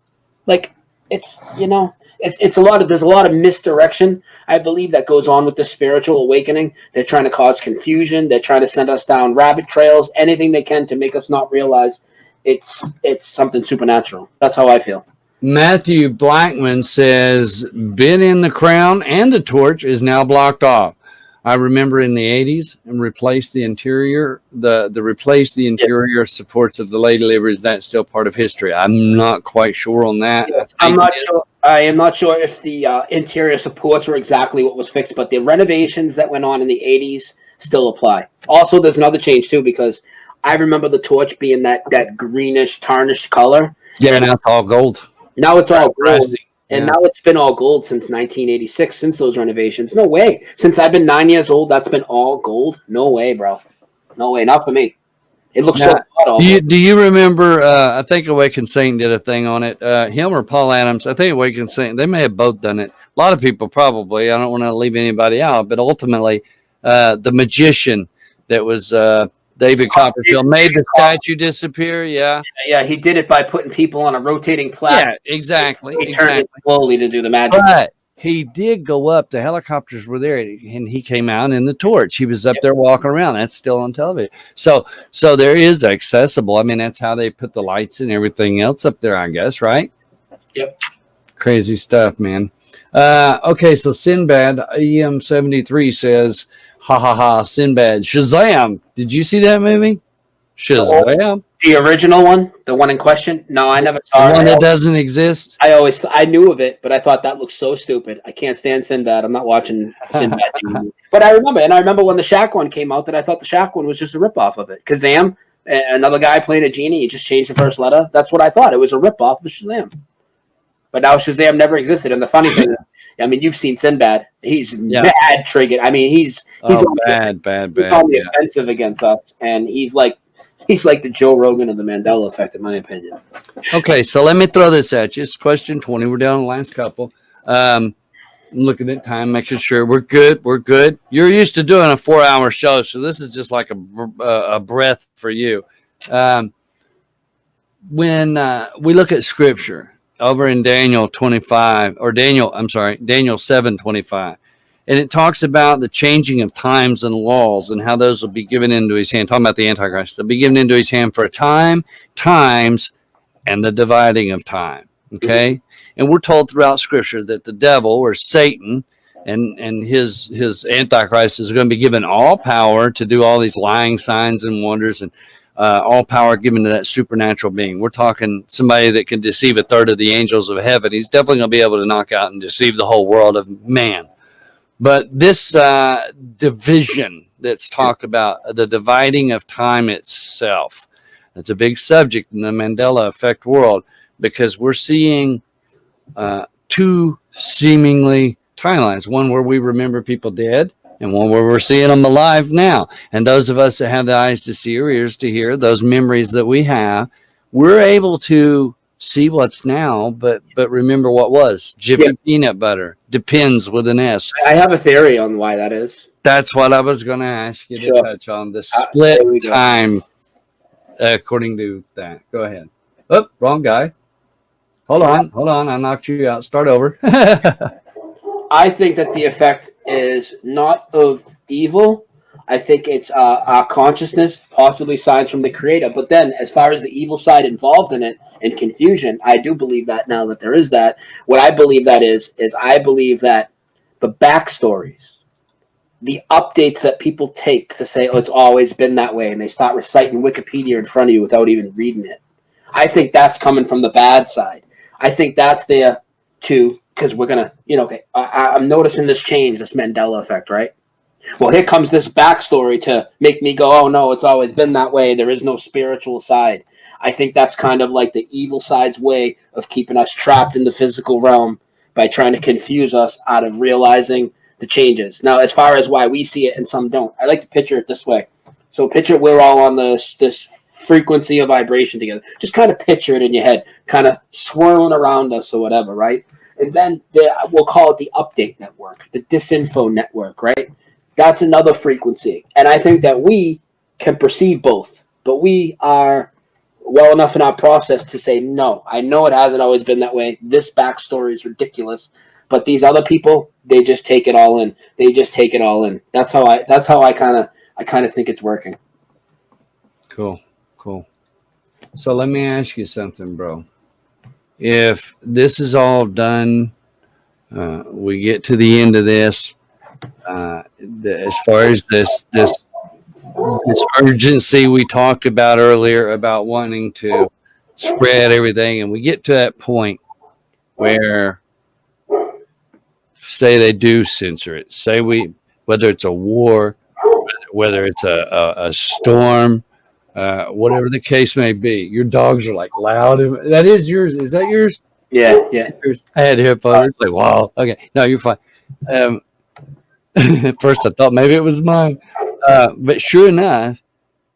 Like, it's, you know, it's there's a lot of misdirection, I believe, that goes on with the spiritual awakening. They're trying to cause confusion. They're trying to send us down rabbit trails, anything they can to make us not realize it's something supernatural. That's how I feel. Matthew Blackman says, been in the crown and the torch is now blocked off. I remember in the 80s and replaced the interior, Yes. supports of the Lady Liberty. Is that still part of history? I'm not quite sure on that. Yes. I'm not sure. I am not sure if the interior supports were exactly what was fixed, but the renovations that went on in the 80s still apply. Also, there's another change too, because I remember the torch being that greenish, tarnished color. Yeah, now it's all gold. Now it's all gold. And now it's been all gold since 1986, since those renovations. No way. Since I've been 9 years old, that's been all gold. No way, bro. No way. Not for me. It looks so odd. Do you remember, I think Awakened Saint did a thing on it. Him or Paul Adams, I think Awakened Saint, they may have both done it. A lot of people probably. I don't want to leave anybody out. But ultimately, the magician that was David Copperfield made the statue disappear. Yeah. Yeah, he did it by putting people on a rotating platform. Yeah, exactly. He turned it slowly to do the magic. But he did go up. The helicopters were there, and he came out in the torch. He was up there walking around. That's still on television. So there is accessible. I mean, that's how they put the lights and everything else up there, I guess, right? Yep. Crazy stuff, man. Okay, so Sinbad, EM73 says, ha ha ha, Sinbad. Shazam. Did you see that movie? Shazam? The original one, the one in question. No, I never saw The it. one that doesn't exist? I knew of it, but I thought that looked so stupid. I can't stand Sinbad. I'm not watching Sinbad TV. But I remember when the Shaq one came out that I thought the Shaq one was just a ripoff of it. Kazam, another guy playing a genie, he just changed the first letter. That's what I thought. It was a ripoff of Shazam. But now Shazam never existed. And the funny thing is, I mean, you've seen Sinbad. He's mad triggered. I mean, he's bad. on the offensive against us, and he's like the Joe Rogan of the Mandela effect, in my opinion. Okay, so let me throw this at you. It's question 20. We're down the last couple. I'm looking at time, making sure we're good. We're good. You're used to doing a 4-hour show, so this is just like a breath for you. When we look at Scripture over in Daniel 7:25, and it talks about the changing of times and laws and how those will be given into his hand. Talking about the Antichrist, they'll be given into his hand for a time, times, and the dividing of time. Okay, and we're told throughout Scripture that the devil or Satan and his Antichrist is going to be given all power to do all these lying signs and wonders, and all power given to that supernatural being. We're talking somebody that can deceive a third of the angels of heaven. He's definitely going to be able to knock out and deceive the whole world of man. But this division that's talked about, the dividing of time itself, that's a big subject in the Mandela effect world, because we're seeing two seemingly timelines, one where we remember people dead and one where we're seeing them alive now. And those of us that have the eyes to see or ears to hear, those memories that we have, we're able to see what's now, but remember what was. Jiffy peanut butter. Depends with an S. I have a theory on why that is. That's what I was going to ask you to touch on. The split time, according to that. Go ahead. Oh, wrong guy. Hold on. I knocked you out. Start over. I think that the effect is not of evil. I think it's our consciousness, possibly signs from the creator. But then, as far as the evil side involved in it and confusion, I do believe that now that there is that. What I believe that is I believe that the backstories, the updates that people take to say, oh, it's always been that way, and they start reciting Wikipedia in front of you without even reading it. I think that's coming from the bad side. I think that's there too, because we're going to, I'm noticing this change, this Mandela effect, right? Well, here comes this backstory to make me go, oh, no, it's always been that way. There is no spiritual side. I think that's kind of like the evil side's way of keeping us trapped in the physical realm by trying to confuse us out of realizing the changes. Now, as far as why we see it and some don't, I like to picture it this way. So picture we're all on this frequency of vibration together. Just kind of picture it in your head, kind of swirling around us or whatever, right? And then we'll call it the update network, the disinfo network, right? That's another frequency. And I think that we can perceive both, but we are well enough in our process to say, no, I know it hasn't always been that way. This backstory is ridiculous. But these other people, they just take it all in. That's how I kind of think it's working. Cool. So let me ask you something, bro. If this is all done, we get to the end of this, as far as this urgency we talked about earlier about wanting to spread everything, and we get to that point where, say they do censor it, whether it's a war, whether it's a storm, whatever the case may be. Your dogs are like loud. That is yours. Is that yours? Yeah. I had headphones. It's like, wow. Okay. No, you're fine. At first I thought maybe it was mine. But sure enough,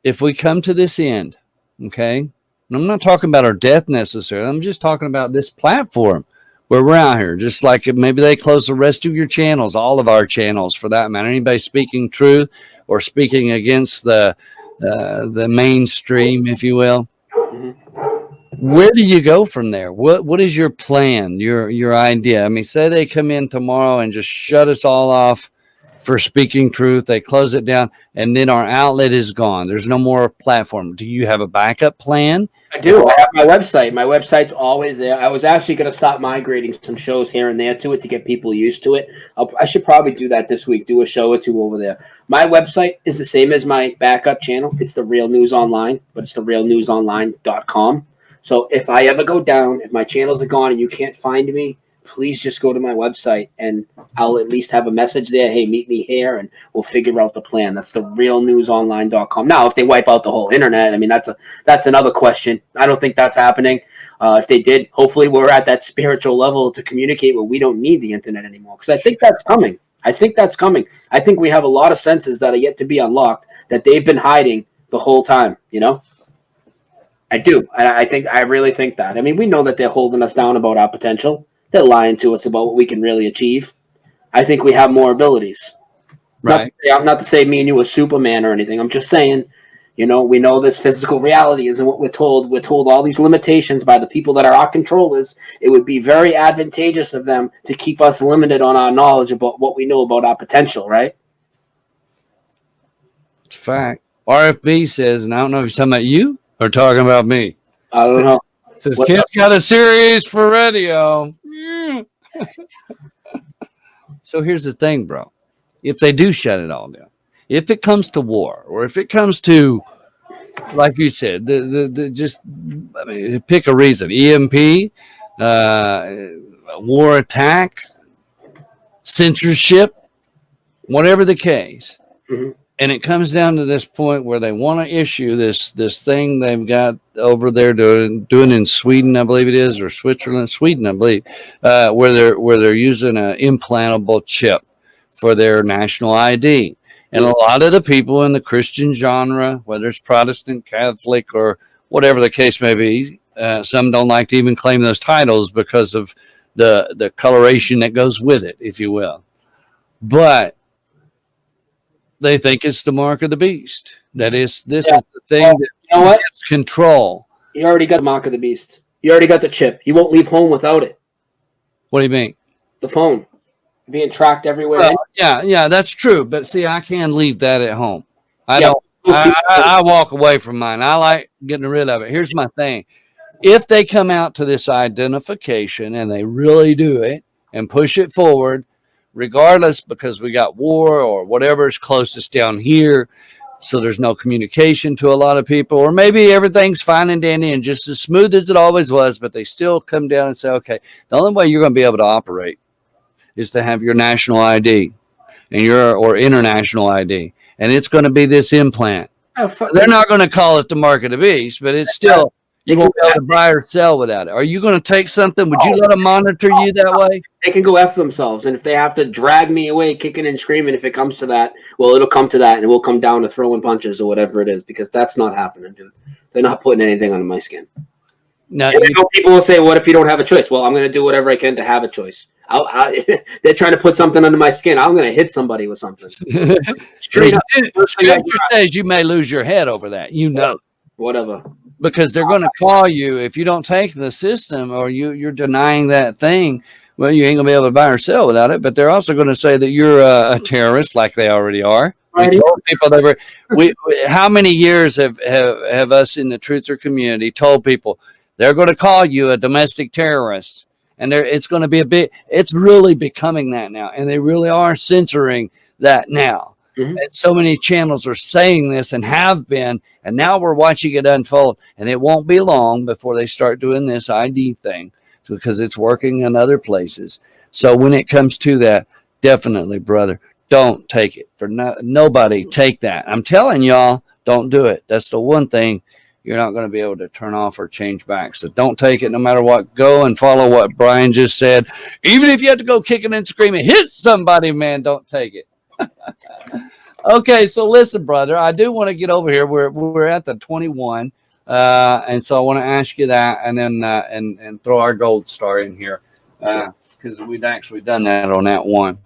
if we come to this end, okay, and I'm not talking about our death necessarily. I'm just talking about this platform where we're out here. Just like maybe they close the rest of your channels, all of our channels for that matter. Anybody speaking truth or speaking against the mainstream, if you will. Mm-hmm. Where do you go from there? What is your plan, your idea? I mean, say they come in tomorrow and just shut us all off for speaking truth. They close it down, and then our outlet is gone. There's no more platform. Do you have a backup plan? I do. I have my website. My website's always there. I was actually going to stop migrating some shows here and there to it to get people used to it. I should probably do that this week, do a show or two over there. My website is the same as my backup channel. It's the Real News Online, but it's the realnewsonline.com. So if I ever go down, if my channels are gone and you can't find me, please just go to my website and I'll at least have a message there. Hey, meet me here and we'll figure out the plan. That's the realnewsonline.com. Now, if they wipe out the whole internet, I mean, that's another question. I don't think that's happening. If they did, hopefully we're at that spiritual level to communicate where we don't need the internet anymore. Because I think that's coming. I think we have a lot of senses that are yet to be unlocked that they've been hiding the whole time, you know? I do. I really think that. I mean, we know that they're holding us down about our potential. They're lying to us about what we can really achieve. I think we have more abilities. Right. Not to say me and you are Superman or anything. I'm just saying, you know, we know this physical reality isn't what we're told. We're told all these limitations by the people that are our controllers. It would be very advantageous of them to keep us limited on our knowledge about what we know about our potential, right? It's a fact. RFB says, and I don't know if he's talking about you or talking about me. I don't know. Says, Kid's got a series for radio. So here's the thing, bro. If they do shut it all down, if it comes to war, or if it comes to, like you said, pick a reason, EMP, war attack, censorship, whatever the case, and it comes down to this point where they want to issue this thing they've got over there doing in Sweden, I believe it is, or Sweden, I believe, where they're using an implantable chip for their national ID. And a lot of the people in the Christian genre, whether it's Protestant, Catholic, or whatever the case may be, some don't like to even claim those titles because of the coloration that goes with it, if you will. But they think it's the mark of the beast. That is, this is the thing that you know what? Control. You already got the mark of the beast. You already got the chip. You won't leave home without it. What do you mean? The phone. Being tracked everywhere. Well, yeah, that's true. But see, I can leave that at home. I walk away from mine. I like getting rid of it. Here's my thing. If they come out to this identification and they really do it and push it forward, regardless, because we got war or whatever is closest down here, so there's no communication to a lot of people, or maybe everything's fine and dandy and just as smooth as it always was, but they still come down and say, okay, the only way you're going to be able to operate is to have your national ID and or international ID, and it's going to be this implant. They're not going to call it the mark of the beast, but it's still, you won't be able to buy or sell without it. Are you going to take something? Would you let them monitor you that way? They can go F themselves. And if they have to drag me away kicking and screaming, if it comes to that, well, it'll come to that and we'll come down to throwing punches or whatever it is, because that's not happening, dude. They're not putting anything under my skin. No, people will say, what if you don't have a choice? Well, I'm going to do whatever I can to have a choice. They're trying to put something under my skin. I'm going to hit somebody with something. Straight up. Scripture says you may lose your head over that. You know. Whatever. Because they're going to call you if you don't take the system or you're denying that thing. Well, you ain't going to be able to buy or sell without it. But they're also going to say that you're a terrorist, like they already are. We told people they were. How many years have us in the truther community told people they're going to call you a domestic terrorist, and it's going to be it's really becoming that now, and they really are censoring that now. Mm-hmm. And so many channels are saying this and have been, and now we're watching it unfold. And it won't be long before they start doing this ID thing, because it's working in other places. So when it comes to that, definitely, brother, don't take it. For nobody, take that. I'm telling y'all, don't do it. That's the one thing you're not going to be able to turn off or change back. So don't take it no matter what. Go and follow what Brian just said. Even if you have to go kicking and screaming, hit somebody, man, don't take it. Okay, so listen, brother, I do want to get over here. We're at the 21, and so I want to ask you that, and then and throw our gold star in here, because we'd actually done that on that one.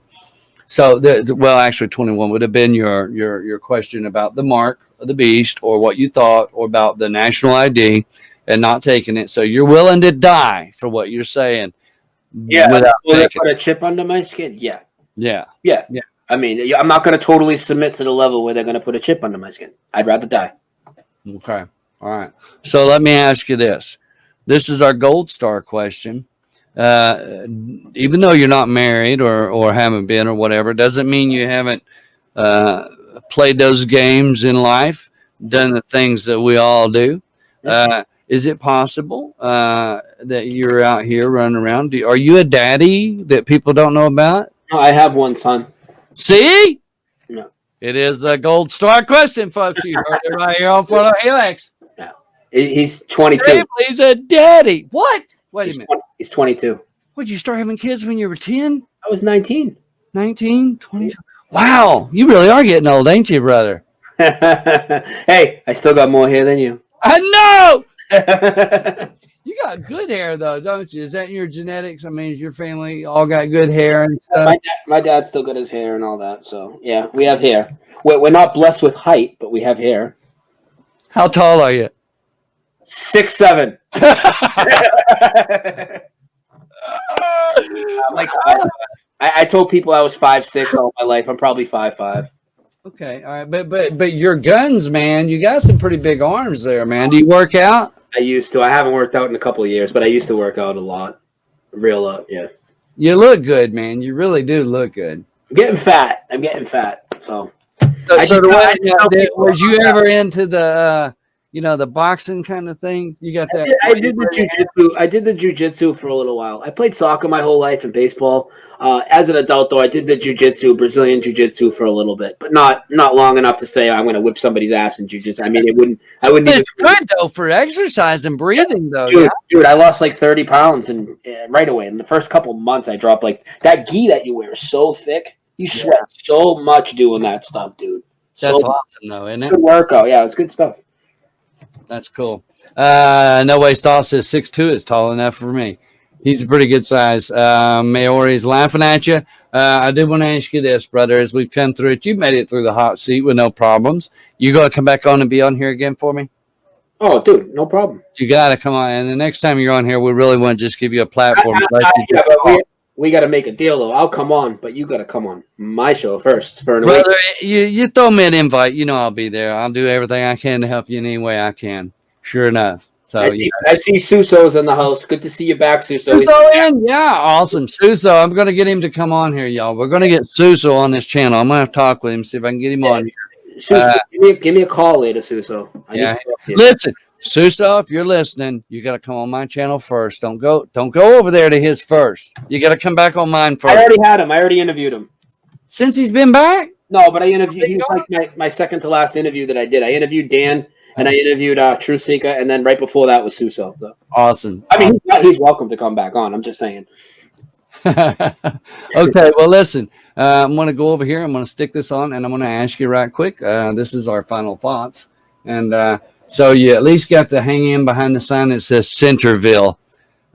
So, actually, 21 would have been your question about the mark of the beast, or what you thought, or about the national ID and not taking it. So you're willing to die for what you're saying. Yeah, without taking put a chip under my skin. Yeah. Yeah. Yeah. Yeah. I mean, I'm not going to totally submit to the level where they're going to put a chip under my skin. I'd rather die. Okay. All right. So let me ask you this. This is our gold star question. Even though you're not married or haven't been or whatever, doesn't mean you haven't played those games in life, done the things that we all do. Is it possible that you're out here running around? Are you a daddy that people don't know about? No, I have one son. See? No. It is the gold star question, folks. You heard it right here on Photohelix. No. He's 22. Stanley's a daddy. What? Wait a minute. He's 22. Would you start having kids when you were 10? I was 19. 19? 20? Wow. You really are getting old, ain't you, brother? Hey, I still got more hair than you. I know. You got good hair, though, don't you? Is that in your genetics? I mean, is your family all got good hair and stuff? My dad still got his hair and all that. So, yeah, we have hair. We're not blessed with height, but we have hair. How tall are you? 6'7". Like, I told people I was 5'6" all my life. I'm probably 5'5". Okay, all right, but your guns, man, you got some pretty big arms there, man. Do you work out? I used to. I haven't worked out in a couple of years, but I used to work out a lot. Real up, yeah. You look good, man. You really do look good. I'm getting fat. So was you ever into the the boxing kind of thing? You got that? I did the jiu-jitsu. I did the jiu-jitsu for a little while. I played soccer my whole life and baseball. As an adult, though, I did the jiu-jitsu, Brazilian jiu-jitsu for a little bit, but not long enough to say I'm going to whip somebody's ass in jiu-jitsu. I mean, I wouldn't. It's good though for exercise and breathing, though. Dude, I lost like 30 pounds and right away. In the first couple of months, I dropped like that gi that you wear is so thick. You sweat so much doing that stuff, dude. That's awesome, though, isn't it? Good workout. Yeah, it was good stuff. That's cool. No way Stahl says 6'2" is tall enough for me. He's a pretty good size. Maori's laughing at you. I did want to ask you this, brother, as we've come through it. You made it through the hot seat with no problems. You going to come back on and be on here again for me? Oh, dude, no problem. You got to come on. And the next time you're on here, we really want to just give you a platform. We got to make a deal, though. I'll come on, but you got to come on my show first. Brother, you throw me an invite. You know I'll be there. I'll do everything I can to help you in any way I can. Sure enough. So I see Suso's in the house. Good to see you back, Suso. Suso in? Yeah, awesome. Suso, I'm going to get him to come on here, y'all. We're going to get Suso on this channel. I'm going to have to talk with him, see if I can get him on here. Suso, give me a call later, Suso. Listen. Suso, if you're listening, you got to come on my channel first. Don't go over there to his first. You got to come back on mine first. I already had him. I already interviewed him. Since he's been back? No, but I interviewed. He was like my second to last interview that I did. I interviewed Dan and I interviewed True Seeker, and then right before that was Suso. So. Awesome. I mean, he's welcome to come back on. I'm just saying. Okay, well, listen. I'm going to go over here. I'm going to stick this on, and I'm going to ask you right quick. This is our final thoughts, and. So you at least got to hang in behind the sign that says Centerville.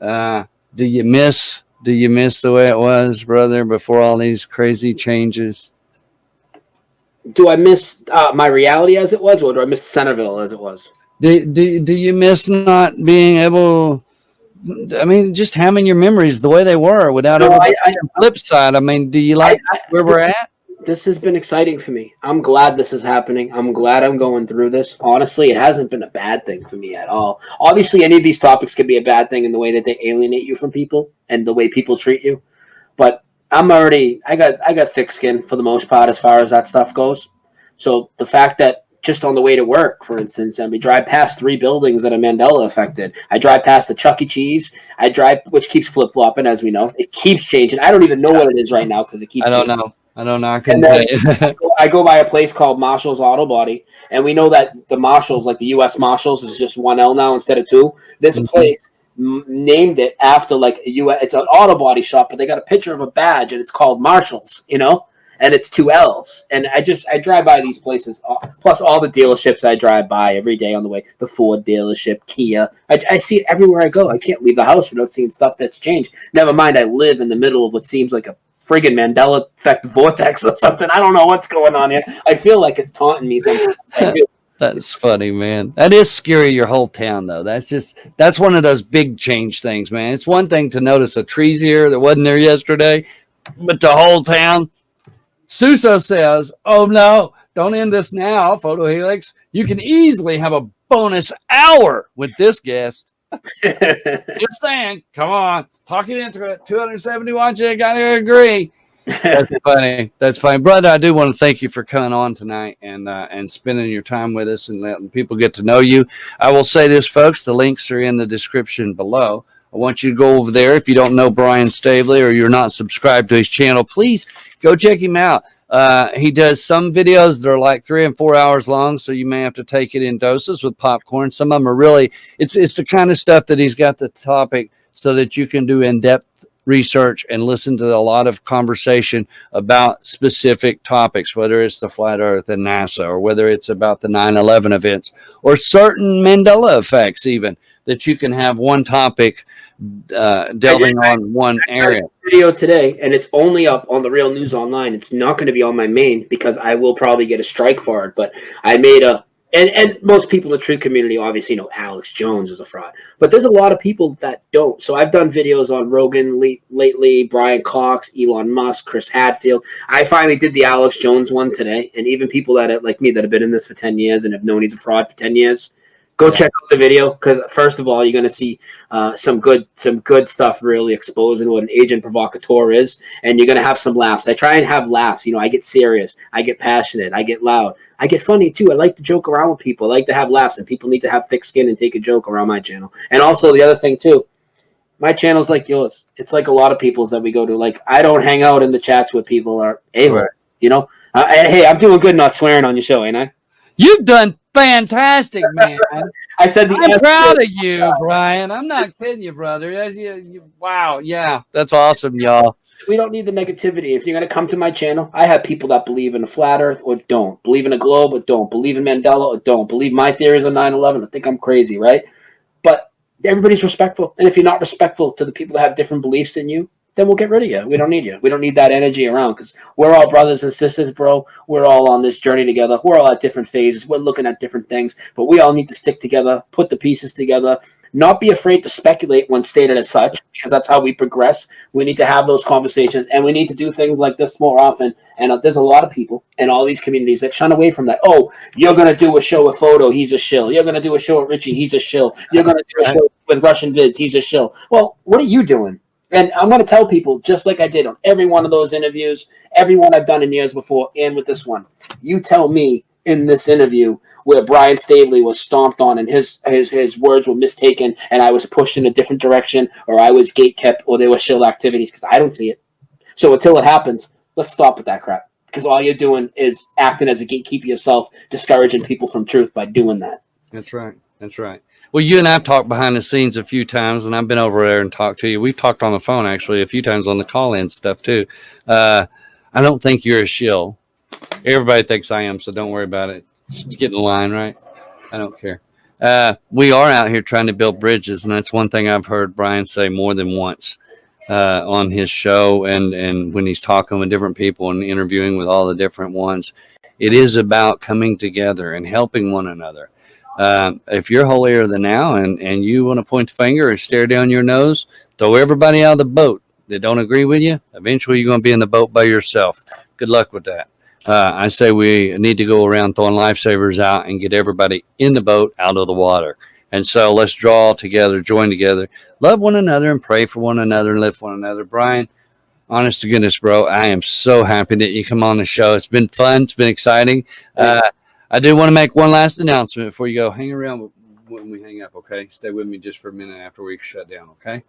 Do you miss the way it was, brother, before all these crazy changes? Do I miss my reality as it was, or do I miss Centerville as it was? Do you miss not being able? I mean, just having your memories the way they were without everything on the flip side. I mean, do you like where we're at? This has been exciting for me. I'm glad this is happening. I'm glad I'm going through this. Honestly, it hasn't been a bad thing for me at all. Obviously, any of these topics could be a bad thing in the way that they alienate you from people and the way people treat you. But I got thick skin for the most part as far as that stuff goes. So the fact that just on the way to work, for instance, and we drive past 3 buildings that are Mandela affected. I drive past the Chuck E. Cheese. Which keeps flip-flopping, as we know. It keeps changing. I don't even know what it is right now because it keeps changing. I don't know. I couldn't tell you. I go by a place called Marshall's Auto Body, and we know that the Marshalls, like the U.S. Marshalls, is just 1 L now instead of 2. This place named it after like it's an auto body shop, but they got a picture of a badge, and it's called Marshalls, and it's 2 L's. And I drive by these places, plus all the dealerships I drive by every day on the way. The Ford dealership, Kia. I see it everywhere I go. I can't leave the house without seeing stuff that's changed. Never mind, I live in the middle of what seems like a friggin' Mandela effect vortex or something. I don't know what's going on here. I feel like it's taunting me sometimes. That's funny, man. That is scary, your whole town, though. That's one of those big change things, man. It's one thing to notice a tree's here that wasn't there yesterday, but the whole town, Suso says, "Oh no, don't end this now, Photohelix. You can easily have a bonus hour with this guest." Just saying, come on, talking into it. 270 watches, I gotta agree. That's funny. That's funny, brother. I do want to thank you for coming on tonight and spending your time with us and letting people get to know you. I will say this, folks. The links are in the description below. I want you to go over there. If you don't know Brian Stavely or you're not subscribed to his channel, please go check him out. He does some videos that are like 3 and 4 hours long, so you may have to take it in doses with popcorn. Some of them are really, it's the kind of stuff that he's got the topic so that you can do in-depth research and listen to a lot of conversation about specific topics, whether it's the flat earth and NASA, or whether it's about the 9/11 events or certain Mandela effects, even that you can have one topic delving on one area. Video today, and it's only up on the Real News Online. It's not going to be on my main because I will probably get a strike for it. But I made a and most people in the truth community obviously know Alex Jones is a fraud, but there's a lot of people that don't. So I've done videos on Rogan lately, Brian Cox, Elon Musk, Chris Hadfield. I finally did the Alex Jones one today, and even people that are like me that have been in this for 10 years and have known he's a fraud for 10 years, go check out the video, because first of all, you're going to see some good stuff really exposing what an agent provocateur is, and you're going to have some laughs. I try and have laughs. I get serious, I get passionate, I get loud, I get funny too. I like to joke around with people. I like to have laughs, and people need to have thick skin and take a joke around my channel. And also the other thing too, my channel's like yours. It's like a lot of people's that we go to. Like, I don't hang out in the chats with people or a-holes, hey, I'm doing good not swearing on your show, ain't I? You've done fantastic, man. I said I'm proud of you, Brian. I'm not kidding you, brother. Wow, yeah, that's awesome, y'all. We don't need the negativity. If you're going to come to my channel, I have people that believe in a flat earth or don't, believe in a globe or don't, believe in Mandela or don't, believe my theories on 9/11 or think I'm crazy, right? But everybody's respectful. And if you're not respectful to the people that have different beliefs than you, then we'll get rid of you. We don't need you. We don't need that energy around, because we're all brothers and sisters, bro. We're all on this journey together. We're all at different phases. We're looking at different things, but we all need to stick together, put the pieces together, not be afraid to speculate when stated as such, because that's how we progress. We need to have those conversations, and we need to do things like this more often. And there's a lot of people in all these communities that shun away from that. Oh, you're going to do a show with Photo, he's a shill. You're going to do a show with Richie, he's a shill. You're going to do a show with Russian Vids, he's a shill. Well, what are you doing? And I'm going to tell people, just like I did on every one of those interviews, every one I've done in years before, and with this one, you tell me in this interview where Brian Stavely was stomped on and his words were mistaken and I was pushed in a different direction, or I was gatekept, or there were shill activities, because I don't see it. So until it happens, let's stop with that crap, because all you're doing is acting as a gatekeeper yourself, discouraging people from truth by doing that. That's right. That's right. Well, you and I've talked behind the scenes a few times, and I've been over there and talked to you. We've talked on the phone, actually, a few times on the call-in stuff, too. I don't think you're a shill. Everybody thinks I am, so don't worry about it. Just get in line, right? I don't care. We are out here trying to build bridges, and that's one thing I've heard Brian say more than once on his show, and when he's talking with different people and interviewing with all the different ones. It is about coming together and helping one another. If you're holier than thou and you want to point the finger or stare down your nose, throw everybody out of the boat that don't agree with you. Eventually, you're going to be in the boat by yourself. Good luck with that. I say we need to go around throwing lifesavers out and get everybody in the boat out of the water. And so let's draw together, join together, love one another, and pray for one another and lift one another. Brian, honest to goodness, bro, I am so happy that you come on the show. It's been fun. It's been exciting. I do want to make one last announcement before you go. Hang around when we hang up, okay? Stay with me just for a minute after we shut down, okay?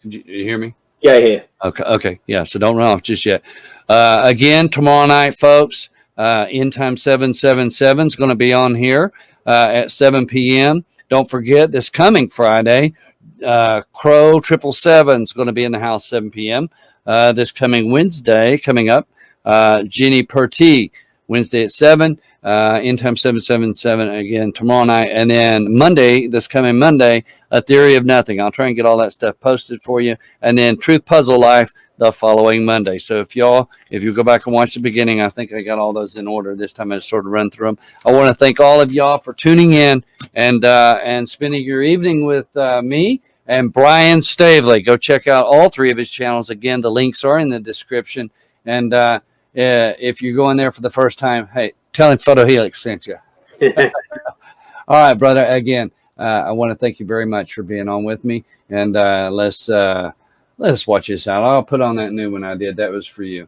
Did you hear me? Yeah, I hear. Okay. Yeah, so don't run off just yet. Again, tomorrow night, folks, End Time 777 is going to be on here at 7 p.m. Don't forget, this coming Friday, Crow 777 is going to be in the house 7 p.m. This coming Wednesday, coming up, Jenny Perty, Wednesday at 7, End Time 777 again tomorrow night. And then Monday, this coming Monday, A Theory of Nothing. I'll try and get all that stuff posted for you. And then Truth Puzzle Life the following Monday. So if you go back and watch the beginning, I think I got all those in order. This time I just sort of run through them. I want to thank all of y'all for tuning in and spending your evening with me and Brian Stavely. Go check out all three of his channels. Again, the links are in the description. And if you're going there for the first time, hey, tell him Photohelix sent you. All right, brother. Again, I want to thank you very much for being on with me, and let's watch this out. I'll put on that new one I did. That was for you.